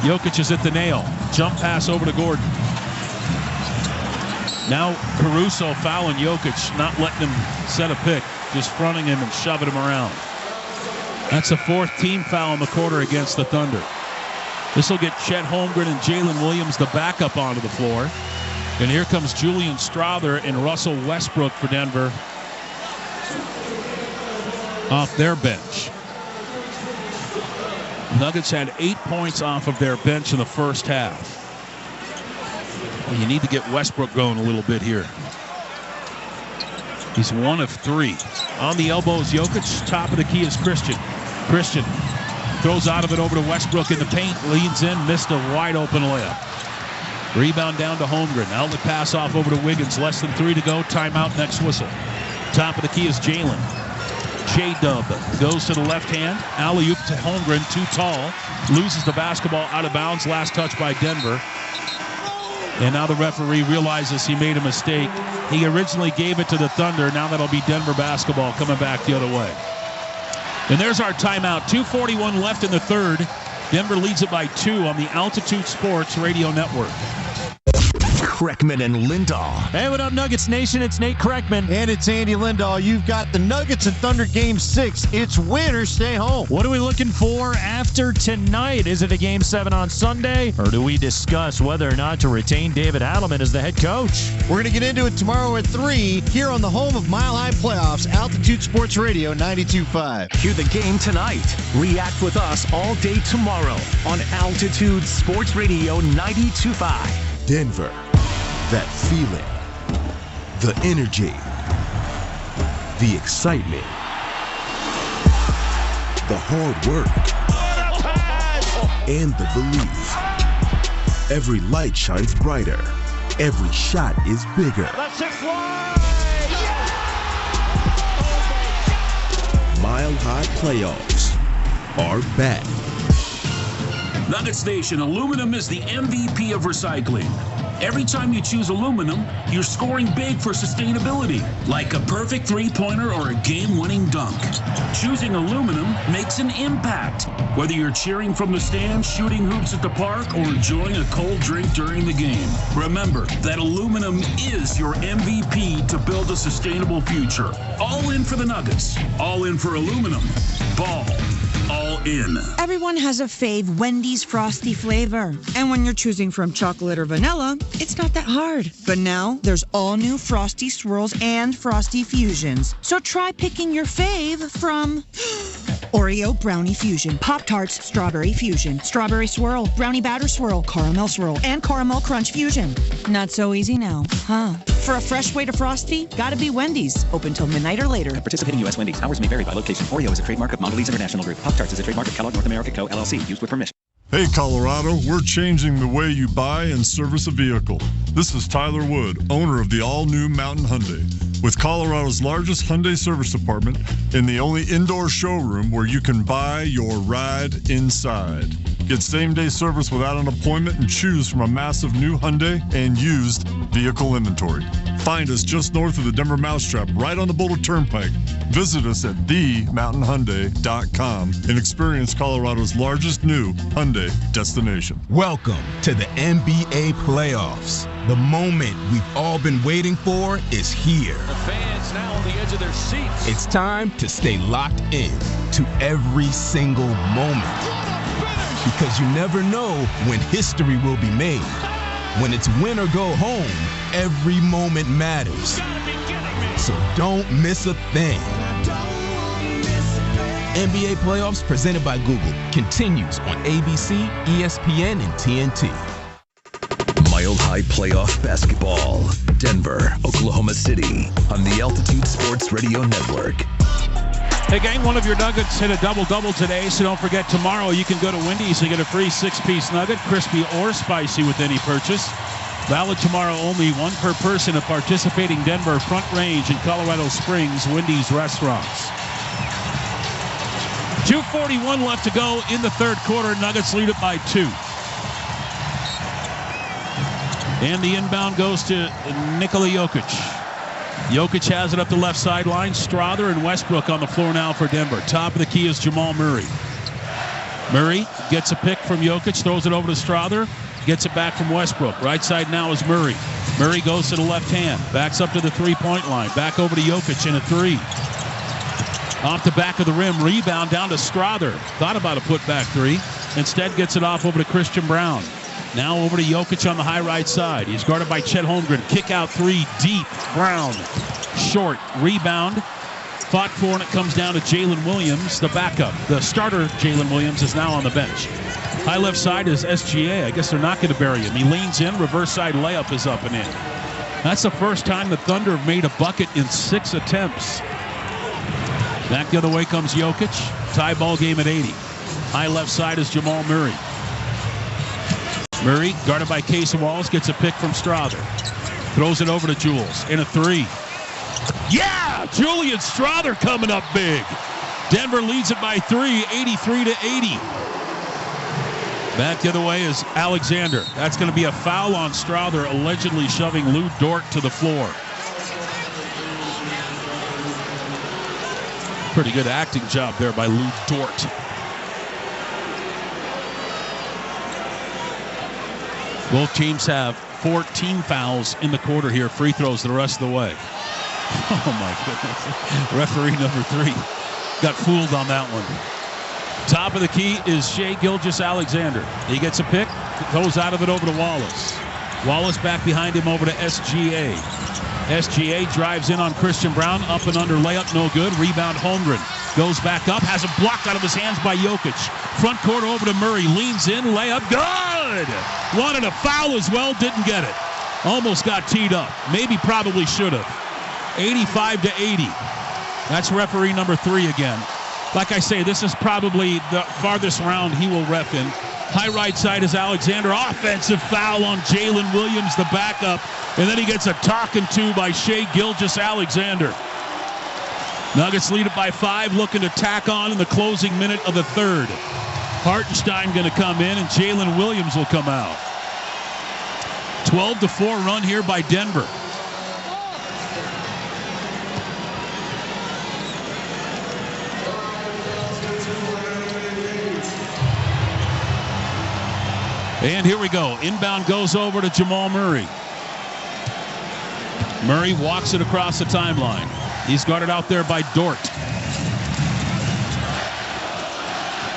Jokic is at the nail. Jump pass over to Gordon. Now Caruso fouling Jokic, not letting him set a pick, just fronting him and shoving him around. That's a 4th team foul in the quarter against the Thunder. This will get Chet Holmgren and Jalen Williams, the backup, onto the floor. And here comes Julian Strawther and Russell Westbrook for Denver off their bench. Nuggets had 8 points off of their bench in the first half. Well, you need to get Westbrook going a little bit here. He's 1 of 3. On the elbows, Jokic. Top of the key is Christian. Christian throws out of it over to Westbrook in the paint. Leans in. Missed a wide-open layup. Rebound down to Holmgren. Outlet pass off over to Wiggins. Less than 3 to go. Timeout, next whistle. Top of the key is Jalen. J-Dub goes to the left hand. Alley-oop to Holmgren. Too tall. Loses the basketball out of bounds. Last touch by Denver. And now the referee realizes he made a mistake. He originally gave it to the Thunder. Now that'll be Denver basketball coming back the other way. And there's our timeout. 2:41 left in the third. Denver leads it by 2 on the Altitude Sports Radio Network. Kreckman and Lindahl. Hey, what up, Nuggets Nation? It's Nate Kreckman. And it's Andy Lindahl. You've got the Nuggets and Thunder Game 6. It's win or stay home. What are we looking for after tonight? Is it a Game 7 on Sunday? Or do we discuss whether or not to retain David Adelman as the head coach? We're going to get into it tomorrow at 3 here on the home of Mile High Playoffs, Altitude Sports Radio 92.5. Hear the game tonight. React with us all day tomorrow on Altitude Sports Radio 92.5. Denver. That feeling, the energy, the excitement, the hard work, and the belief. Every light shines brighter. Every shot is bigger. That's it, fly! Mile High Playoffs are back. Nuggets Nation, aluminum is the MVP of recycling. Every time you choose aluminum, you're scoring big for sustainability, like a perfect three-pointer or a game-winning dunk. Choosing aluminum makes an impact, whether you're cheering from the stands, shooting hoops at the park, or enjoying a cold drink during the game. Remember that aluminum is your MVP to build a sustainable future. All in for the Nuggets. All in for aluminum. Ball. All in. Everyone has a fave Wendy's Frosty flavor. And when you're choosing from chocolate or vanilla, it's not that hard. But now, there's all new Frosty Swirls and Frosty Fusions. So try picking your fave from Oreo Brownie Fusion, Pop-Tarts Strawberry Fusion, Strawberry Swirl, Brownie Batter Swirl, Caramel Swirl, and Caramel Crunch Fusion. Not so easy now, huh? For a fresh way to Frosty, gotta be Wendy's. Open till midnight or later. Participating U.S. Wendy's. Hours may vary by location. Oreo is a trademark of Mondelez International Group. Pop-Tarts is a trademark of Kellogg North America Co., LLC. Used with permission. Hey, Colorado, we're changing the way you buy and service a vehicle. This is Tyler Wood, owner of the all-new Mountain Hyundai. With Colorado's largest Hyundai service department and the only indoor showroom where you can buy your ride inside. Get same-day service without an appointment and choose from a massive new Hyundai and used vehicle inventory. Find us just north of the Denver Mousetrap, right on the Boulder Turnpike. Visit us at themountainhyundai.com and experience Colorado's largest new Hyundai destination. Welcome to the NBA playoffs. The moment we've all been waiting for is here. The fans now on the edge of their seats. It's time to stay locked in to every single moment. Because you never know when history will be made. When it's win or go home, every moment matters. So don't miss a thing. NBA playoffs presented by Google continues on ABC, ESPN, and TNT. Mile High Playoff Basketball. Denver, Oklahoma City on the Altitude Sports Radio Network. Hey, gang, one of your Nuggets hit a double-double today, so don't forget tomorrow you can go to Wendy's and get a free 6-piece nugget, crispy or spicy with any purchase. Valid tomorrow only, one per person at participating Denver, Front Range, and Colorado Springs Wendy's restaurants. 2:41 left to go in the third quarter. Nuggets lead it by 2. And the inbound goes to Nikola Jokic. Jokic has it up the left sideline. Strother and Westbrook on the floor now for Denver. Top of the key is Jamal Murray. Murray gets a pick from Jokic, throws it over to Strother, gets it back from Westbrook. Right side now is Murray. Murray goes to the left hand, backs up to the three-point line, back over to Jokic in a 3. Off the back of the rim, rebound down to Strother. Thought about a putback 3. Instead gets it off over to Christian Brown. Now over to Jokic on the high right side. He's guarded by Chet Holmgren. Kick out 3 deep. Brown short. Rebound. Fought for, and it comes down to Jalen Williams, the backup. The starter, Jalen Williams, is now on the bench. High left side is SGA. I guess they're not going to bury him. He leans in. Reverse side layup is up and in. That's the first time the Thunder have made a bucket in 6 attempts. Back the other way comes Jokic. Tie ball game at 80. High left side is Jamal Murray. Murray, guarded by Casey Wallace, gets a pick from Strother. Throws it over to Jules. In a 3. Yeah! Julian Strother coming up big. Denver leads it by 3, 83-80. Back the other way is Alexander. That's going to be a foul on Strother, allegedly shoving Lou Dort to the floor. Pretty good acting job there by Lou Dort. Both teams have 14 fouls in the quarter here. Free throws the rest of the way. Oh, my goodness. Referee number 3 got fooled on that one. Top of the key is Shai Gilgeous-Alexander. He gets a pick, goes out of it over to Wallace. Wallace back behind him over to SGA. SGA drives in on Christian Brown, up and under layup, no good. Rebound Holmgren. Goes back up, has a block out of his hands by Jokic. Front court over to Murray, leans in, layup, good! Wanted a foul as well, didn't get it. Almost got teed up. Maybe probably should have. 85-80. That's referee number 3 again. Like I say, this is probably the farthest round he will ref in. High right side is Alexander. Offensive foul on Jalen Williams, the backup. And then he gets a talking to by Shai Gilgeous-Alexander. Nuggets lead it by 5, looking to tack on in the closing minute of the third. Hartenstein going to come in, and Jalen Williams will come out. 12-4 run here by Denver. And here we go. Inbound goes over to Jamal Murray. Murray walks it across the timeline. He's guarded out there by Dort.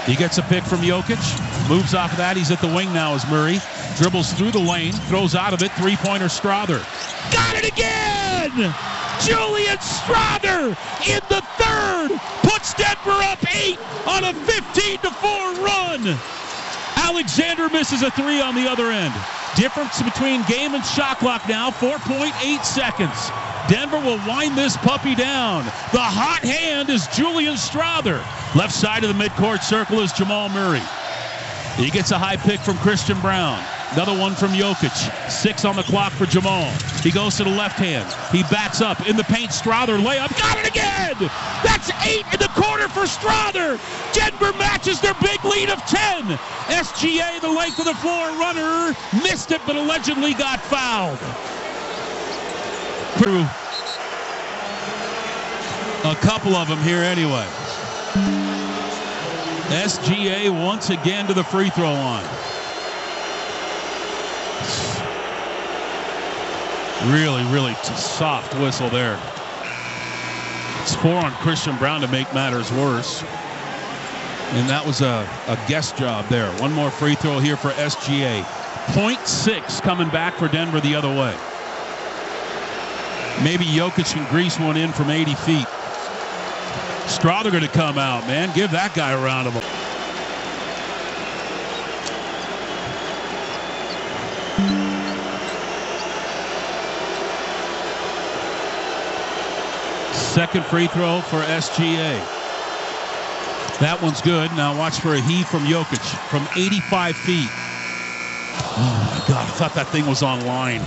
He gets a pick from Jokic. Moves off of that. He's at the wing now as Murray. Dribbles through the lane. Throws out of it. Three-pointer Strother. Got it again! Julian Strother in the third. Puts Denver up 8 on a 15-4 run. Alexander misses a 3 on the other end. Difference between game and shot clock now, 4.8 seconds. Denver will wind this puppy down. The hot hand is Julian Strother. Left side of the midcourt circle is Jamal Murray. He gets a high pick from Christian Brown. Another one from Jokic. 6 on the clock for Jamal. He goes to the left hand. He backs up in the paint. Strother layup. Got it again! That's 8 in the quarter for Strother. Denver matches their big lead of 10. SGA, the length of the floor runner, missed it but allegedly got fouled. A couple of them here anyway. SGA once again to the free throw line. Really soft whistle there. It's 4 on Christian Brown to make matters worse. And that was a guess job there. One more free throw here for SGA. 0.6 coming back for Denver the other way. Maybe Jokic can grease one in from 80 feet. Strother going to come out, man. Give that guy a round of applause. Second free throw for SGA. That one's good. Now watch for a heave from Jokic from 85 feet. Oh, my God. I thought that thing was online.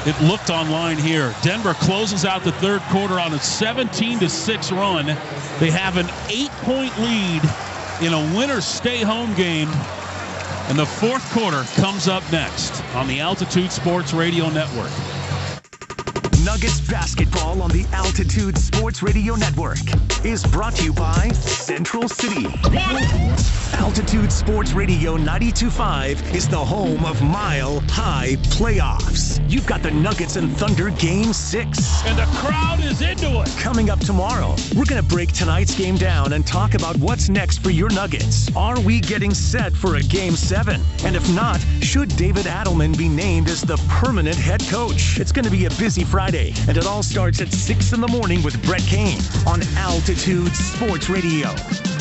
It looked online here. Denver closes out the third quarter on a 17-6 run. They have an 8-point lead in a winner-stay-home game. And the fourth quarter comes up next on the Altitude Sports Radio Network. Nuggets basketball on the Altitude Sports Radio Network is brought to you by Central City. Altitude Sports Radio 92.5 is the home of Mile High Playoffs. You've got the Nuggets and Thunder Game 6. And the crowd is into it. Coming up tomorrow, we're going to break tonight's game down and talk about what's next for your Nuggets. Are we getting set for a Game 7? And if not, should David Adelman be named as the permanent head coach? It's going to be a busy Friday, and it all starts at 6 in the morning with Brett Kane on Altitude Sports Radio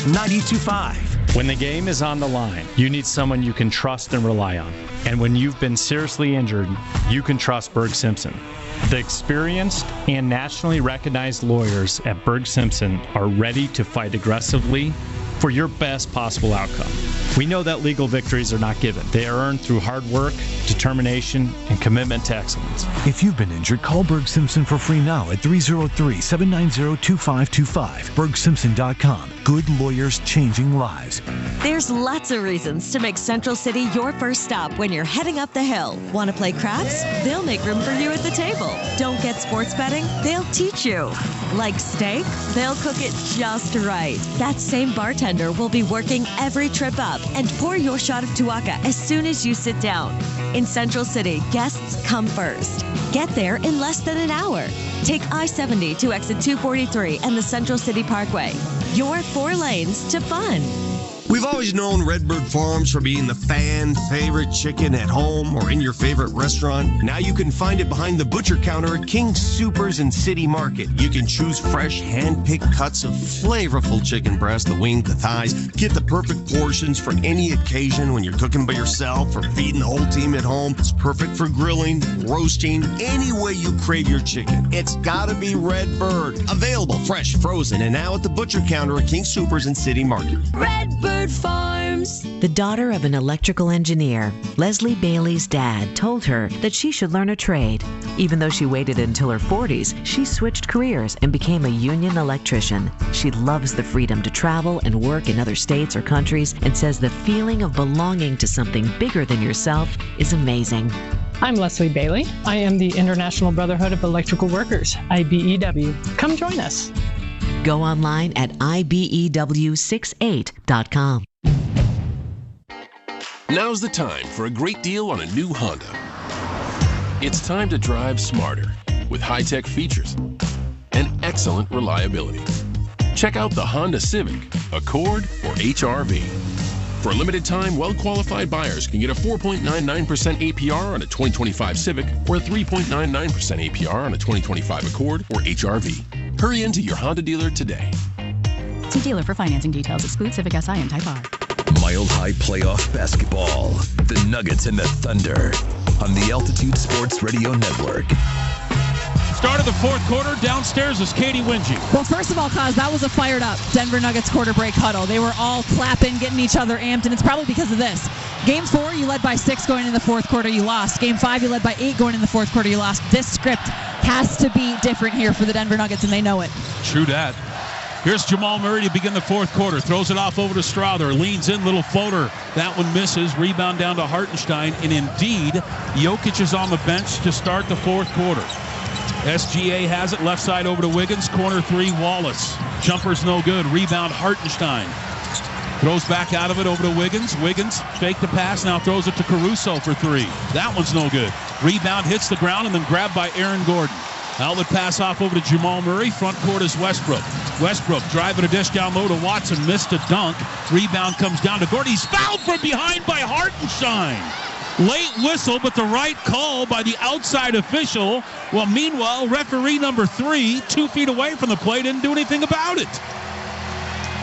92.5. When the game is on the line, you need someone you can trust and rely on. And when you've been seriously injured, you can trust Berg Simpson. The experienced and nationally recognized lawyers at Berg Simpson are ready to fight aggressively for your best possible outcome. We know that legal victories are not given. They are earned through hard work, determination, and commitment to excellence. If you've been injured, call Berg Simpson for free now at 303-790-2525. BergSimpson.com. Good lawyers changing lives. There's lots of reasons to make Central City your first stop when you're heading up the hill. Want to play craps? They'll make room for you at the table. Don't get sports betting? They'll teach you. Like steak? They'll cook it just right. That same bartender will be working every trip up and pour your shot of Tuaca as soon as you sit down. In Central City, guests come first. Get there in less than an hour. Take I-70 to exit 243 and the Central City Parkway. Your 4 lanes to fun. We've always known Redbird Farms for being the fan favorite chicken at home or in your favorite restaurant. Now you can find it behind the butcher counter at King's Supers and City Market. You can choose fresh, hand-picked cuts of flavorful chicken breast, the wing, the thighs. Get the perfect portions for any occasion when you're cooking by yourself or feeding the whole team at home. It's perfect for grilling, roasting, any way you crave your chicken. It's gotta be Redbird. Available fresh, frozen, and now at the butcher counter at King's Supers and City Market. Redbird Farms. The daughter of an electrical engineer, Leslie Bailey's dad told her that she should learn a trade. Even though she waited until her 40s, she switched careers and became a union electrician. She loves the freedom to travel and work in other states or countries and says the feeling of belonging to something bigger than yourself is amazing. I'm Leslie Bailey. I am the International Brotherhood of Electrical Workers, IBEW. Come join us. Go online at IBEW68.com. Now's the time for a great deal on a new Honda. It's time to drive smarter with high-tech features and excellent reliability. Check out the Honda Civic, Accord, or HR-V. For a limited time, well-qualified buyers can get a 4.99% APR on a 2025 Civic or a 3.99% APR on a 2025 Accord or HR-V. Hurry into your Honda dealer today. See dealer for financing details. Exclude Civic Si and Type R. Mile High Playoff Basketball. The Nuggets and the Thunder on the Altitude Sports Radio Network. Start of the fourth quarter. Downstairs is Katie Wingy. Well, first of all, Kaz, that was a fired up Denver Nuggets quarter break huddle. They were all clapping, getting each other amped, and it's probably because of this. Game 4, you led by 6 going in the fourth quarter, you lost. Game 5, you led by 8 going in the fourth quarter, you lost. This script has to be different here for the Denver Nuggets, and they know it. True that. Here's Jamal Murray to begin the fourth quarter. Throws it off over to Strother. Leans in, little floater. That one misses. Rebound down to Hartenstein. And indeed, Jokic is on the bench to start the fourth quarter. SGA has it. Left side over to Wiggins. Corner 3, Wallace. Jumper's no good. Rebound, Hartenstein. Throws back out of it over to Wiggins. Wiggins faked the pass. Now throws it to Caruso for 3. That one's no good. Rebound hits the ground and then grabbed by Aaron Gordon. Outlet pass off over to Jamal Murray. Front court is Westbrook. Westbrook driving a dish down low to Watson. Missed a dunk. Rebound comes down to Gordon. He's fouled from behind by Hartenstein. Late whistle, but the right call by the outside official. Well, meanwhile, referee number 3, 2 feet away from the play, didn't do anything about it.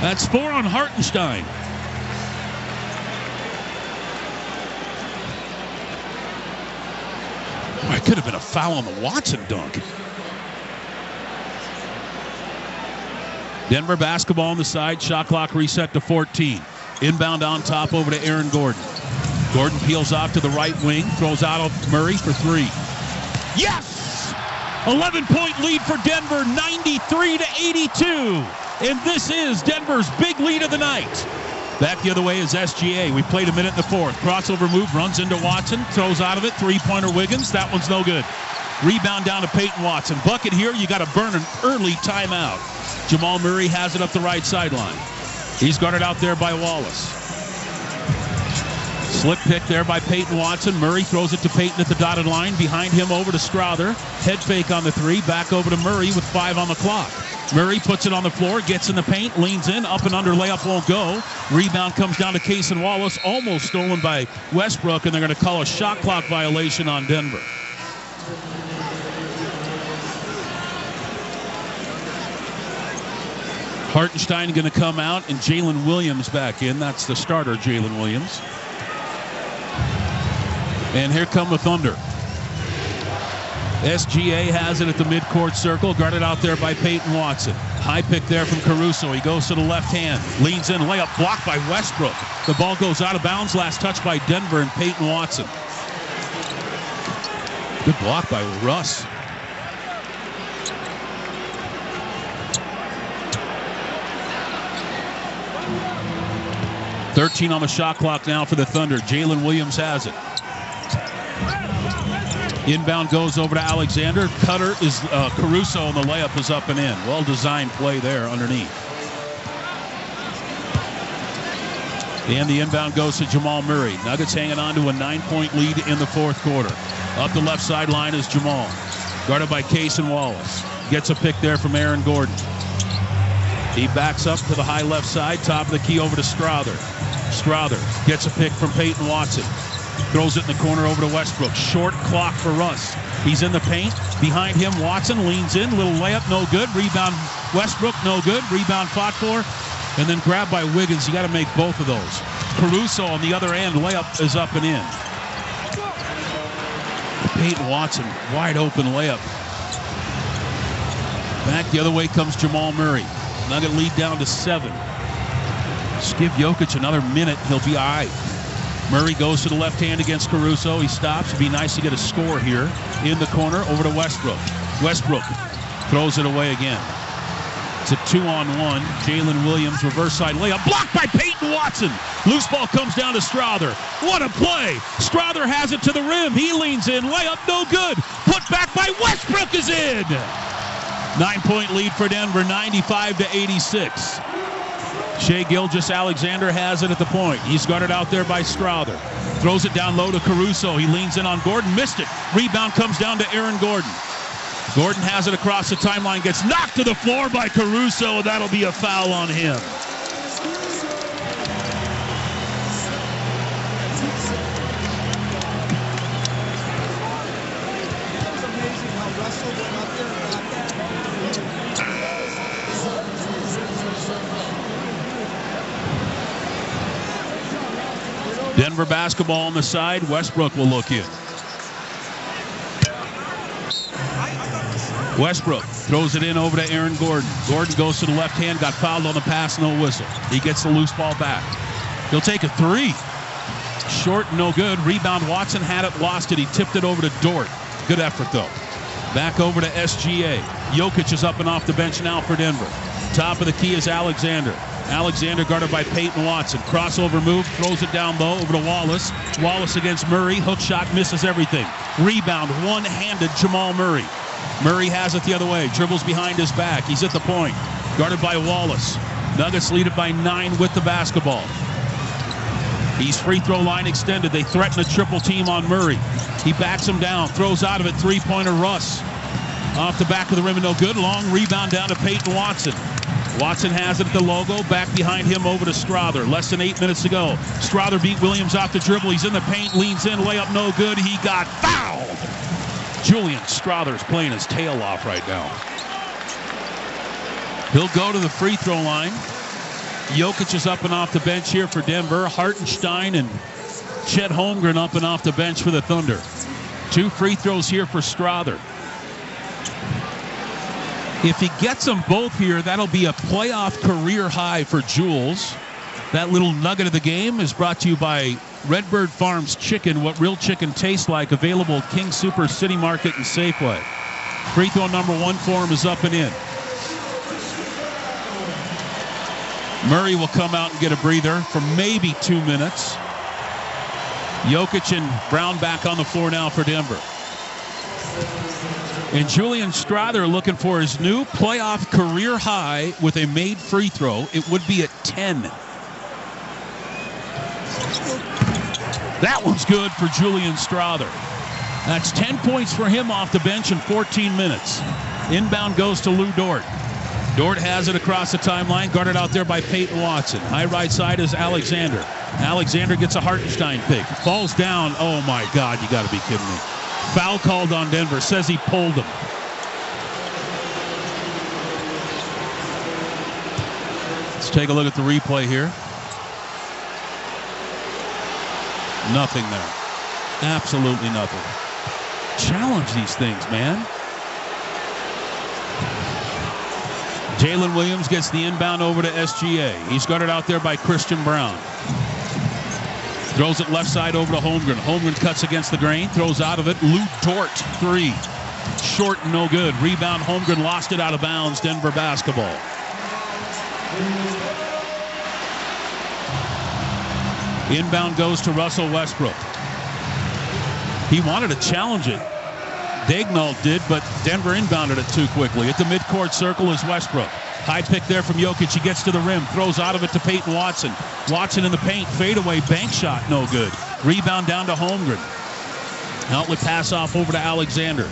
That's 4 on Hartenstein. Boy, it could have been a foul on the Watson dunk. Denver basketball on the side. Shot clock reset to 14. Inbound on top over to Aaron Gordon. Gordon peels off to the right wing. Throws out of Murray for 3. Yes! 11-point lead for Denver, 93-82. And this is Denver's big lead of the night. Back the other way is SGA. We played a minute in the fourth. Crossover move, runs into Watson, throws out of it. Three-pointer Wiggins. That one's no good. Rebound down to Peyton Watson. Bucket here, you got to burn an early timeout. Jamal Murray has it up the right sideline. He's guarded out there by Wallace. Slip pick there by Peyton Watson. Murray throws it to Peyton at the dotted line. Behind him over to Strother. Head fake on the 3. Back over to Murray with 5 on the clock. Murray puts it on the floor, gets in the paint, leans in, up and under, layup won't go. Rebound comes down to Cason Wallace, almost stolen by Westbrook, and they're going to call a shot clock violation on Denver. Hartenstein going to come out and Jalen Williams back in. That's the starter, Jalen Williams. And here come the Thunder. SGA has it at the midcourt circle, guarded out there by Peyton Watson. High pick there from Caruso. He goes to the left hand, leans in, layup blocked by Westbrook. The ball goes out of bounds. Last touch by Denver and Peyton Watson. Good block by Russ. .13 on the shot clock now for the Thunder. Jalen Williams has it. Inbound goes over to Alexander. Cutter is Caruso, and the layup is up and in. Well-designed play there underneath. And the inbound goes to Jamal Murray. Nuggets hanging on to a 9-point lead in the fourth quarter. Up the left sideline is Jamal. Guarded by Case and Wallace. Gets a pick there from Aaron Gordon. He backs up to the high left side. Top of the key over to Strother. Strother gets a pick from Peyton Watson. Throws it in the corner over to Westbrook. Short clock for Russ. He's in the paint. Behind him, Watson leans in. Little layup, no good. Rebound, Westbrook, no good. Rebound fought for. And then grabbed by Wiggins. You got to make both of those. Caruso on the other end. Layup is up and in. Peyton Watson, wide open layup. Back the other way comes Jamal Murray. Nugget lead down to 7. Just give Jokic another minute. He'll be all right. Murray goes to the left hand against Caruso. He stops. It'd be nice to get a score here. In the corner, over to Westbrook. Westbrook throws it away again. It's a 2-on-1. Jalen Williams, reverse side layup. Blocked by Peyton Watson. Loose ball comes down to Strother. What a play. Strother has it to the rim. He leans in. Layup no good. Put back by Westbrook is in. 9-point lead for Denver, 95-86. Shai Gilgeous-Alexander has it at the point. He's guarded out there by Strother. Throws it down low to Caruso. He leans in on Gordon. Missed it. Rebound comes down to Aaron Gordon. Gordon has it across the timeline. Gets knocked to the floor by Caruso. That'll be a foul on him. Denver basketball on the side. Westbrook will look in. Westbrook throws it in over to Aaron Gordon. Gordon goes to the left hand, got fouled on the pass, no whistle. He gets the loose ball back. He'll take a 3. Short, no good. Rebound, Watson had it, lost it. He tipped it over to Dort. Good effort, though. Back over to SGA. Jokic is up and off the bench now for Denver. Top of the key is Alexander. Alexander guarded by Peyton Watson. Crossover move, throws it down low over to Wallace. Wallace against Murray. Hook shot, misses everything. Rebound, one-handed Jamal Murray. Murray has it the other way. Dribbles behind his back. He's at the point. Guarded by Wallace. Nuggets lead it by 9 with the basketball. He's free throw line extended. They threaten a triple team on Murray. He backs him down. Throws out of it. Three-pointer Russ. Off the back of the rim and no good. Long rebound down to Peyton Watson. Watson has it at the logo. Back behind him over to Strother. Less than 8 minutes to go. Strother beat Williams off the dribble. He's in the paint. Leans in. Layup no good. He got fouled. Julian Strother's playing his tail off right now. He'll go to the free throw line. Jokic is up and off the bench here for Denver. Hartenstein and Chet Holmgren up and off the bench for the Thunder. 2 free throws here for Strother. If he gets them both here, that'll be a playoff career high for Jules. That little nugget of the game is brought to you by Redbird Farms Chicken, what real chicken tastes like. Available at King Super, City Market, and Safeway. Free throw number 1 for him is up and in. Murray will come out and get a breather for maybe 2 minutes. Jokic and Brown back on the floor now for Denver. And Julian Strother looking for his new playoff career high with a made free throw. It would be at 10. That one's good for Julian Strother. That's 10 points for him off the bench in 14 minutes. Inbound goes to Lou Dort. Dort has it across the timeline, guarded out there by Peyton Watson. High right side is Alexander. Alexander gets a Hartenstein pick. Falls down. Oh, my God, you got to be kidding me. Foul called on Denver. Says he pulled him. take a look at the replay here. Nothing there. Absolutely nothing. Challenge these things, man. Jalen Williams gets the inbound over to SGA. He's guarded out there by Christian Brown. Throws it left side over to Holmgren. Holmgren cuts against the grain, throws out of it. Lou Dort, three. Short and no good. Rebound, Holmgren lost it out of bounds. Denver basketball. Inbound goes to Russell Westbrook. He wanted to challenge it. Dagnall did, but Denver inbounded it too quickly. At the midcourt circle is Westbrook. High pick there from Jokic. He gets to the rim, throws out of it to Peyton Watson. Watson in the paint, fadeaway, bank shot, no good. Rebound down to Holmgren. Outlet pass off over to Alexander.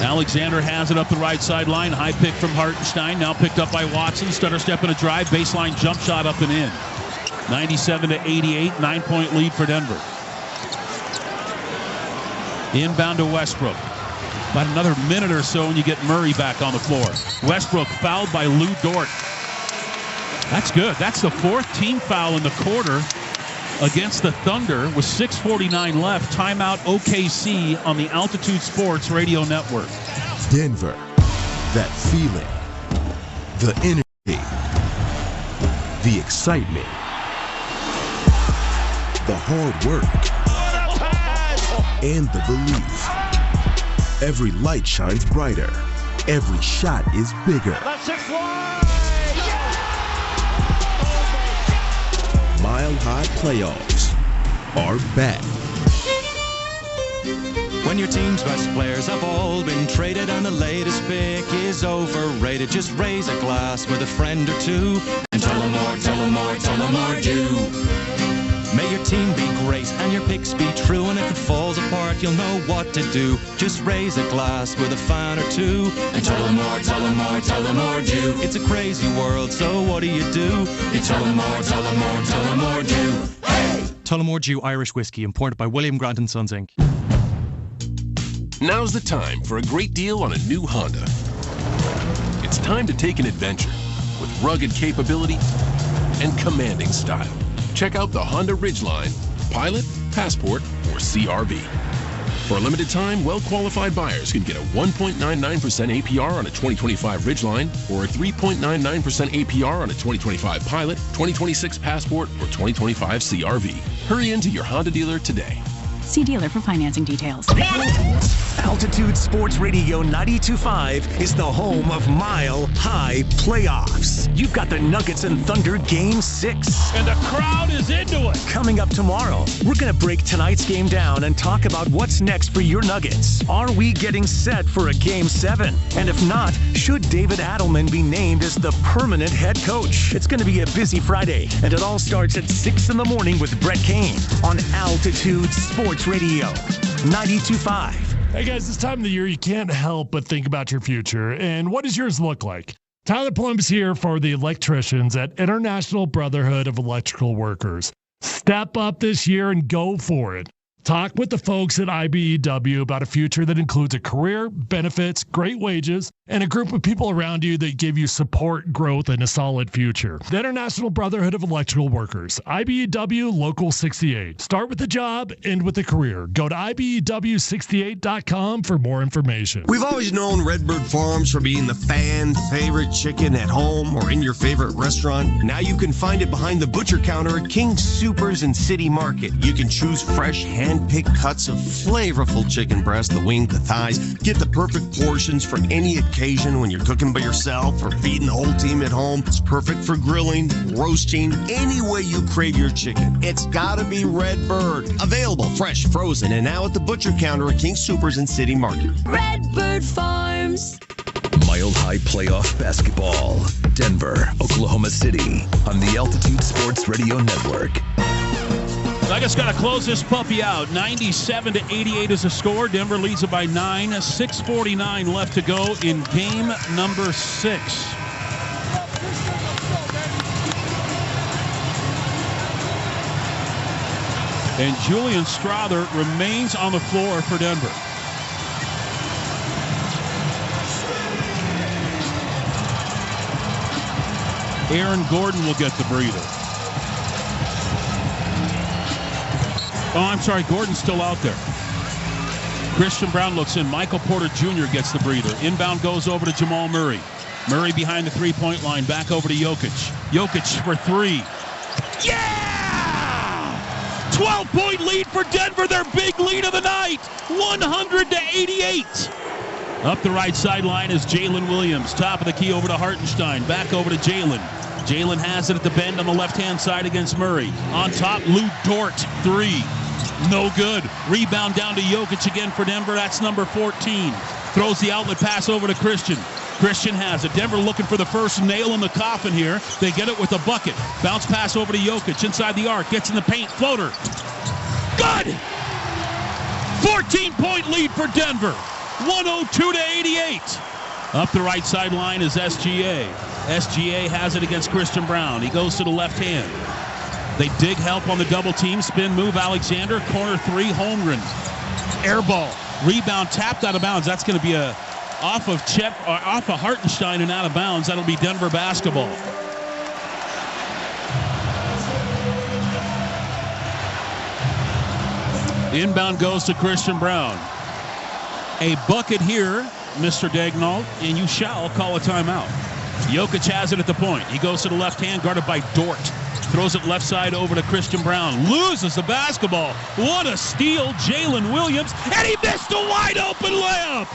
Alexander has it up the right sideline. High pick from Hartenstein, now picked up by Watson. Stutter step and a drive, baseline jump shot up and in. 97-88, 9-point lead for Denver. Inbound to Westbrook. About another minute or so and you get Murray back on the floor. Westbrook fouled by Lou Dort. That's good. That's the fourth team foul in the quarter against the Thunder with 6:49 left. Timeout OKC on the Altitude Sports Radio Network. Denver. That feeling. The energy. The excitement. The hard work. And the belief. Every light shines brighter. Every shot is bigger. Mile High playoffs are back. When your team's best players have all been traded and the latest pick is overrated, just raise a glass with a friend or two and tell them more, tell them more, tell them more do. May your team be great and your picks be true, and if it falls apart, you'll know what to do. Just raise a glass with a fan or two and tell them more, tell them more, tell them more do. It's a crazy world, so what do? You tell them more, tell them more, tell them more do. Hey! Tullamore Dew Irish Whiskey, imported by William Grant & Sons, Inc. Now's the time for a great deal on a new Honda. It's time to take an adventure with rugged capability and commanding style. Check out the Honda Ridgeline, Pilot, Passport, or CR-V. For a limited time, well-qualified buyers can get a 1.99% APR on a 2025 Ridgeline or a 3.99% APR on a 2025 Pilot, 2026 Passport, or 2025 CR-V. Hurry into your Honda dealer today. See dealer for financing details. Altitude Sports Radio 92.5 is the home of Mile High playoffs. You've got the Nuggets and Thunder Game 6. And the crowd is into it. Coming up tomorrow, we're going to break tonight's game down and talk about what's next for your Nuggets. Are we getting set for a Game 7? And if not, should David Adelman be named as the permanent head coach? It's going to be a busy Friday, and it all starts at 6 in the morning with Brett Kane on Altitude Sports Radio 92.5. Hey guys, this time of the year, you can't help but think about your future. And what does yours look like? Tyler Plum's here for the electricians at International Brotherhood of Electrical Workers. Step up this year and go for it. Talk with the folks at IBEW about a future that includes a career, benefits, great wages, and a group of people around you that give you support, growth, and a solid future. The International Brotherhood of Electrical Workers, IBEW Local 68. Start with the job, end with the career. Go to IBEW68.com for more information. We've always known Redbird Farms for being the fan favorite chicken at home or in your favorite restaurant. Now you can find it behind the butcher counter at King's Supers and City Market. You can choose fresh, hand-picked cuts of flavorful chicken breast, the wing, the thighs. Get the perfect portions for any occasion when you're cooking by yourself or feeding the whole team at home. It's perfect for grilling, roasting, any way you crave your chicken. It's gotta be Redbird. Available fresh, frozen, and now at the butcher counter at King's Supers and City Market. Redbird Farms. Mile High playoff basketball. Denver, Oklahoma City on the Altitude Sports Radio Network. I just got to close this puppy out. 97-88 is the score. Denver leads it by 9. 6:49 left to go in game number 6. And Julian Strother remains on the floor for Denver. Aaron Gordon will get the breather. Oh, I'm sorry. Gordon's still out there. Christian Brown looks in. Michael Porter Jr. gets the breather. Inbound goes over to Jamal Murray. Murray behind the three-point line. Back over to Jokic. Jokic for three. Yeah! 12-point lead for Denver. Their big lead of the night. 100-88. Up the right sideline is Jalen Williams. Top of the key over to Hartenstein. Back over to Jalen. Jalen has it at the bend on the left-hand side against Murray. On top, Lou Dort. Three. No good. Rebound down to Jokic again for Denver. That's number 14. Throws the outlet pass over to Christian. Christian has it. Denver looking for the first nail in the coffin here. They get it with a bucket. Bounce pass over to Jokic inside the arc. Gets in the paint. Floater. Good! 14-point lead for Denver. 102-88. Up the right sideline is SGA. SGA has it against Christian Brown. He goes to the left hand. They dig help on the double team. Spin move Alexander. Corner three. Holmgren. Air ball. Rebound tapped out of bounds. That's going to be a off of Hartenstein and out of bounds. That'll be Denver basketball. Inbound goes to Christian Brown. A bucket here, Mr. Daignault, and you shall call a timeout. Jokic has it at the point. He goes to the left hand, guarded by Dort. Throws it left side over to Christian Brown. Loses the basketball. What a steal, Jalen Williams. And he missed a wide open layup.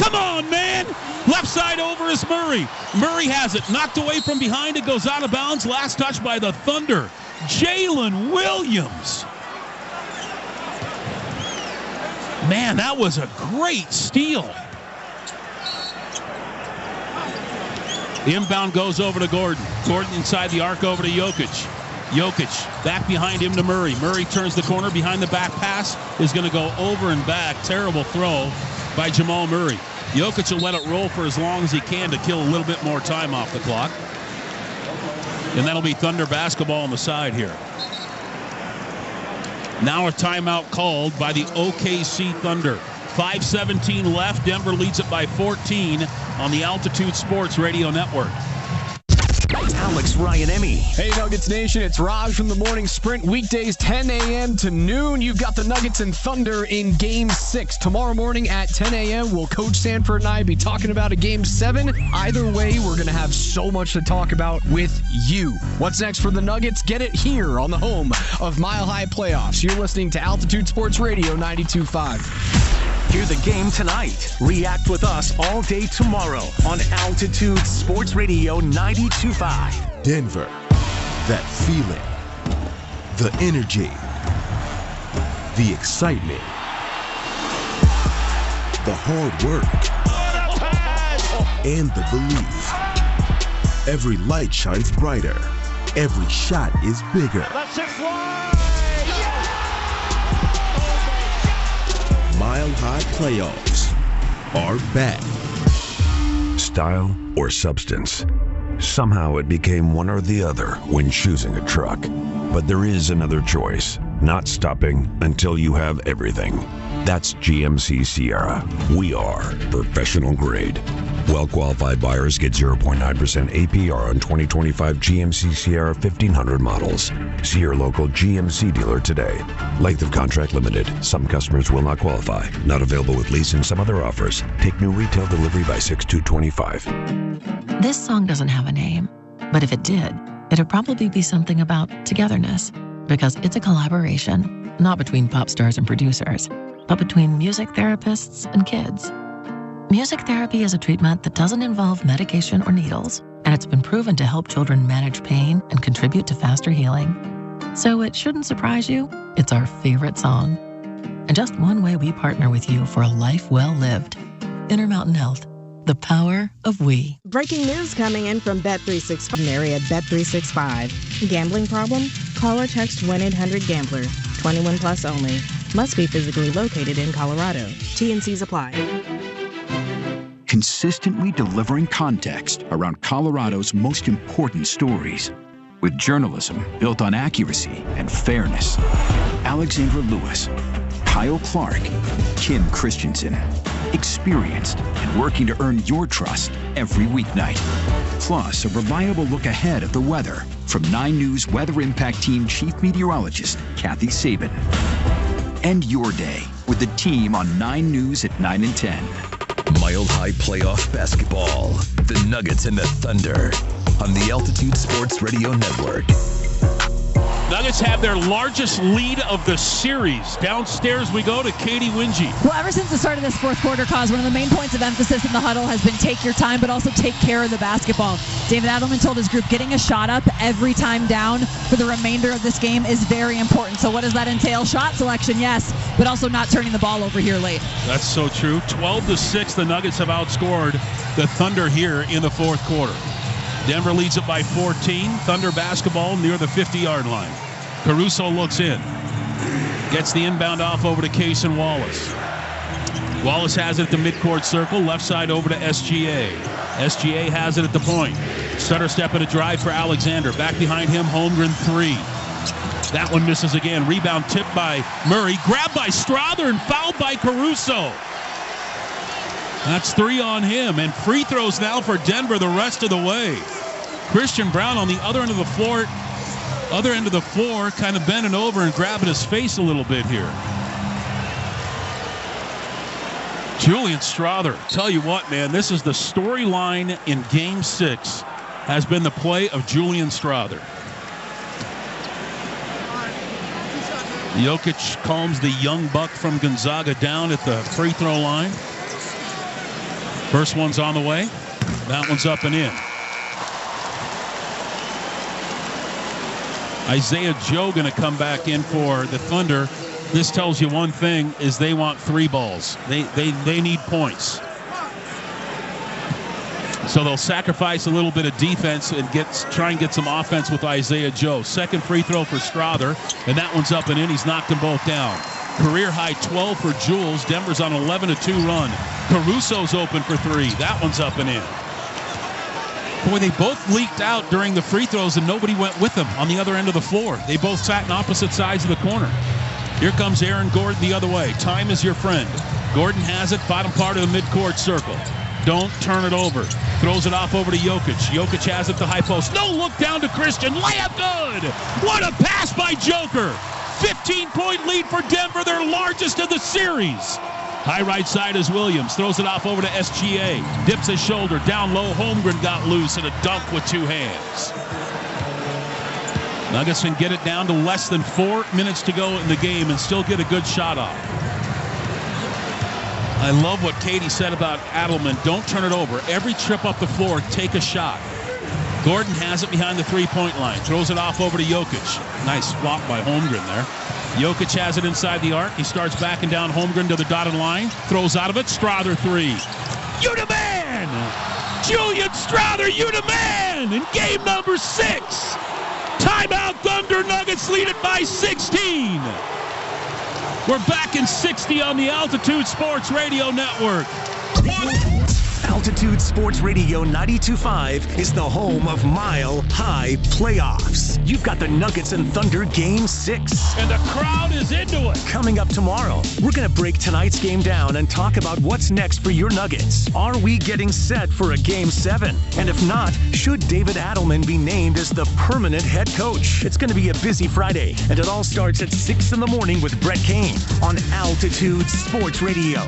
Come on, man. Left side over is Murray. Murray has it. Knocked away from behind. It goes out of bounds. Last touch by the Thunder. Jalen Williams. Man, that was a great steal. Inbound goes over to Gordon. Gordon inside the arc over to Jokic. Jokic back behind him to Murray. Murray turns the corner. Behind the back pass is going to go over and back. Terrible throw by Jamal Murray. Jokic will let it roll for as long as he can to kill a little bit more time off the clock. And that'll be Thunder basketball on the side here. Now a timeout called by the OKC Thunder. 5:17 left. Denver leads it by 14 on the Altitude Sports Radio Network. Alex Ryan-Emmy. Hey, Nuggets Nation. It's Raj from the Morning Sprint. Weekdays 10 a.m. to noon. You've got the Nuggets and Thunder in Game 6. Tomorrow morning at 10 a.m. will Coach Sanford and I be talking about a Game 7. Either way, we're going to have so much to talk about with you. What's next for the Nuggets? Get it here on the home of Mile High Playoffs. You're listening to Altitude Sports Radio 92.5. Hear the game tonight. React with us all day tomorrow on Altitude Sports Radio 92.5. Denver. That feeling. The energy. The excitement. The hard work. And the belief. Every light shines brighter. Every shot is bigger. Let's it fly! Mile High Playoffs are back. Style or substance? Somehow it became one or the other when choosing a truck. But there is another choice. Not stopping until you have everything. That's GMC Sierra. We are professional grade. Well-qualified buyers get 0.9% APR on 2025 GMC Sierra 1500 models. See your local GMC dealer today. Length of contract limited. Some customers will not qualify. Not available with lease and some other offers. Take new retail delivery by 6/2/25. This song doesn't have a name, but if it did, it'd probably be something about togetherness, because it's a collaboration, not between pop stars and producers, but between music therapists and kids. Music therapy is a treatment that doesn't involve medication or needles, and it's been proven to help children manage pain and contribute to faster healing. So it shouldn't surprise you, it's our favorite song. And just one way we partner with you for a life well lived. Intermountain Health, the power of we. Breaking news coming in from Bet365. Mary at Bet365. Gambling problem? Call or text 1-800-GAMBLER. 21 plus only. Must be physically located in Colorado. T&Cs apply. Consistently delivering context around Colorado's most important stories. With journalism built on accuracy and fairness. Alexandra Lewis, Kyle Clark, Kim Christensen. Experienced and working to earn your trust every weeknight. Plus, a reliable look ahead of the weather from 9 News Weather Impact Team Chief Meteorologist Kathy Sabin. End your day with the team on 9 News at 9 and 10. Mile High Playoff Basketball. The Nuggets and the Thunder on the Altitude Sports Radio Network. Nuggets have their largest lead of the series. Downstairs we go to Katie Winge. Well, ever since the start of this fourth quarter, Cause, one of the main points of emphasis in the huddle has been take your time, but also take care of the basketball. David Adelman told his group getting a shot up every time down for the remainder of this game is very important. So what does that entail? Shot selection, yes, but also not turning the ball over here late. That's so true. 12-6, the Nuggets have outscored the Thunder here in the fourth quarter. Denver leads it by 14. Thunder basketball near the 50-yard line. Caruso looks in. Gets the inbound off over to Case and Wallace. Wallace has it at the midcourt circle. Left side over to SGA. SGA has it at the point. Stutter step at a drive for Alexander. Back behind him, Holmgren 3. That one misses again. Rebound tipped by Murray. Grabbed by Strother and fouled by Caruso. That's 3 on him. And free throws now for Denver the rest of the way. Christian Brown on the other end of the floor. Kind of bending over and grabbing his face a little bit here. Julian Strother. Tell you what, man, this is the storyline in Game 6 has been the play of Julian Strother. Jokic calms the young buck from Gonzaga down at the free throw line. First one's on the way. That one's up and in. Isaiah Joe going to come back in for the Thunder. This tells you one thing, is they want 3 balls. They need points. So they'll sacrifice a little bit of defense and try and get some offense with Isaiah Joe. Second free throw for Strother, and that one's up and in. He's knocked them both down. Career high 12 for Jules. Denver's on 11-2 run. Caruso's open for 3. That one's up and in. Boy, they both leaked out during the free throws and nobody went with them on the other end of the floor. They both sat in opposite sides of the corner. Here comes Aaron Gordon the other way. Time is your friend. Gordon has it, bottom part of the midcourt circle. Don't turn it over. Throws it off over to Jokic. Jokic has it to high post. No look down to Christian. Layup good. What a pass by Joker. 15-point lead for Denver, their largest of the series. High right side is Williams. Throws it off over to SGA. Dips his shoulder. Down low, Holmgren got loose and a dunk with 2 hands. Nuggets can get it down to less than 4 minutes to go in the game and still get a good shot off. I love what Katie said about Adelman. Don't turn it over. Every trip up the floor, take a shot. Gordon has it behind the 3-point line. Throws it off over to Jokic. Nice flop by Holmgren there. Jokic has it inside the arc. He starts backing down Holmgren to the dotted line. Throws out of it. Strother 3. You the man! Julian Strother, you the man! In game number 6. Timeout Thunder. Nuggets lead it by 16. We're back in 60 on the Altitude Sports Radio Network. Altitude Sports Radio 92.5 is the home of Mile High Playoffs. You've got the Nuggets and Thunder Game 6. And the crowd is into it. Coming up tomorrow, we're going to break tonight's game down and talk about what's next for your Nuggets. Are we getting set for a Game 7? And if not, should David Adelman be named as the permanent head coach? It's going to be a busy Friday, and it all starts at 6 in the morning with Brett Kane on Altitude Sports Radio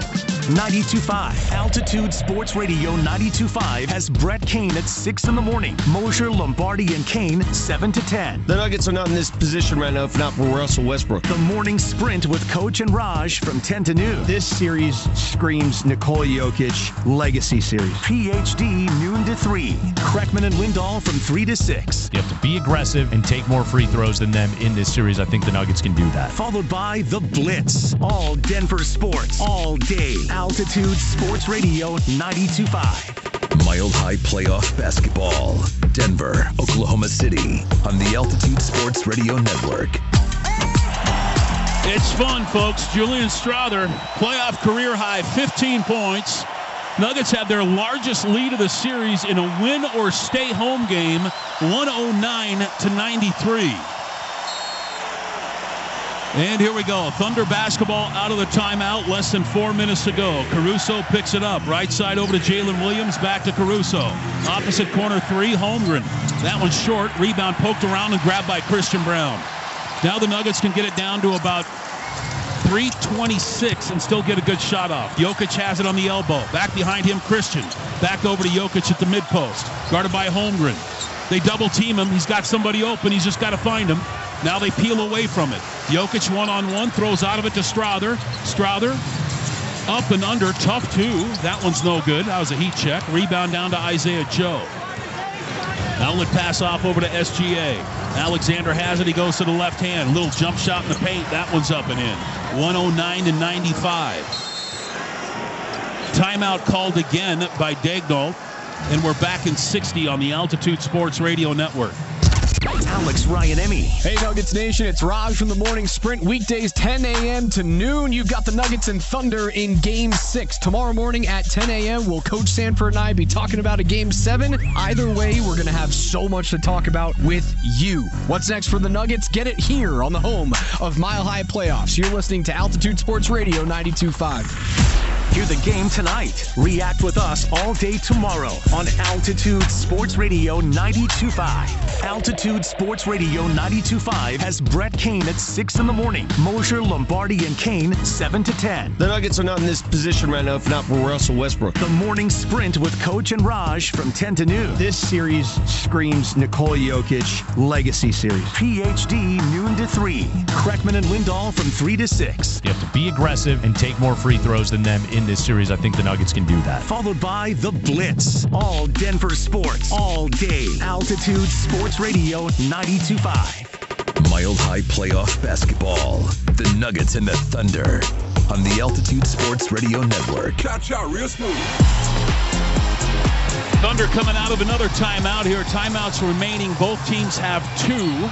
92.5. Altitude Sports Radio 92.5 has Brett Kane at 6 in the morning. Mosher, Lombardi, and Kane 7 to 10. The Nuggets are not in this position right now if not for Russell Westbrook. The morning sprint with Coach and Raj from 10 to noon. This series screams Nikola Jokic legacy series. PhD noon to 3. Kreckman and Lindahl from 3 to 6. You have to be aggressive and take more free throws than them in this series. I think the Nuggets can do that. Followed by The Blitz. All Denver sports, all day. Altitude Sports Radio 92.5. Mile High Playoff Basketball. Denver, Oklahoma City on the Altitude Sports Radio Network. It's fun, folks. Julian Strother, playoff career high, 15 points. Nuggets have their largest lead of the series in a win or stay home game, 109-93. And here we go. Thunder basketball out of the timeout. Less than 4 minutes to go. Caruso picks it up. Right side over to Jalen Williams. Back to Caruso. Opposite corner three. Holmgren. That one's short. Rebound poked around and grabbed by Christian Brown. Now the Nuggets can get it down to about 3:26 and still get a good shot off. Jokic has it on the elbow. Back behind him, Christian. Back over to Jokic at the mid post. Guarded by Holmgren. They double team him. He's got somebody open. He's just got to find him. Now they peel away from it. Jokic one-on-one, throws out of it to Strother. Strother up and under, tough two. That one's no good. That was a heat check. Rebound down to Isaiah Joe. Outlet pass off over to SGA. Alexander has it. He goes to the left hand. Little jump shot in the paint. That one's up and in. 109-95. Timeout called again by Daigneault. And we're back in 60 on the Altitude Sports Radio Network. Alex Ryan-Emmy. Hey, Nuggets Nation, it's Raj from the Morning Sprint. Weekdays 10 a.m. to noon. You've got the Nuggets and Thunder in Game 6. Tomorrow morning at 10 a.m. will Coach Sanford and I be talking about a Game 7. Either way, we're going to have so much to talk about with you. What's next for the Nuggets? Get it here on the home of Mile High Playoffs. You're listening to Altitude Sports Radio 92.5. Hear the game tonight. React with us all day tomorrow on Altitude Sports Radio 92.5. Altitude Sports Radio 92.5 has Brett Kane at 6 in the morning. Mosher, Lombardi, and Kane 7 to 10. The Nuggets are not in this position right now if not for Russell Westbrook. The morning sprint with Coach and Raj from 10 to noon. This series screams Nikola Jokic legacy series. PhD noon to 3. Kreckman and Lindahl from 3 to 6. You have to be aggressive and take more free throws than them in this series. I think the Nuggets can do that. Followed by The Blitz. All Denver sports. All day. Altitude Sports Radio 92.5. Mile High Playoff Basketball. The Nuggets and the Thunder. On the Altitude Sports Radio Network. Catch out real smooth. Thunder coming out of another timeout here. Timeouts remaining. Both teams have 2.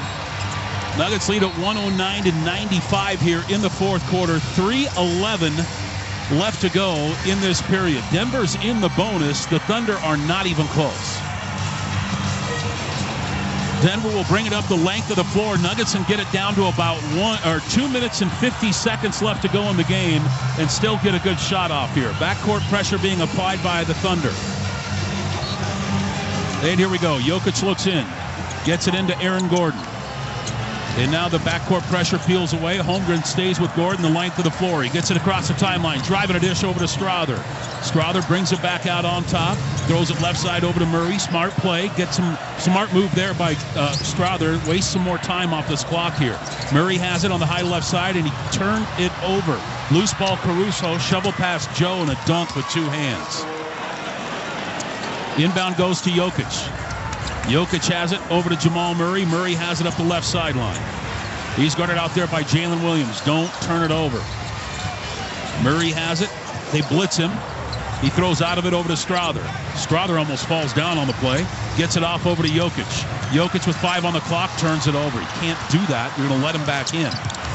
Nuggets lead at 109-95 here in the fourth quarter. 3:11 left to go in this period. Denver's in the bonus. The Thunder are not even close. Denver will bring it up the length of the floor. Nuggets can get it down to about 2 minutes and 50 seconds left to go in the game and still get a good shot off here. Backcourt pressure being applied by the Thunder. And here we go. Jokic looks in. Gets it into Aaron Gordon. And now the backcourt pressure peels away. Holmgren stays with Gordon the length of the floor. He gets it across the timeline. Driving a dish over to Strother. Strother brings it back out on top. Throws it left side over to Murray. Smart play. Gets some smart move there by Strother. Wastes some more time off this clock here. Murray has it on the high left side, and he turned it over. Loose ball Caruso. Shovel past Joe and a dunk with 2 hands. Inbound goes to Jokic. Jokic has it over to Jamal Murray. Murray has it up the left sideline. He's guarded out there by Jalen Williams. Don't turn it over. Murray has it. They blitz him. He throws out of it over to Strother. Strother almost falls down on the play. Gets it off over to Jokic. Jokic with 5 on the clock turns it over. He can't do that. You're going to let him back in.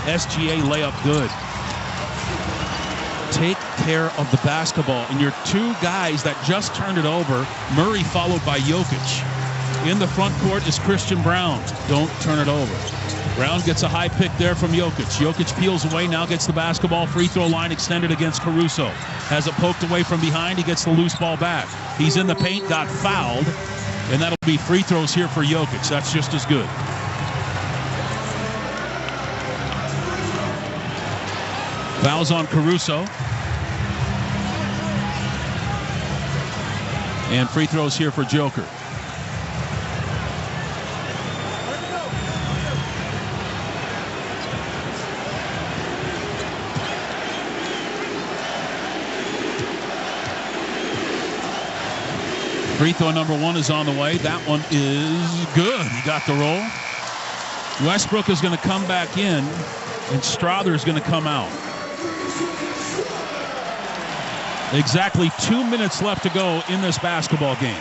SGA layup good. Take care of the basketball. And your 2 guys that just turned it over, Murray followed by Jokic. In the front court is Christian Brown. Don't turn it over. Brown gets a high pick there from Jokic. Jokic peels away, now gets the basketball. Free throw line extended against Caruso. Has it poked away from behind. He gets the loose ball back. He's in the paint, got fouled. And that'll be free throws here for Jokic. That's just as good. Fouls on Caruso. And free throws here for Joker. Free throw number 1 is on the way. That one is good. He got the roll. Westbrook is going to come back in, and Strother is going to come out. Exactly 2 minutes left to go in this basketball game.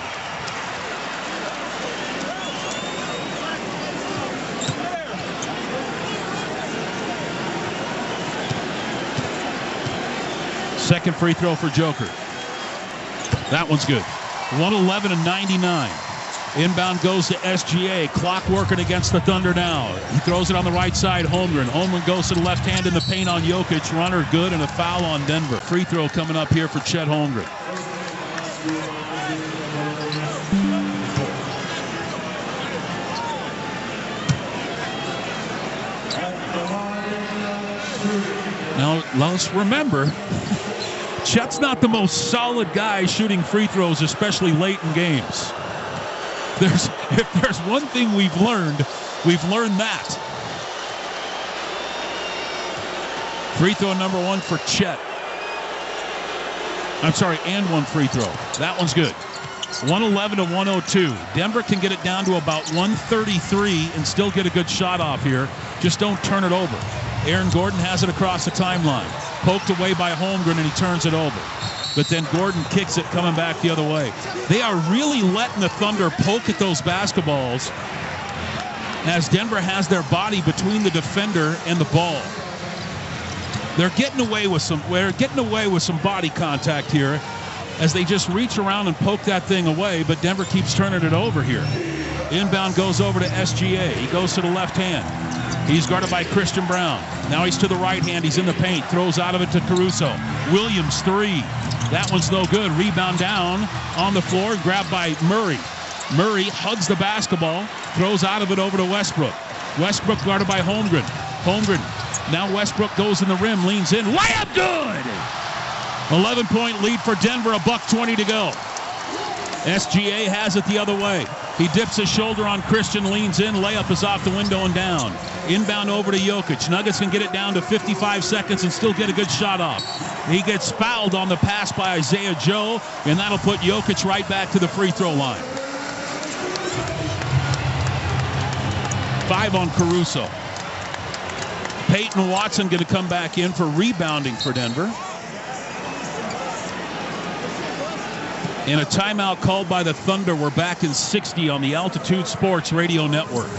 Second free throw for Joker. That one's good. 111-99. Inbound goes to SGA. Clock working against the Thunder now. He throws it on the right side. Holmgren. Holmgren goes to the left hand in the paint on Jokic. Runner good and a foul on Denver. Free throw coming up here for Chet Holmgren. Now, let's remember, Chet's not the most solid guy shooting free throws, especially late in games. If there's one thing we've learned that. Free throw number 1 for Chet. I'm sorry, and 1 free throw. That one's good. 111 to 102. Denver can get it down to about 133 and still get a good shot off here. Just don't turn it over. Aaron Gordon has it across the timeline. Poked away by Holmgren, and he turns it over. But then Gordon kicks it coming back the other way. They are really letting the Thunder poke at those basketballs as Denver has their body between the defender and the ball. They're getting away with some body contact here as they just reach around and poke that thing away, but Denver keeps turning it over here. Inbound goes over to SGA. He goes to the left hand. He's guarded by Christian Brown. Now he's to the right hand. He's in the paint. Throws out of it to Caruso. Williams, 3. That one's no good. Rebound down on the floor. Grabbed by Murray. Murray hugs the basketball. Throws out of it over to Westbrook. Westbrook guarded by Holmgren. Holmgren. Now Westbrook goes in the rim. Leans in. Layup good! 11-point lead for Denver. $1:20 to go. SGA has it the other way. He dips his shoulder on Christian, leans in. Layup is off the window and down. Inbound over to Jokic. Nuggets can get it down to 55 seconds and still get a good shot off. He gets fouled on the pass by Isaiah Joe, and that'll put Jokic right back to the free throw line. 5 on Caruso. Peyton Watson going to come back in for rebounding for Denver. In a timeout called by the Thunder, we're back in 60 on the Altitude Sports Radio Network.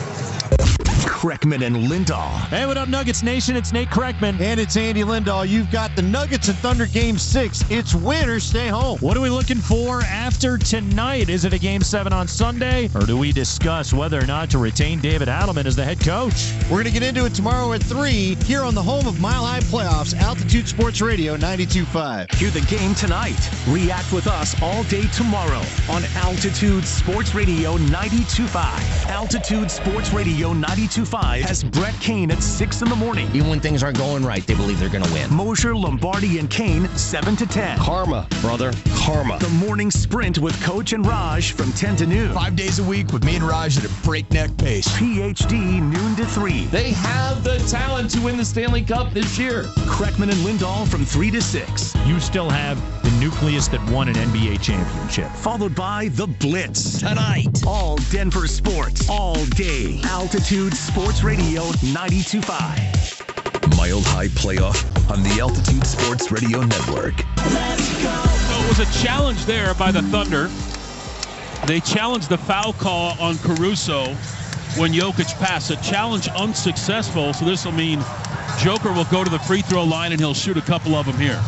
Kreckman and Lindahl. Hey, what up, Nuggets Nation? It's Nate Kreckman. And it's Andy Lindahl. You've got the Nuggets and Thunder Game 6. It's winner, stay home. What are we looking for after tonight? Is it a Game 7 on Sunday? Or do we discuss whether or not to retain David Adelman as the head coach? We're going to get into it tomorrow at 3 here on the home of Mile High Playoffs, Altitude Sports Radio 92.5. Hear the game tonight. React with us all day tomorrow on Altitude Sports Radio 92.5. Altitude Sports Radio 92.5 has Brett Kane at 6 in the morning. Even when things aren't going right, they believe they're going to win. Mosher, Lombardi, and Kane, 7 to 10. Karma, brother. Karma. The morning sprint with Coach and Raj from 10 to noon. 5 days a week with me and Raj at a breakneck pace. PhD, noon to 3. They have the talent to win the Stanley Cup this year. Kreckman and Lindahl from 3 to 6. You still have the nucleus that won an NBA championship. Followed by The Blitz. Tonight. All Denver sports. All day. Altitude Sports Radio 92.5. Mile High Playoff on the Altitude Sports Radio Network. Let's go. So it was a challenge there by the Thunder. They challenged the foul call on Caruso when Jokic passed. A challenge unsuccessful, so this will mean Joker will go to the free throw line and he'll shoot a couple of them here.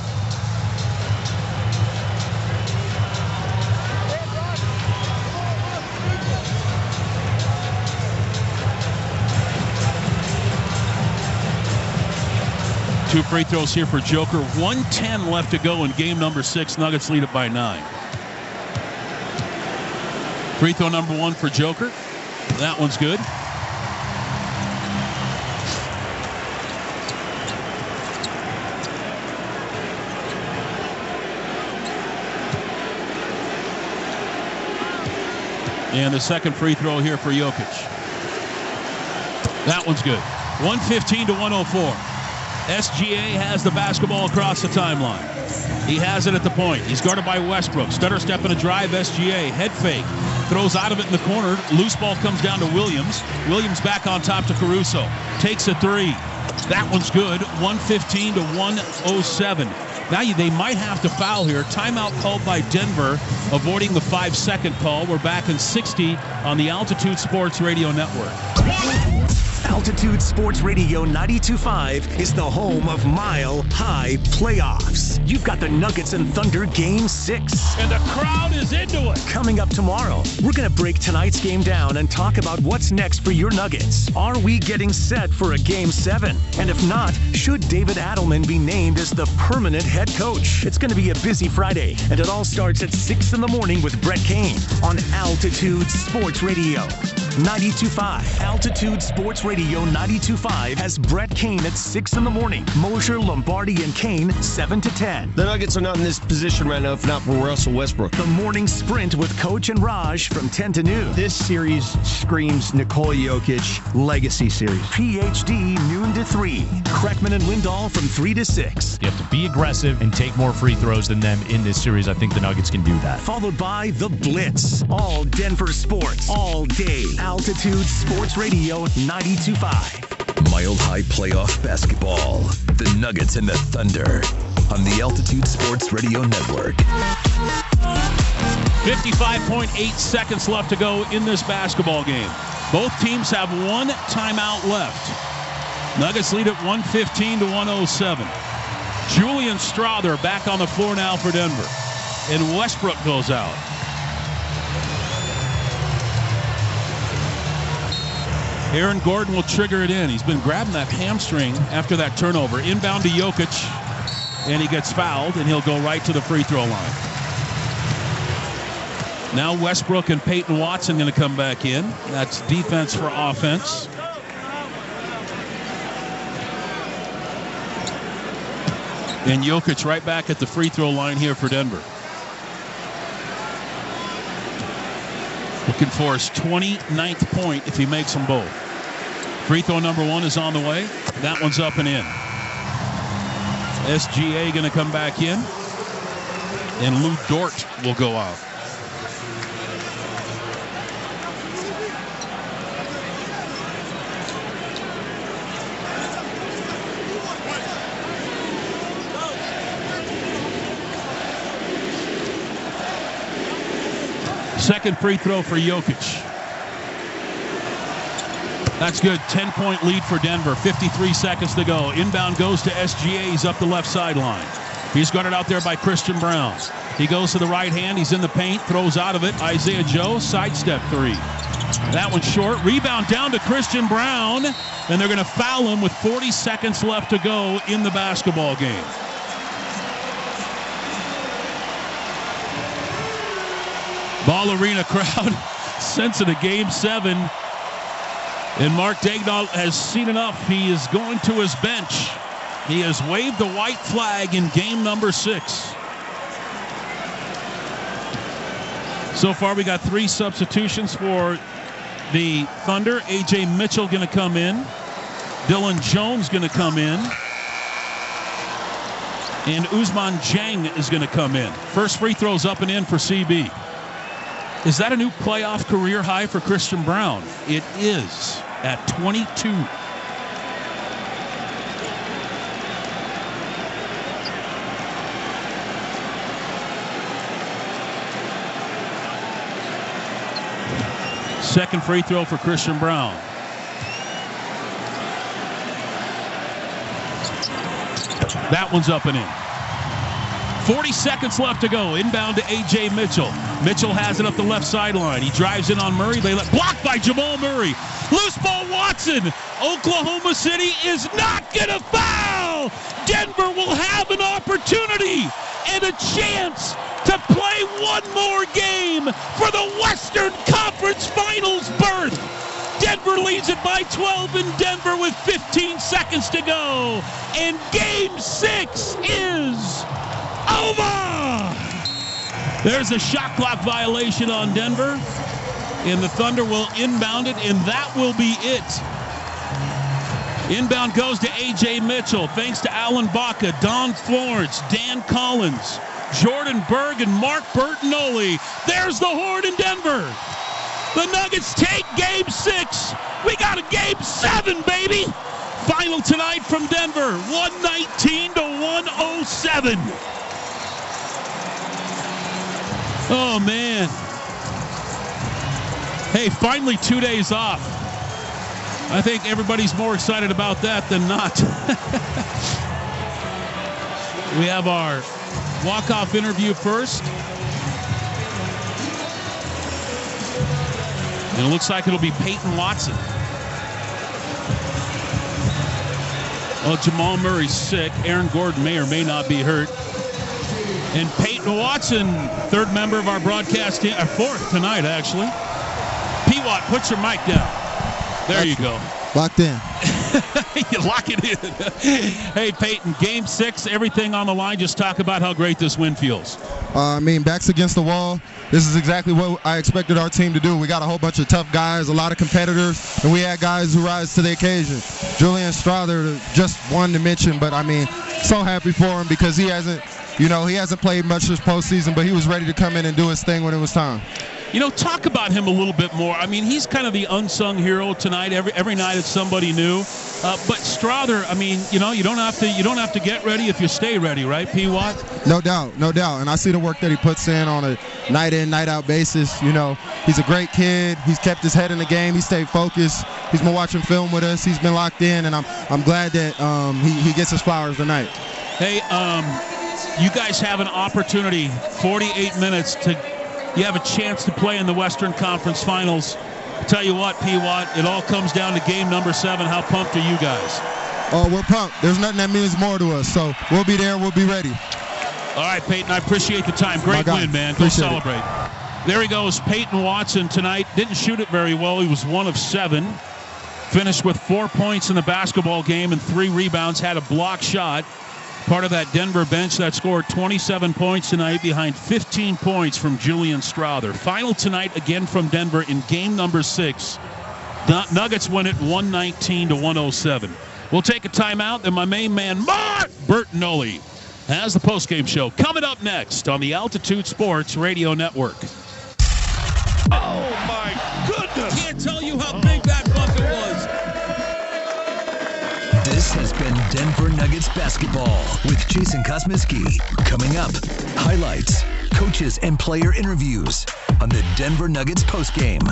Two free throws here for Joker. 1:10 left to go in game number 6. Nuggets lead it by 9. Free throw number 1 for Joker. That one's good. And the second free throw here for Jokic. That one's good. 115 to 104. SGA has the basketball across the timeline. He has it at the point. He's guarded by Westbrook. Stutter step and a drive, SGA. Head fake. Throws out of it in the corner. Loose ball comes down to Williams. Williams back on top to Caruso. Takes a 3. That one's good. 115 to 107. Now they might have to foul here. Timeout called by Denver, avoiding the 5-second call. We're back in 60 on the Altitude Sports Radio Network. Altitude Sports Radio 92.5 is the home of Mile High Playoffs. You've got the Nuggets and Thunder Game 6. And the crowd is into it. Coming up tomorrow, we're going to break tonight's game down and talk about what's next for your Nuggets. Are we getting set for a Game 7? And if not, should David Adelman be named as the permanent head coach? It's going to be a busy Friday, and it all starts at 6 in the morning with Brett Kane on Altitude Sports Radio 92.5. Altitude Sports Radio 92.5 has Brett Kane at 6 in the morning. Mosher, Lombardi, and Kane 7 to 10. The Nuggets are not in this position right now if not for Russell Westbrook. The morning sprint with Coach and Raj from 10 to noon. This series screams Nikola Jokic legacy series. PhD noon to 3. Kreckman and Lindahl from 3 to 6. You have to be aggressive and take more free throws than them in this series. I think the Nuggets can do that. Followed by The Blitz. All Denver sports. All day. Altitude Sports Radio 92.5. Mile High Playoff Basketball. The Nuggets and the Thunder on the Altitude Sports Radio Network. 55.8 seconds left to go in this basketball game. Both teams have one timeout left. Nuggets lead at 115 to 107. Julian Strawther back on the floor now for Denver. And Westbrook goes out. Aaron Gordon will trigger it in. He's been grabbing that hamstring after that turnover. Inbound to Jokic, and he gets fouled, and he'll go right to the free throw line. Now Westbrook and Peyton Watson going to come back in. That's defense for offense. And Jokic right back at the free throw line here for Denver. Looking for his 29th point if he makes them both. Free throw number 1 is on the way. That one's up and in. SGA going to come back in. And Lou Dort will go out. Second free throw for Jokic. That's good. 10-point lead for Denver. 53 seconds to go. Inbound goes to SGA. He's up the left sideline. He's got it out there by Christian Brown. He goes to the right hand. He's in the paint. Throws out of it. Isaiah Joe, sidestep three. That one's short. Rebound down to Christian Brown. And they're going to foul him with 40 seconds left to go in the basketball game. Ball Arena crowd sensing a Game 7. And Mark Daigneault has seen enough. He is going to his bench. He has waved the white flag in game number 6. So far, we got 3 substitutions for the Thunder. A.J. Mitchell going to come in. Dylan Jones going to come in. And Ousmane Dieng is going to come in. First free throw's up and in for CB. Is that a new playoff career high for Christian Brown? It is at 22. Second free throw for Christian Brown. That one's up and in. 40 seconds left to go. Inbound to A.J. Mitchell. Mitchell has it up the left sideline. He drives in on Murray. They let blocked by Jamal Murray. Loose ball Watson. Oklahoma City is not going to foul. Denver will have an opportunity and a chance to play one more game for the Western Conference Finals berth. Denver leads it by 12 in Denver with 15 seconds to go. And Game 6 is over! There's a shot clock violation on Denver, and the Thunder will inbound it, and that will be it. Inbound goes to A.J. Mitchell, thanks to Alan Baca, Don Florence, Dan Collins, Jordan Berg, and Mark Bertinoli. There's the horn in Denver. The Nuggets take Game 6. We got a Game 7, baby. Final tonight from Denver, 119 to 107. Oh, man. Hey, finally 2 days off. I think everybody's more excited about that than not. We have our walk-off interview first. And it looks like it'll be Peyton Watson. Well, Jamal Murray's sick. Aaron Gordon may or may not be hurt. And Peyton Watson, third member of our broadcast team, fourth tonight, actually. P-Watt, put your mic down. There you go. Locked in. You lock it in. Hey, Peyton, Game 6, everything on the line. Just talk about how great this win feels. Backs against the wall. This is exactly what I expected our team to do. We got a whole bunch of tough guys, a lot of competitors, and we had guys who rise to the occasion. Julian Strother, just one to mention, but so happy for him because he hasn't played much this postseason, but he was ready to come in and do his thing when it was time. Talk about him a little bit more. He's kind of the unsung hero tonight. Every night it's somebody new. But Strother, you don't have to get ready if you stay ready, right, P-Watt? No doubt. And I see the work that he puts in on a night in, night out basis. He's a great kid. He's kept his head in the game. He stayed focused. He's been watching film with us. He's been locked in, and I'm glad that he gets his flowers tonight. Hey, you guys have an opportunity, 48 minutes you have a chance to play in the Western Conference Finals. I tell you what, P-Watt, it all comes down to game number 7. How pumped are you guys? Oh, we're pumped. There's nothing that means more to us. So we'll be there. We'll be ready. All right, Peyton, I appreciate the time. Great win, man. Go celebrate. There he goes, Peyton Watson tonight. Didn't shoot it very well. He was 1 of 7. Finished with 4 points in the basketball game and 3 rebounds. Had a block shot. Part of that Denver bench that scored 27 points tonight behind 15 points from Julian Strother. Final tonight again from Denver in game number 6. The Nuggets win it 119-107. We'll take a timeout, then my main man, Mark Bertinoli, has the postgame show coming up next on the Altitude Sports Radio Network. Oh, my goodness! Can't tell you how big that bucket was. This has been Denver Nuggets basketball with Jason Kosmiski. Coming up, highlights, coaches, and player interviews on the Denver Nuggets postgame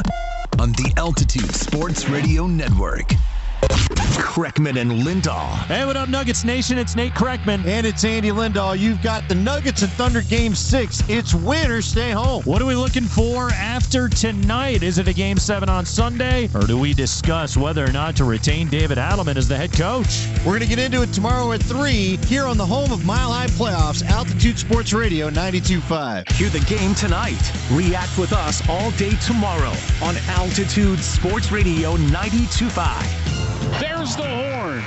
on the Altitude Sports Radio Network. Kreckman and Lindahl. Hey, what up, Nuggets Nation? It's Nate Kreckman. And it's Andy Lindahl. You've got the Nuggets and Thunder Game 6. It's win or stay home. What are we looking for after tonight? Is it a Game 7 on Sunday? Or do we discuss whether or not to retain David Adelman as the head coach? We're going to get into it tomorrow at 3 here on the home of Mile High Playoffs, Altitude Sports Radio 92.5. Hear the game tonight. React with us all day tomorrow on Altitude Sports Radio 92.5. There's the horn.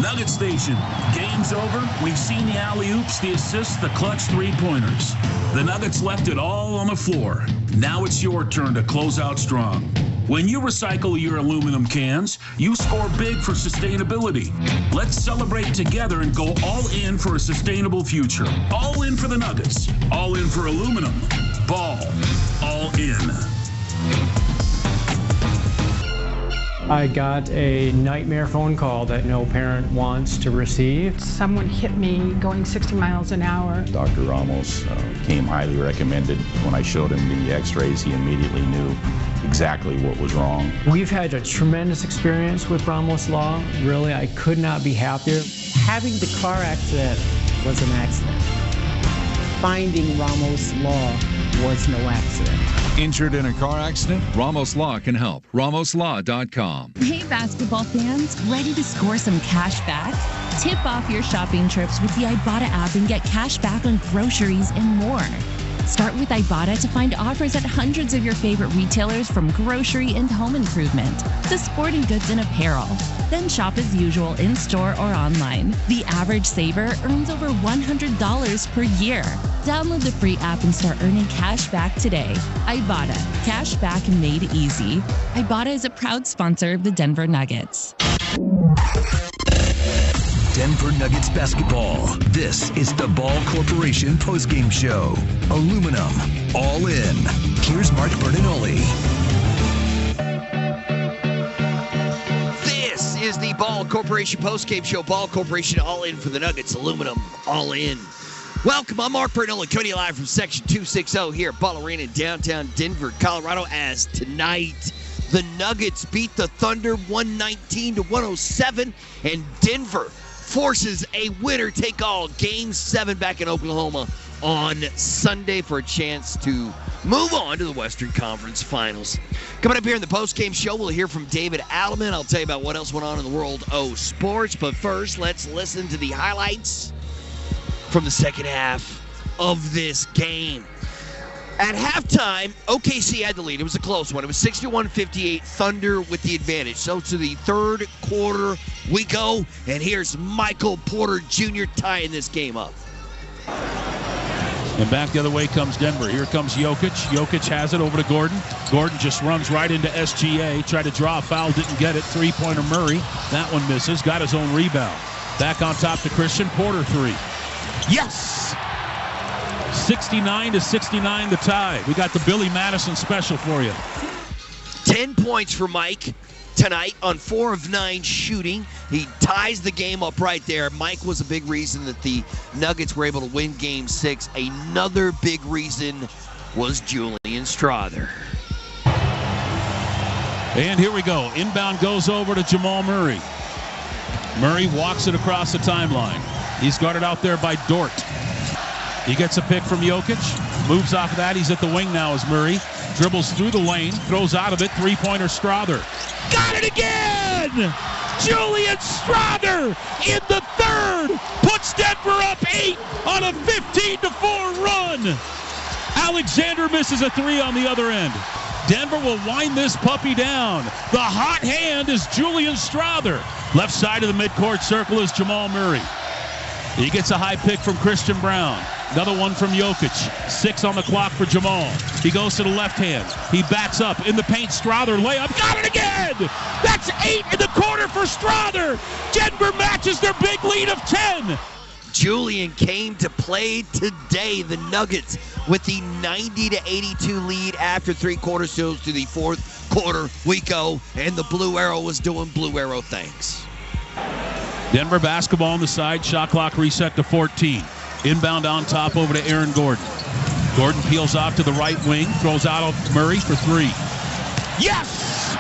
Nugget Station. Game's over. We've seen the alley-oops, the assists, the clutch three-pointers. The Nuggets left it all on the floor. Now it's your turn to close out strong. When you recycle your aluminum cans, you score big for sustainability. Let's celebrate together and go all in for a sustainable future. All in for the Nuggets. All in for aluminum. Ball. All in. I got a nightmare phone call that no parent wants to receive. Someone hit me going 60 miles an hour. Dr. Ramos came highly recommended. When I showed him the x-rays, he immediately knew exactly what was wrong. We've had a tremendous experience with Ramos Law. Really, I could not be happier. Having the car accident was an accident. Finding Ramos Law was no accident. Injured in a car accident? Ramos Law can help. RamosLaw.com. Hey, basketball fans, ready to score some cash back? Tip off your shopping trips with the Ibotta app and get cash back on groceries and more. Start with Ibotta to find offers at hundreds of your favorite retailers, from grocery and home improvement to sporting goods and apparel. Then shop as usual in-store or online. The average saver earns over $100 per year. Download the free app and start earning cash back today. Ibotta. Cash back made easy. Ibotta is a proud sponsor of the Denver Nuggets. Denver Nuggets basketball. This is the Ball Corporation postgame show. Aluminum. All in. Here's Mark Bertinoli. This is the Ball Corporation postgame show. Ball Corporation all in for the Nuggets. Aluminum all in. Welcome. I'm Mark Bertinoli, coming to you live from Section 260 here at Ball Arena in downtown Denver, Colorado, as tonight The Nuggets beat the Thunder 119-107, and Denver forces a winner-take-all Game 7 back in Oklahoma on Sunday for a chance to move on to the Western Conference Finals. Coming up here in the post-game show, we'll hear from David Adelman. I'll tell you about what else went on in the world of sports. But first, let's listen to the highlights from the second half of this game. At halftime, OKC had the lead. It was a close one. It was 61-58, Thunder with the advantage. So to the third quarter we go, and here's Michael Porter Jr. tying this game up. And back the other way comes Denver. Here comes Jokic. Jokic has it over to Gordon. Gordon just runs right into SGA. Tried to draw a foul, didn't get it. Three-pointer Murray. That one misses. Got his own rebound. Back on top to Christian. Porter three. Yes! 69-69 the tie. We got the Billy Madison special for you. 10 points for Mike tonight on 4 of 9 shooting. He ties the game up right there. Mike was a big reason that the Nuggets were able to win Game 6. Another big reason was Julian Strawther. And here we go. Inbound goes over to Jamal Murray. Murray walks it across the timeline. He's guarded out there by Dort. He gets a pick from Jokic. Moves off of that. He's at the wing now as Murray dribbles through the lane. Throws out of it. Three-pointer Strawther. Got it again! Julian Strawther in the third. Puts Denver up 8 on a 15-4 run. Alexander misses a three on the other end. Denver will wind this puppy down. The hot hand is Julian Strawther. Left side of the midcourt circle is Jamal Murray. He gets a high pick from Christian Brown. Another one from Jokic. 6 on the clock for Jamal. He goes to the left hand. He backs up in the paint. Strawther layup. Got it again! That's 8 in the quarter for Strawther. Denver matches their big lead of 10. Julian came to play today. The Nuggets with the 90-82 lead after 3 quarters. So to the fourth quarter we go, and the Blue Arrow was doing Blue Arrow things. Denver basketball on the side. Shot clock reset to 14. Inbound on top over to Aaron Gordon. Gordon peels off to the right wing. Throws out of Murray for 3. Yes!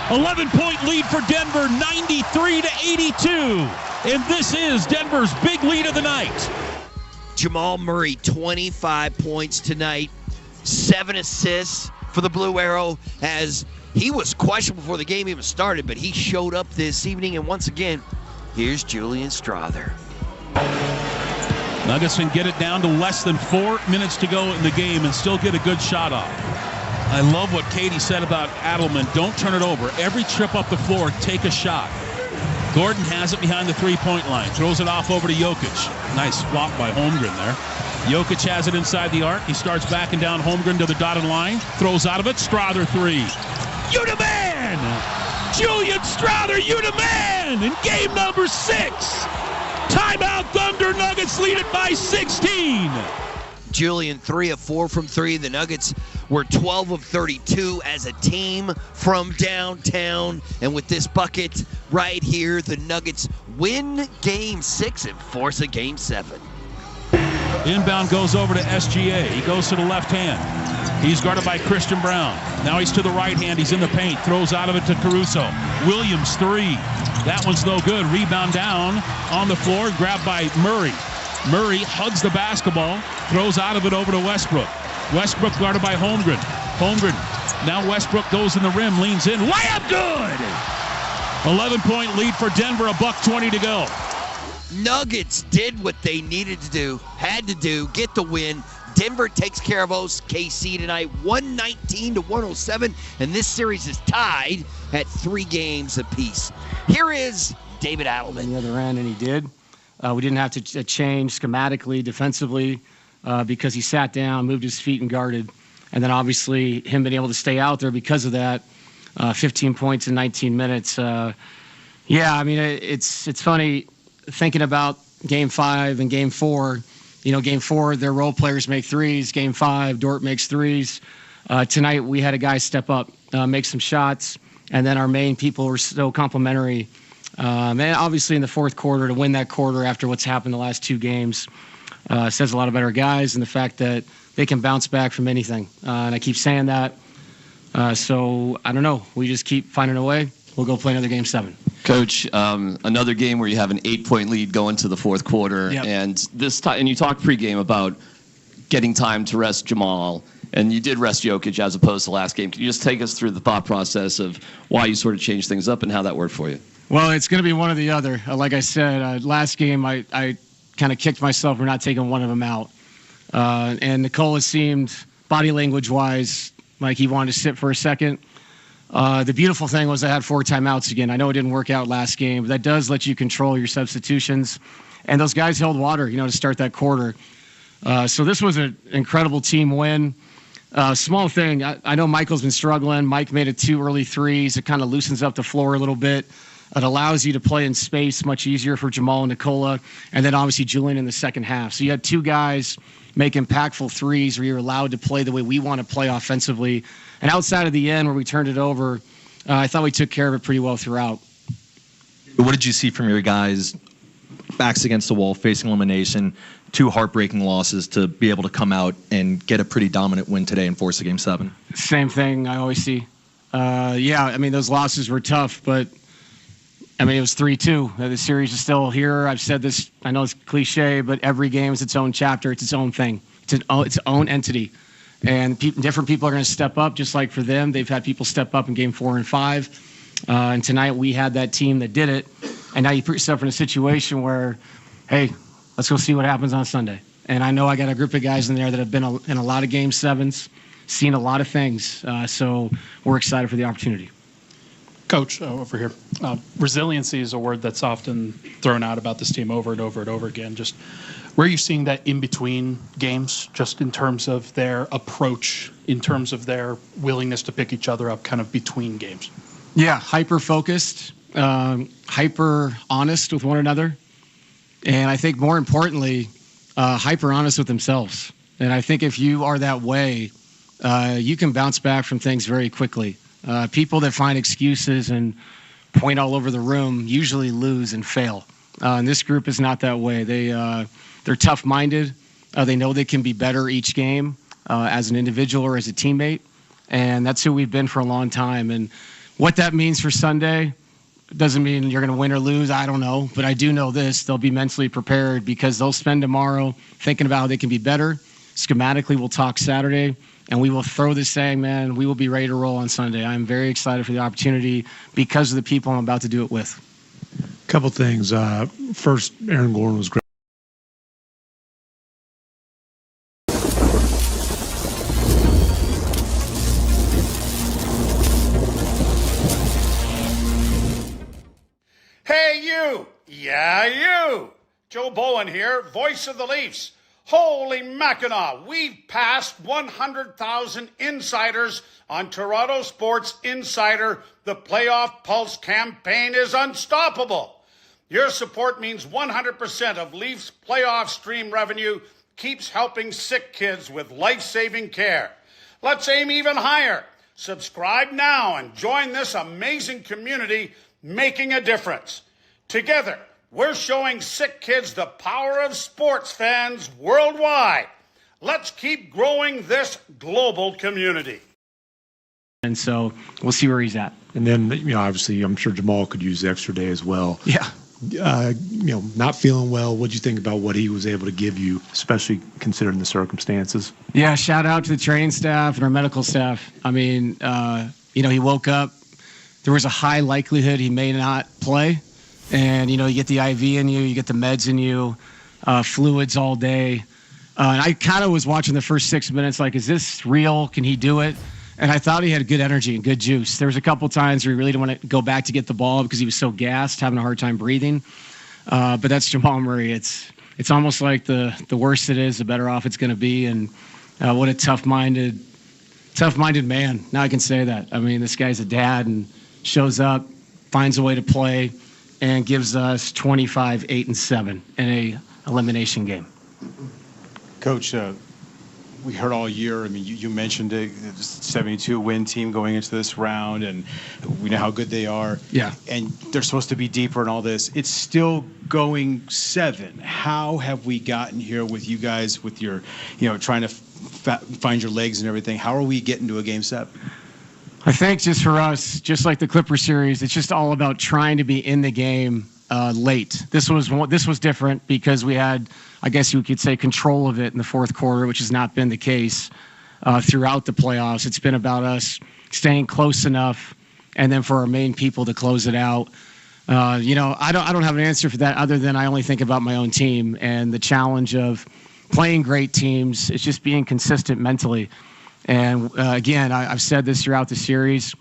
11-point lead for Denver, 93-82. And this is Denver's big lead of the night. Jamal Murray, 25 points tonight. 7 assists for the Blue Arrow, as he was questionable before the game even started, but he showed up this evening. And once again, here's Julian Strawther. Nuggets can get it down to less than 4 minutes to go in the game and still get a good shot off. I love what Katie said about Adelman. Don't turn it over. Every trip up the floor, take a shot. Gordon has it behind the three-point line. Throws it off over to Jokic. Nice block by Holmgren there. Jokic has it inside the arc. He starts backing down Holmgren to the dotted line. Throws out of it. Strawther 3. You the man! Julian Strawther, you the man! In game number 6. Timeout, Thunder. Nuggets lead it by 16. Julian 3 of 4 from 3. The Nuggets were 12 of 32 as a team from downtown. And with this bucket right here, the Nuggets win Game 6 and force a Game 7. Inbound goes over to SGA. He goes to the left hand. He's guarded by Christian Brown. Now he's to the right hand. He's in the paint. Throws out of it to Caruso. Williams 3. That one's no good. Rebound down on the floor. Grabbed by Murray. Murray hugs the basketball. Throws out of it over to Westbrook. Westbrook guarded by Holmgren. Holmgren. Now Westbrook goes in the rim. Leans in. Layup good! 11-point lead for Denver. $1:20 to go. Nuggets did what they needed to do. Had to do. Get the win. Denver takes care of OKC tonight, 119-107, and this series is tied at 3 games apiece. Here is David Adelman. On the other end, and he did. We didn't have to change schematically, defensively, because he sat down, moved his feet, and guarded. And then obviously him being able to stay out there because of that, 15 points in 19 minutes. Yeah, I mean, it's funny thinking about Game 5 and Game 4. You know, Game 4, their role players make threes. Game 5, Dort makes threes. Tonight, we had a guy step up, make some shots, and then our main people were so complimentary. And obviously, in the fourth quarter, to win that quarter after what's happened the last 2 games says a lot about our guys and the fact that they can bounce back from anything. And I keep saying that. So I don't know. We just keep finding a way. We'll go play another Game 7. Coach, another game where you have an 8-point lead going to the fourth quarter, Yep. and this time, and you talked pregame about getting time to rest Jamal, and you did rest Jokic as opposed to last game. Can you just take us through the thought process of why you sort of changed things up and how that worked for you? Well, it's going to be one or the other. Like I said, last game I kind of kicked myself for not taking one of them out. And Nikola seemed, body language-wise, like he wanted to sit for a second. The beautiful thing was I had 4 timeouts again. I know it didn't work out last game, but that does let you control your substitutions. And those guys held water, to start that quarter. So this was an incredible team win. Small thing, I know Michael's been struggling. Mike made it 2 early threes. It kind of loosens up the floor a little bit. It allows you to play in space much easier for Jamal and Nikola. And then obviously Julian in the second half. So you had 2 guys make impactful threes where you're allowed to play the way we want to play offensively. And outside of the end where we turned it over, I thought we took care of it pretty well throughout. What did you see from your guys backs against the wall, facing elimination, 2 heartbreaking losses to be able to come out and get a pretty dominant win today and force a Game 7? Same thing I always see. Those losses were tough, but it was 3-2. The series is still here. I've said this, I know it's cliche, but every game is its own chapter. It's its own thing. It's its own entity. And different people are going to step up, just like for them. They've had people step up in Game 4 and 5. And tonight we had that team that did it. And now you put yourself in a situation where, hey, let's go see what happens on Sunday. And I know I got a group of guys in there that have been in a lot of Game 7s, seen a lot of things. So we're excited for the opportunity. Coach, over here. Resiliency is a word that's often thrown out about this team over and over and over again. Just where are you seeing that in between games, just in terms of their approach, in terms of their willingness to pick each other up kind of between games? Yeah, hyper-focused, hyper-honest with one another. And I think more importantly, hyper-honest with themselves. And I think if you are that way, you can bounce back from things very quickly. People that find excuses and point all over the room usually lose and fail. And this group is not that way. They're tough-minded. They know they can be better each game as an individual or as a teammate. And that's who we've been for a long time. And what that means for Sunday doesn't mean you're going to win or lose. I don't know. But I do know this. They'll be mentally prepared because they'll spend tomorrow thinking about how they can be better. Schematically, we'll talk Saturday. And we will throw this saying, man, we will be ready to roll on Sunday. I'm very excited for the opportunity because of the people I'm about to do it with. Couple things. First, Aaron Gordon was great. Hey, you! Yeah, you! Joe Bowen here, voice of the Leafs. Holy Mackinac, we've passed 100,000 insiders on Toronto Sports Insider. The Playoff Pulse campaign is unstoppable. Your support means 100% of Leafs playoff stream revenue keeps helping sick kids with life-saving care. Let's aim even higher. Subscribe now and join this amazing community making a difference. Together, we're showing sick kids the power of sports fans worldwide. Let's keep growing this global community. And so we'll see where he's at. And then, obviously, I'm sure Jamal could use the extra day as well. Yeah. Not feeling well. What'd you think about what he was able to give you, especially considering the circumstances? Yeah, shout out to the training staff and our medical staff. I mean, he woke up. There was a high likelihood he may not play. And, you get the IV in you, you get the meds in you, fluids all day. And I kind of was watching the first 6 minutes like, is this real? Can he do it? And I thought he had good energy and good juice. There was a couple times where he really didn't want to go back to get the ball because he was so gassed, having a hard time breathing. But that's Jamal Murray. It's almost like the worse it is, the better off it's going to be. And what a tough-minded man. Now I can say that. I mean, this guy's a dad and shows up, finds a way to play, and gives us 25, 8, and 7 in a elimination game. Coach, we heard all year, you mentioned it, 72-win team going into this round, and we know how good they are. Yeah. And they're supposed to be deeper in all this. It's still going 7. How have we gotten here with you guys, with your, trying to find your legs and everything? How are we getting to a Game 7? I think just for us, just like the Clipper series, it's just all about trying to be in the game late. This was different because we had, I guess you could say, control of it in the fourth quarter, which has not been the case throughout the playoffs. It's been about us staying close enough, and then for our main people to close it out. I don't have an answer for that other than I only think about my own team and the challenge of playing great teams. It's just being consistent mentally. And again, I've said this throughout the series.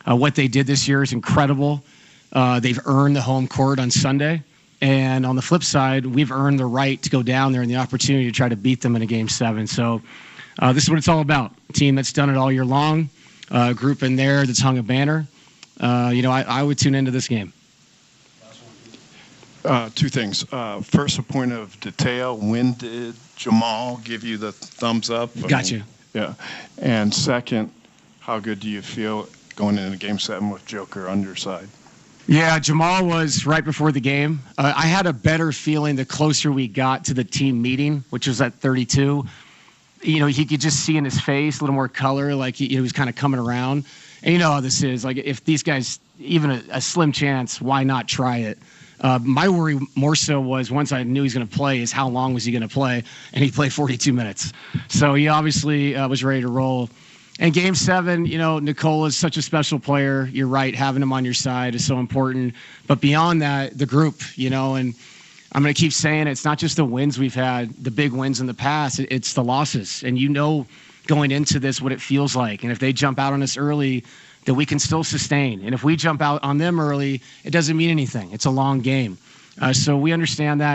What they did this year is incredible. They've earned the home court on Sunday. And on the flip side, we've earned the right to go down there and the opportunity to try to beat them in a Game 7. So this is what it's all about. A team that's done it all year long, a group in there that's hung a banner. I would tune into this game. Two things. First, a point of detail. When did Jamal give you the thumbs up? Gotcha. Yeah. And second, how good do you feel going into Game 7 with Joker on your side? Yeah, Jamal was right before the game. I had a better feeling the closer we got to the team meeting, which was at 32. He could just see in his face a little more color, like he was kind of coming around. And you know how this is. Like, if these guys, even a slim chance, why not try it? My worry more so was once I knew he was going to play is how long was he going to play, and he played 42 minutes. So he obviously was ready to roll. And Game 7, Nikola is such a special player. You're right, having him on your side is so important. But beyond that, the group, and I'm going to keep saying it's not just the wins we've had, the big wins in the past, it's the losses. And going into this what it feels like. And if they jump out on us early, that we can still sustain. And if we jump out on them early, it doesn't mean anything. It's a long game. So we understand that.